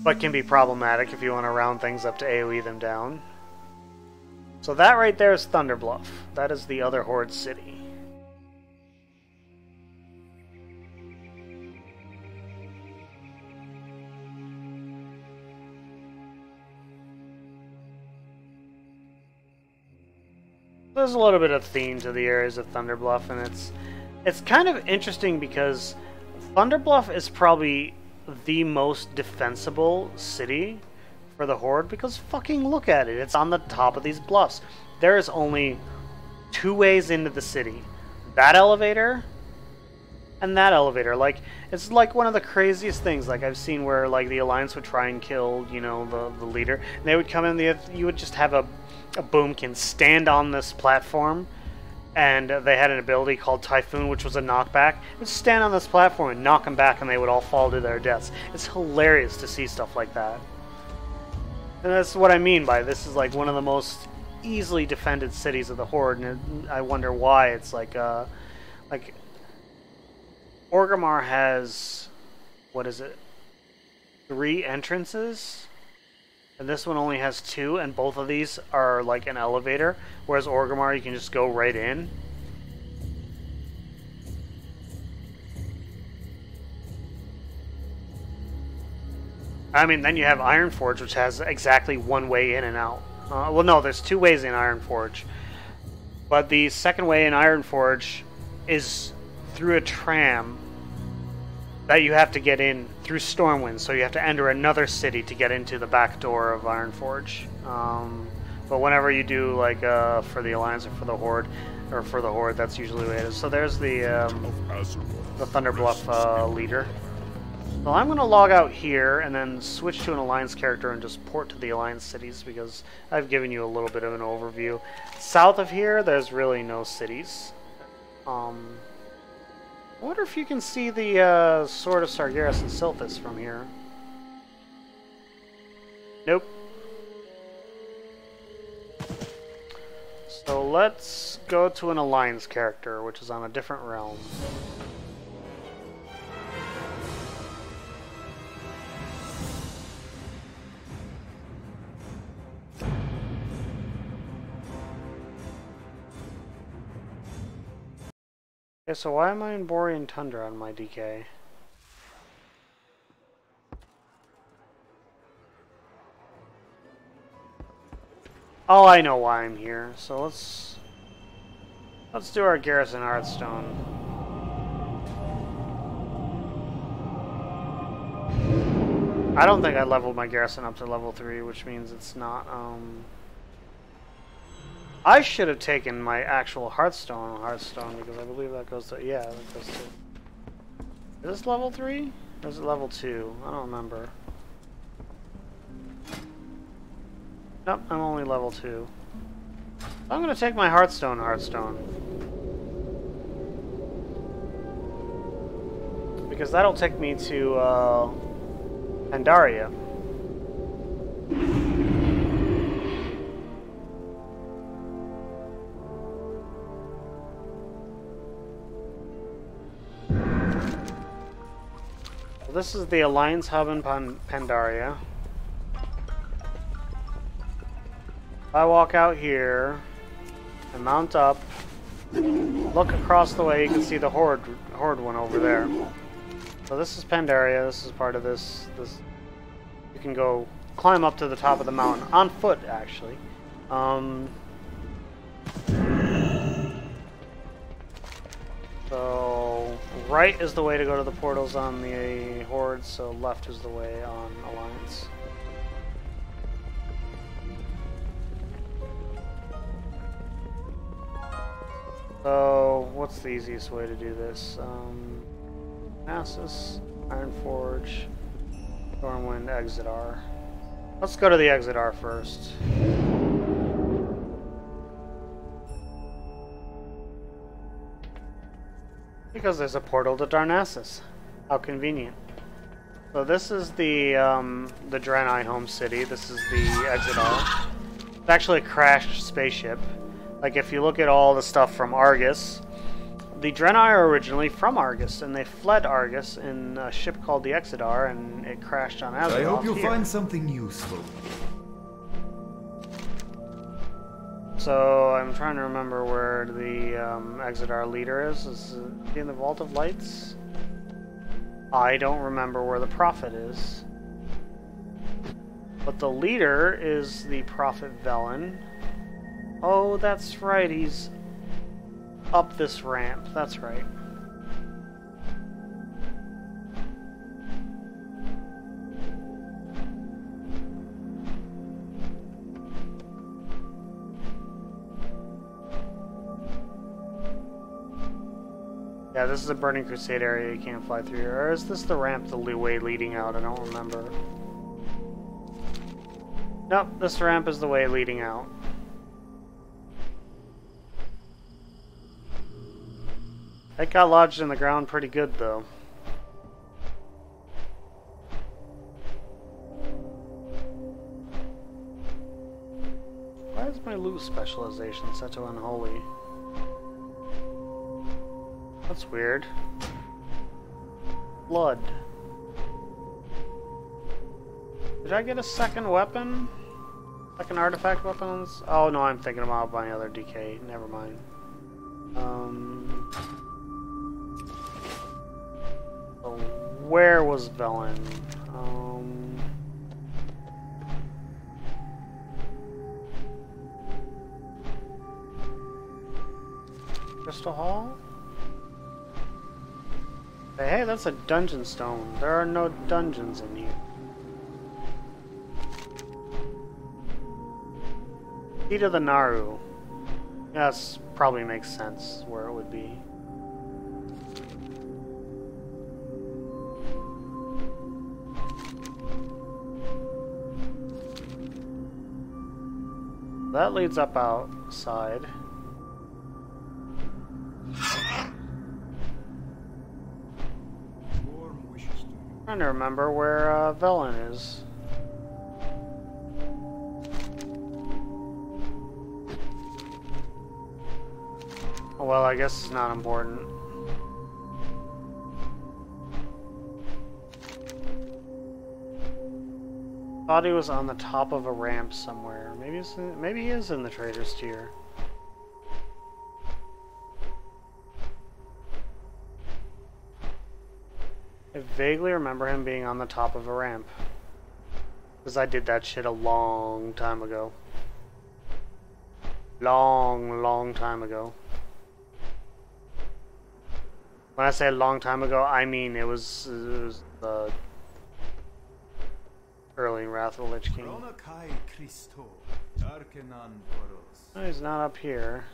but can be problematic if you want to round things up to AoE them down. So that right there is Thunderbluff. That is the other Horde city. There's a little bit of theme to the areas of Thunderbluff, and it's kind of interesting because Thunderbluff is probably the most defensible city for the Horde, because fucking look at it. It's on the top of these bluffs. There is only 2 ways into the city. That elevator and that elevator. Like, it's like one of the craziest things like I've seen where like the Alliance would try and kill, you know, the leader. And they would come in, you would just have a boomkin stand on this platform, and they had an ability called Typhoon, which was a knockback. It would stand on this platform and knock them back, and they would all fall to their deaths. It's hilarious to see stuff like that. And that's what I mean by this is like one of the most easily defended cities of the Horde, and I wonder why. It's like Orgrimmar has, what is it, 3 entrances? And this one only has 2, and both of these are like an elevator, whereas Orgrimmar you can just go right in. I mean, then you have Ironforge, which has exactly 1 way in and out. Well, no, there's 2 ways in Ironforge. But the second way in Ironforge is through a tram that you have to get in through Stormwind, so you have to enter another city to get into the back door of Ironforge. But whenever you do, like, for the Alliance or for the Horde, that's usually the way it is. So there's the Thunderbluff leader. So I'm going to log out here and then switch to an Alliance character and just port to the Alliance cities, because I've given you a little bit of an overview. South of here, there's really no cities. I wonder if you can see the Sword of Sargeras and Silphus from here. Nope. So let's go to an Alliance character, which is on a different realm. Okay, so why am I in Borean Tundra on my DK? Oh, I know why I'm here. So let's do our Garrison Hearthstone. I don't think I leveled my Garrison up to level 3, which means it's not, I should have taken my actual Hearthstone because I believe that goes to, yeah, that goes to, is this level 3? Or is it level 2? I don't remember. Nope, I'm only level 2. I'm going to take my Hearthstone. Because that'll take me to Pandaria. Well, this is the Alliance hub in Pandaria. If I walk out here and mount up, look across the way, you can see the Horde one over there. So this is Pandaria. This is part of this. You can go climb up to the top of the mountain on foot, actually. So right is the way to go to the portals on the Horde. So left is the way on Alliance. So, what's the easiest way to do this? Nasus, Ironforge, Stormwind, Exodar. Let's go to the Exodar first. Because there's a portal to Darnassus. How convenient. So this is the Draenei home city. This is the Exodar. It's actually a crashed spaceship. Like, if you look at all the stuff from Argus, the Draenei are originally from Argus, and they fled Argus in a ship called the Exodar, and it crashed on Azeroth. I hope you'll find something useful. So, I'm trying to remember where the Exodar leader is. Is he in the Vault of Lights? I don't remember where the Prophet is. But the leader is the Prophet Velen. Oh, that's right, he's up this ramp. That's right. Yeah, this is a Burning Crusade area you can't fly through. Or is this the ramp, the way leading out? I don't remember. Nope, this ramp is the way leading out. That got lodged in the ground pretty good, though. Why is my loot specialization set to unholy? That's weird. Blood. Did I get a second weapon? Second artifact weapons? Oh no, I'm thinking about my other DK. Never mind. So where was Velen? Crystal Hall? Hey, that's a dungeon stone. There are no dungeons in here. Key to the Naru. Yes, probably makes sense where it would be. That leads up outside. Trying to remember where Velen is. Oh, well, I guess it's not important. Thought he was on the top of a ramp somewhere. Maybe he is in the Trader's Tier. I vaguely remember him being on the top of a ramp. Because I did that shit a long time ago. Long time ago. When I say a long time ago, I mean it was early in Wrath of the Lich King. Oh, he's not up here.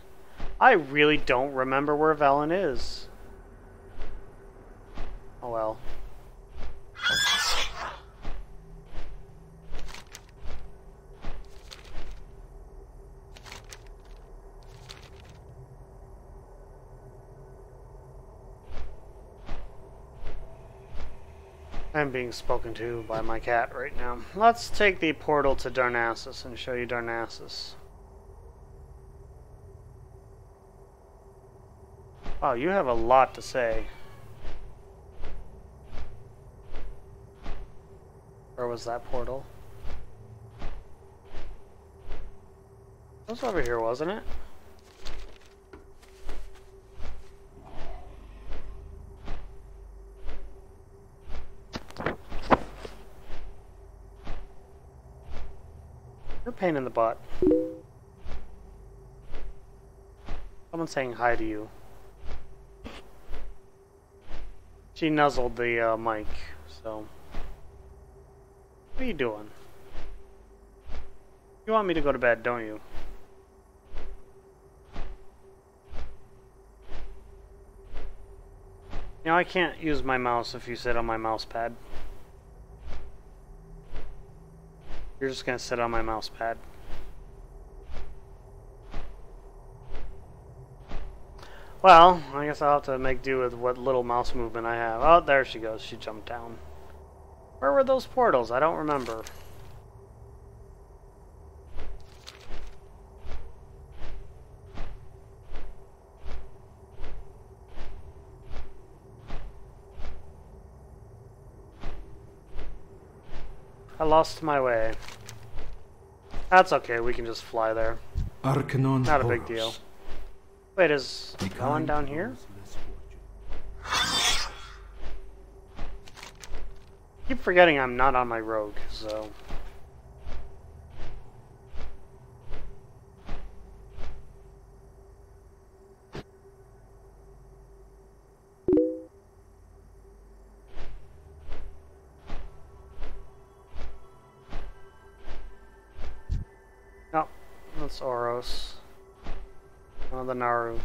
I really don't remember where Velen is. Oh well. I'm being spoken to by my cat right now. Let's take the portal to Darnassus and show you Darnassus. Wow, you have a lot to say. Where was that portal? It was over here, wasn't it? You're a pain in the butt. Someone's saying hi to you. She nuzzled the mic, so... What are you doing? You want me to go to bed, don't you? You know, I can't use my mouse if you sit on my mouse pad. You're just gonna sit on my mouse pad. Well, I guess I'll have to make do with what little mouse movement I have. Oh, there she goes. She jumped down. Where were those portals? I don't remember. I lost my way. That's okay, we can just fly there. Arcanon Not a big deal. Wait, is Velen down here? Keep forgetting I'm not on my rogue, so... That's Oros. One of the Naru.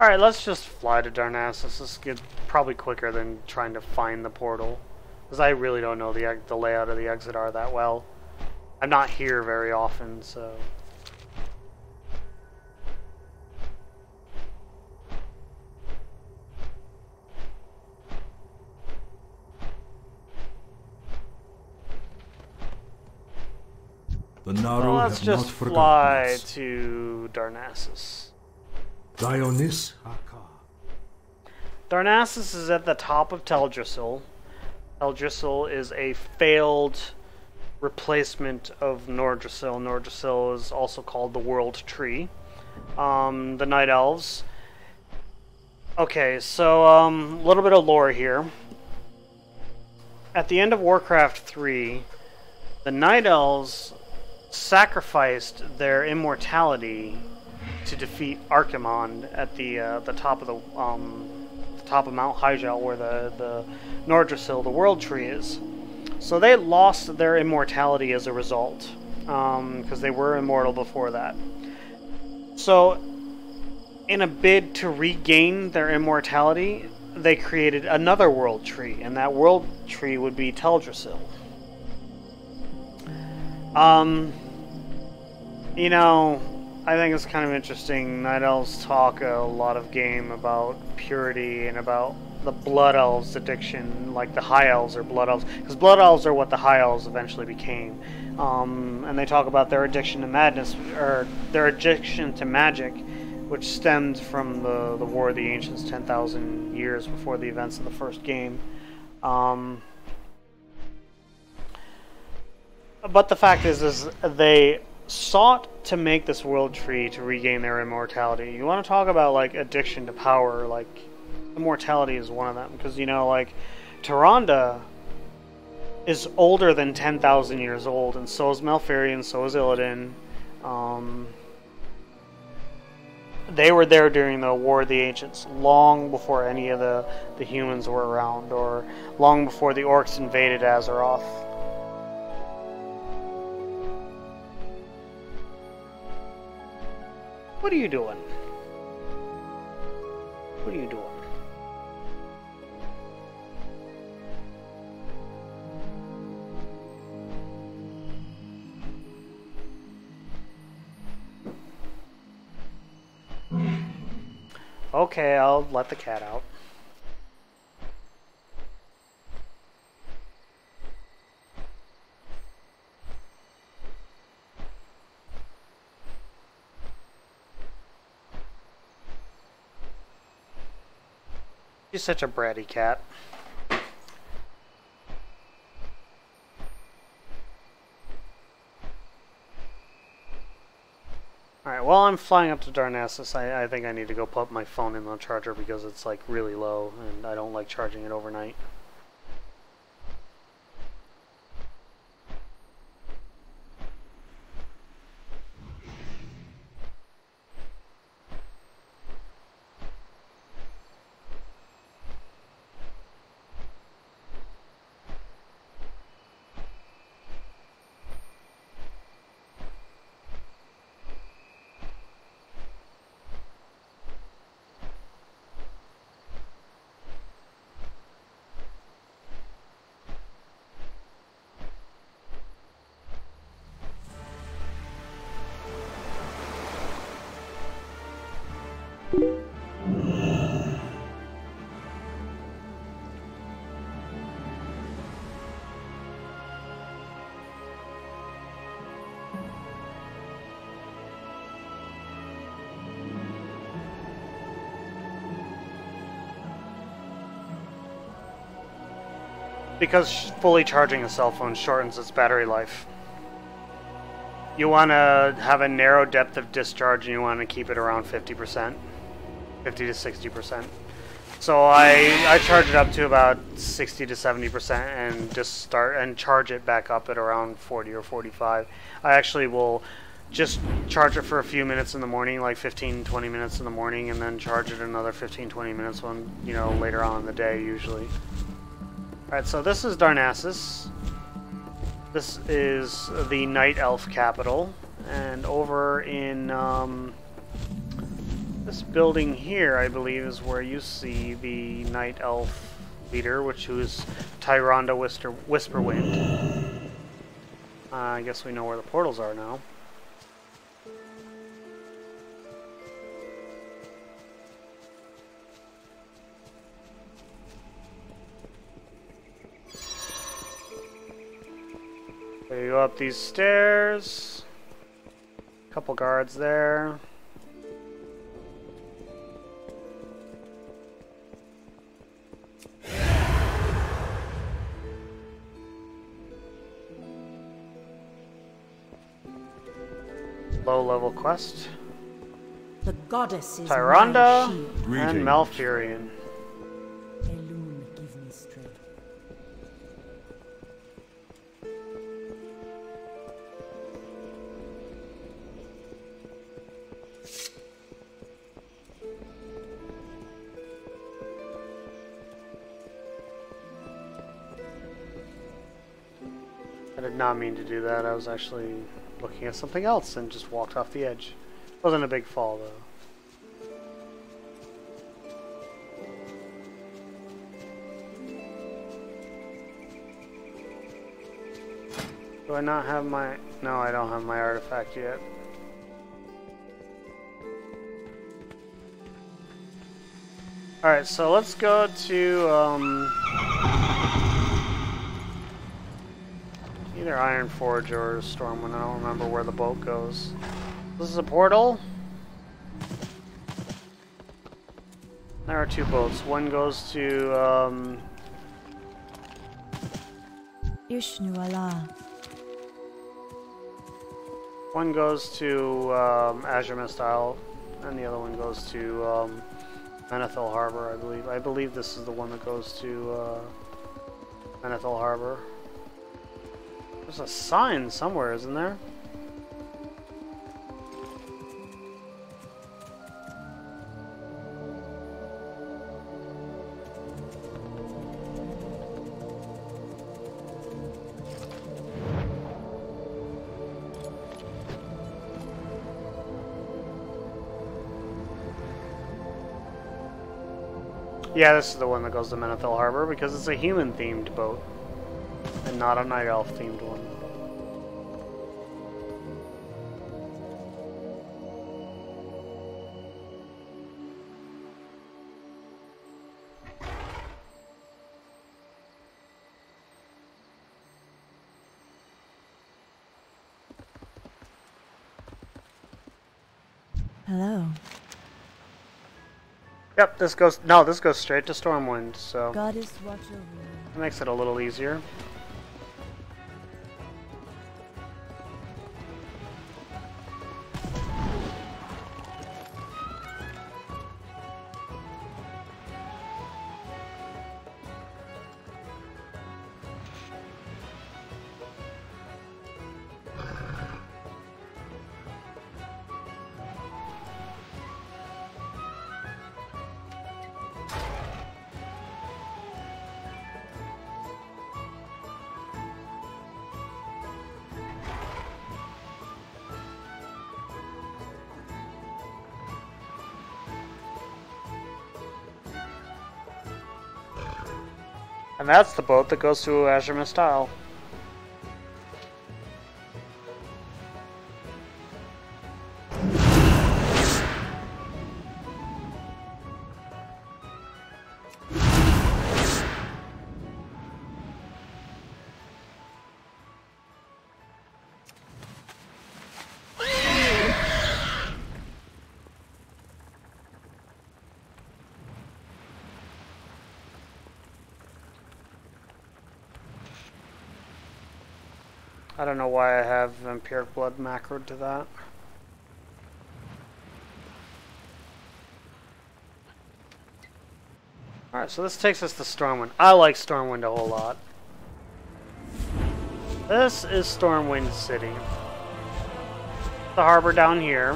Alright, let's just fly to Darnassus. This is good, probably quicker than trying to find the portal. Because I really don't know the layout of the Exodar that well. I'm not here very often, so... The Naru well, let's have just not forgotten fly us. to Darnassus. Dionys? Darnassus is at the top of Teldrassil. Teldrassil is a failed replacement of Nordrassil. Nordrassil is also called the World Tree. The Night Elves. Okay, so a little bit of lore here. At the end of Warcraft 3, the Night Elves sacrificed their immortality to defeat Archimonde at the top of the top of Mount Hyjal, where the Nordrassil, the World Tree, is. So they lost their immortality as a result, because they were immortal before that. So, in a bid to regain their immortality, they created another World Tree, and that World Tree would be Teldrassil. You know, I think it's kind of interesting. Night Elves talk a lot of game about purity and about the Blood Elves' addiction, like the High Elves are Blood Elves, because Blood Elves are what the High Elves eventually became. And they talk about their addiction to madness, or their addiction to magic, which stemmed from the War of the Ancients 10,000 years before the events of the first game. But the fact is they sought to make this World Tree to regain their immortality. You want to talk about, like, addiction to power, like, immortality is one of them. Because, you know, like, Tyrande is older than 10,000 years old, and so is Malfurion, so is Illidan. They were there during the War of the Ancients, long before any of the humans were around, or long before the orcs invaded Azeroth. What are you doing? What are you doing? Okay, I'll let the cat out. She's such a bratty cat. Alright, while I'm flying up to Darnassus, I think I need to go put my phone in the charger because it's like really low and I don't like charging it overnight. Because fully charging a cell phone shortens its battery life. You want to have a narrow depth of discharge and you want to keep it around 50%. 50 to 60%. So I charge it up to about 60 to 70% and just start and charge it back up at around 40 or 45. I actually will just charge it for a few minutes in the morning, like 15-20 minutes in the morning, and then charge it another 15-20 minutes when, you know, later on in the day usually. Alright, so this is Darnassus. This is the Night Elf capital, and over in this building here, I believe, is where you see the Night Elf leader, which is Tyrande Whisperwind. I guess we know where the portals are now. So you go up these stairs. Couple guards there. Low-level quest. The goddess is Tyrande my and Malfurion. Elune, give me strength. I did not mean to do that. I was actually looking at something else and just walked off the edge. Wasn't a big fall though. Do I not have my... No, I don't have my artifact yet. Alright, so let's go to, either Ironforge or Stormwind. I don't remember where the boat goes. This is a portal. There are two boats. One goes to, Ishnu Allah. one goes to, Azure Mist Isle, and the other one goes to, Menethil Harbor, I believe. I believe this is the one that goes to, Menethil Harbor. There's a sign somewhere, isn't there? Yeah, this is the one that goes to Menethil Harbor because it's a human-themed boat and not a Night Elf-themed one. Hello. Yep, this goes... No, this goes straight to Stormwind, so... Goddess watch over you. That makes it a little easier. And that's the boat that goes to Azure Mist Isle. I don't know why I have Vampiric Blood macroed to that. Alright, so this takes us to Stormwind. I like Stormwind a whole lot. This is Stormwind City. the harbor down here.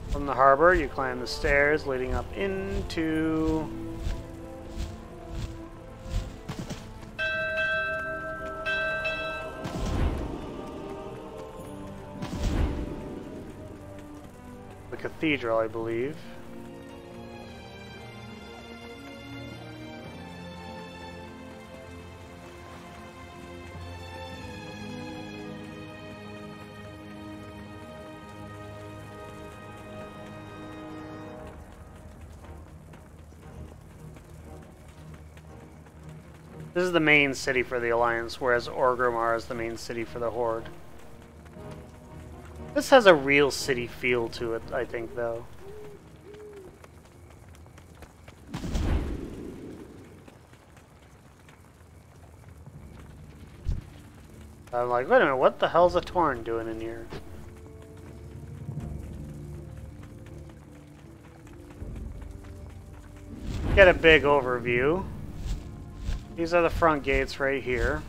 From the harbor, you climb the stairs leading up into the cathedral, I believe. This is the main city for the Alliance, whereas Orgrimmar is the main city for the Horde. This has a real city feel to it, I think, though. I'm like, wait a minute, what the hell's a Torn doing in here? Get a big overview. These are the front gates right here.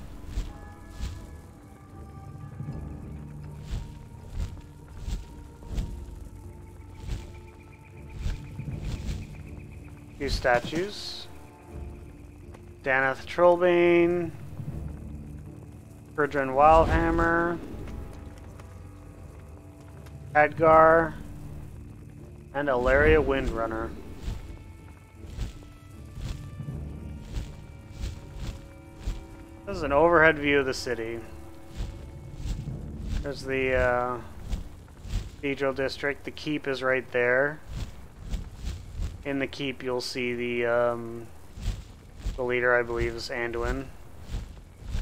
Few statues. Danath Trollbane. Gurdren Wildhammer. Khadgar. And Alaria Windrunner. This is an overhead view of the city. There's the Cathedral District. The keep is right there. In the keep you'll see the leader, I believe, is Anduin.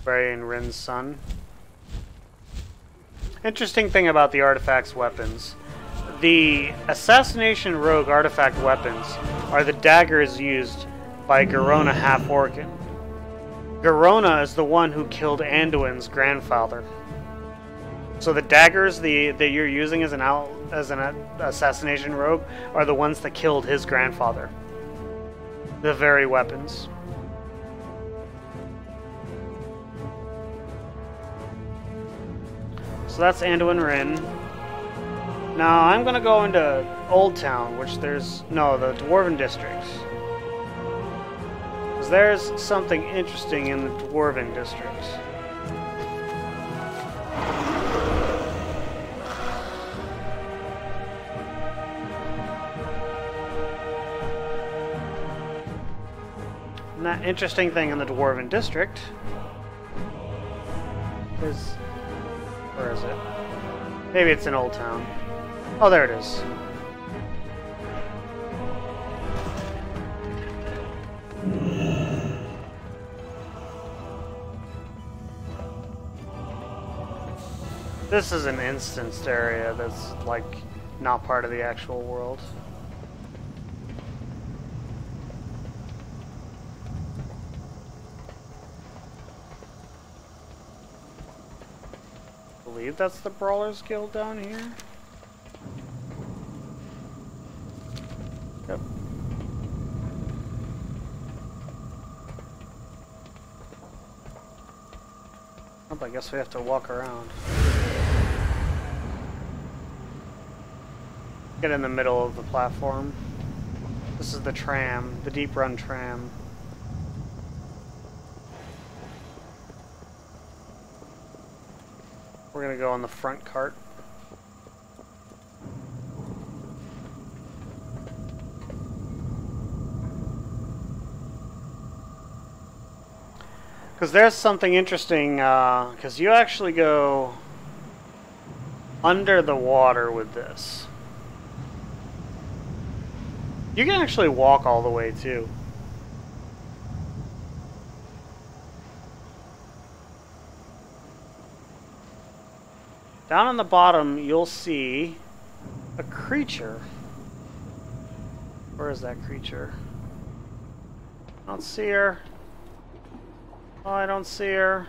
Brian Rin's son. Interesting thing about the artifacts weapons. The Assassination Rogue artifact weapons are the daggers used by Garona Half-Orcan. Garona is the one who killed Anduin's grandfather. So the daggers that you're using as an assassination rogue are the ones that killed his grandfather. The very weapons. So that's Anduin Rin. Now I'm gonna go into Old Town, which there's the Dwarven districts. There's something interesting in the Dwarven districts. And that interesting thing in the Dwarven district is... where is it? Maybe it's in Old Town. Oh, there it is. This is an instanced area that's, like, not part of the actual world. I believe that's the Brawlers Guild down here. Yep. Oh, I guess we have to walk around. Get in the middle of the platform. This is the tram, the Deep Run tram. We're gonna go on the front cart. Because there's something interesting, because you actually go under the water with this. You can actually walk all the way too. Down on the bottom, you'll see a creature. Where is that creature? I don't see her. Oh, I don't see her.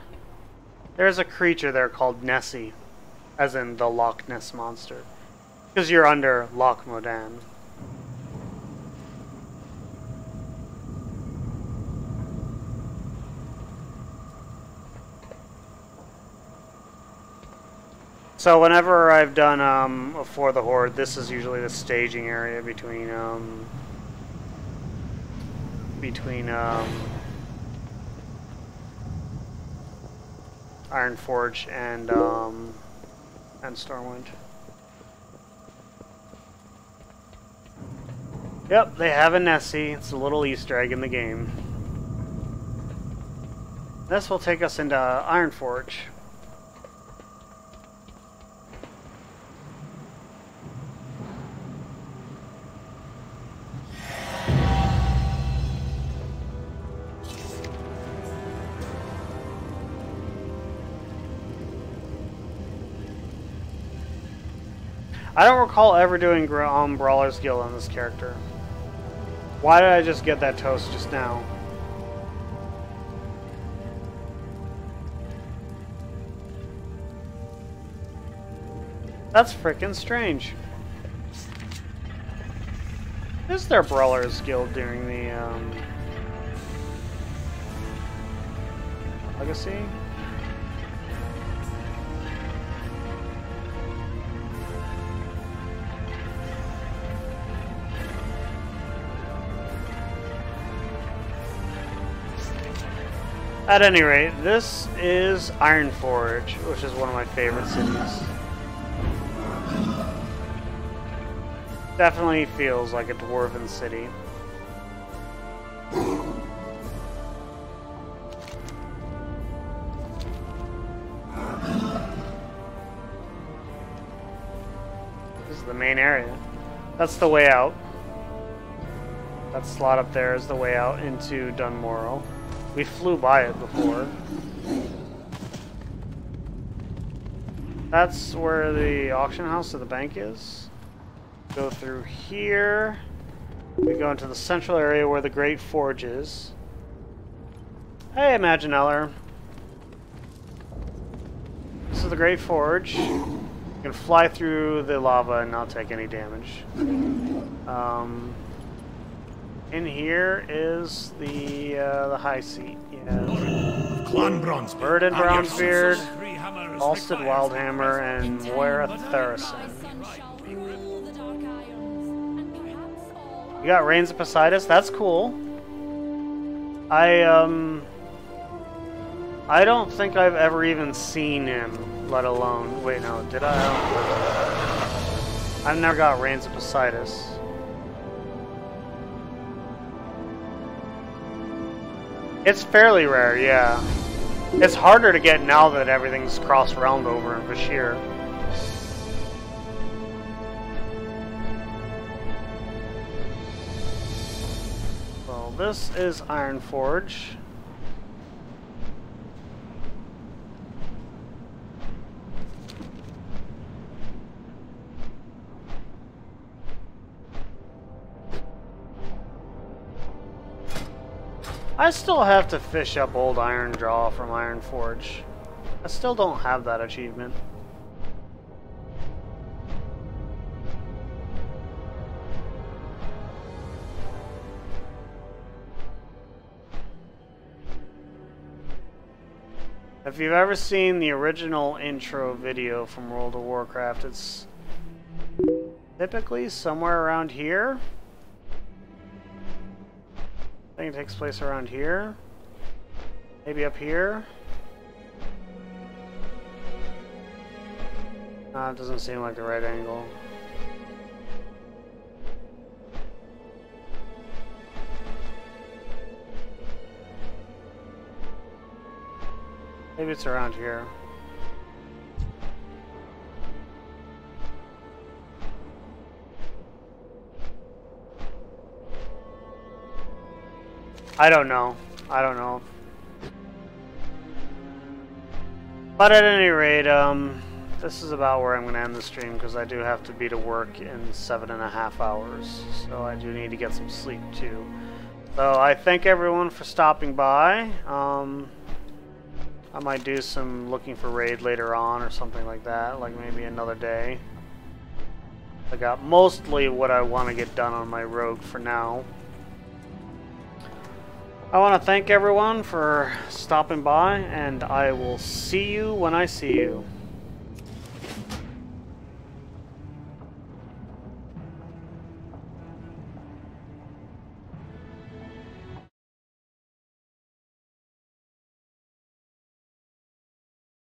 There's a creature there called Nessie, as in the Loch Ness Monster. Because you're under Loch Modan. So whenever I've done For the Horde, this is usually the staging area between Ironforge and Stormwind. Yep, they have a Nessie. It's a little Easter egg in the game. This will take us into Ironforge. I don't recall ever doing Brawler's Guild on this character. Why did I just get that toast just now? That's frickin' strange. Is there Brawler's Guild during the Legacy? At any rate, this is Ironforge, which is one of my favorite cities. Definitely feels like a dwarven city. This is the main area. That's the way out. That slot up there is the way out into Dunmorrow. We flew by it before. That's where the auction house of the bank is. Go through here. We go into the central area where the Great Forge is. Hey, Imagineller. This is the Great Forge. You can fly through the lava and not take any damage. In here is the high seat. Yeah. Burden Bronzebeard, Alsted Wildhammer, and Moira Tharacin. You got Reigns of Poseidus. That's cool. I don't think I've ever even seen him, let alone. Wait, no, did I? I've never got Reigns of Poseidus. It's fairly rare, yeah. It's harder to get now that everything's cross-realmed over in Bashir. Well, this is Ironforge. I still have to fish up old Iron Jaw from Ironforge. I still don't have that achievement. If you've ever seen the original intro video from World of Warcraft, it's typically somewhere around here. I think it takes place around here. Maybe up here. It doesn't seem like the right angle. Maybe it's around here. I don't know. I don't know. But at any rate, this is about where I'm going to end the stream because I do have to be to work in 7.5 hours. So I do need to get some sleep too. So I thank everyone for stopping by. I might do some looking for raid later on or something like that, like maybe another day. I got mostly what I want to get done on my rogue for now. I want to thank everyone for stopping by, and I will see you when I see you.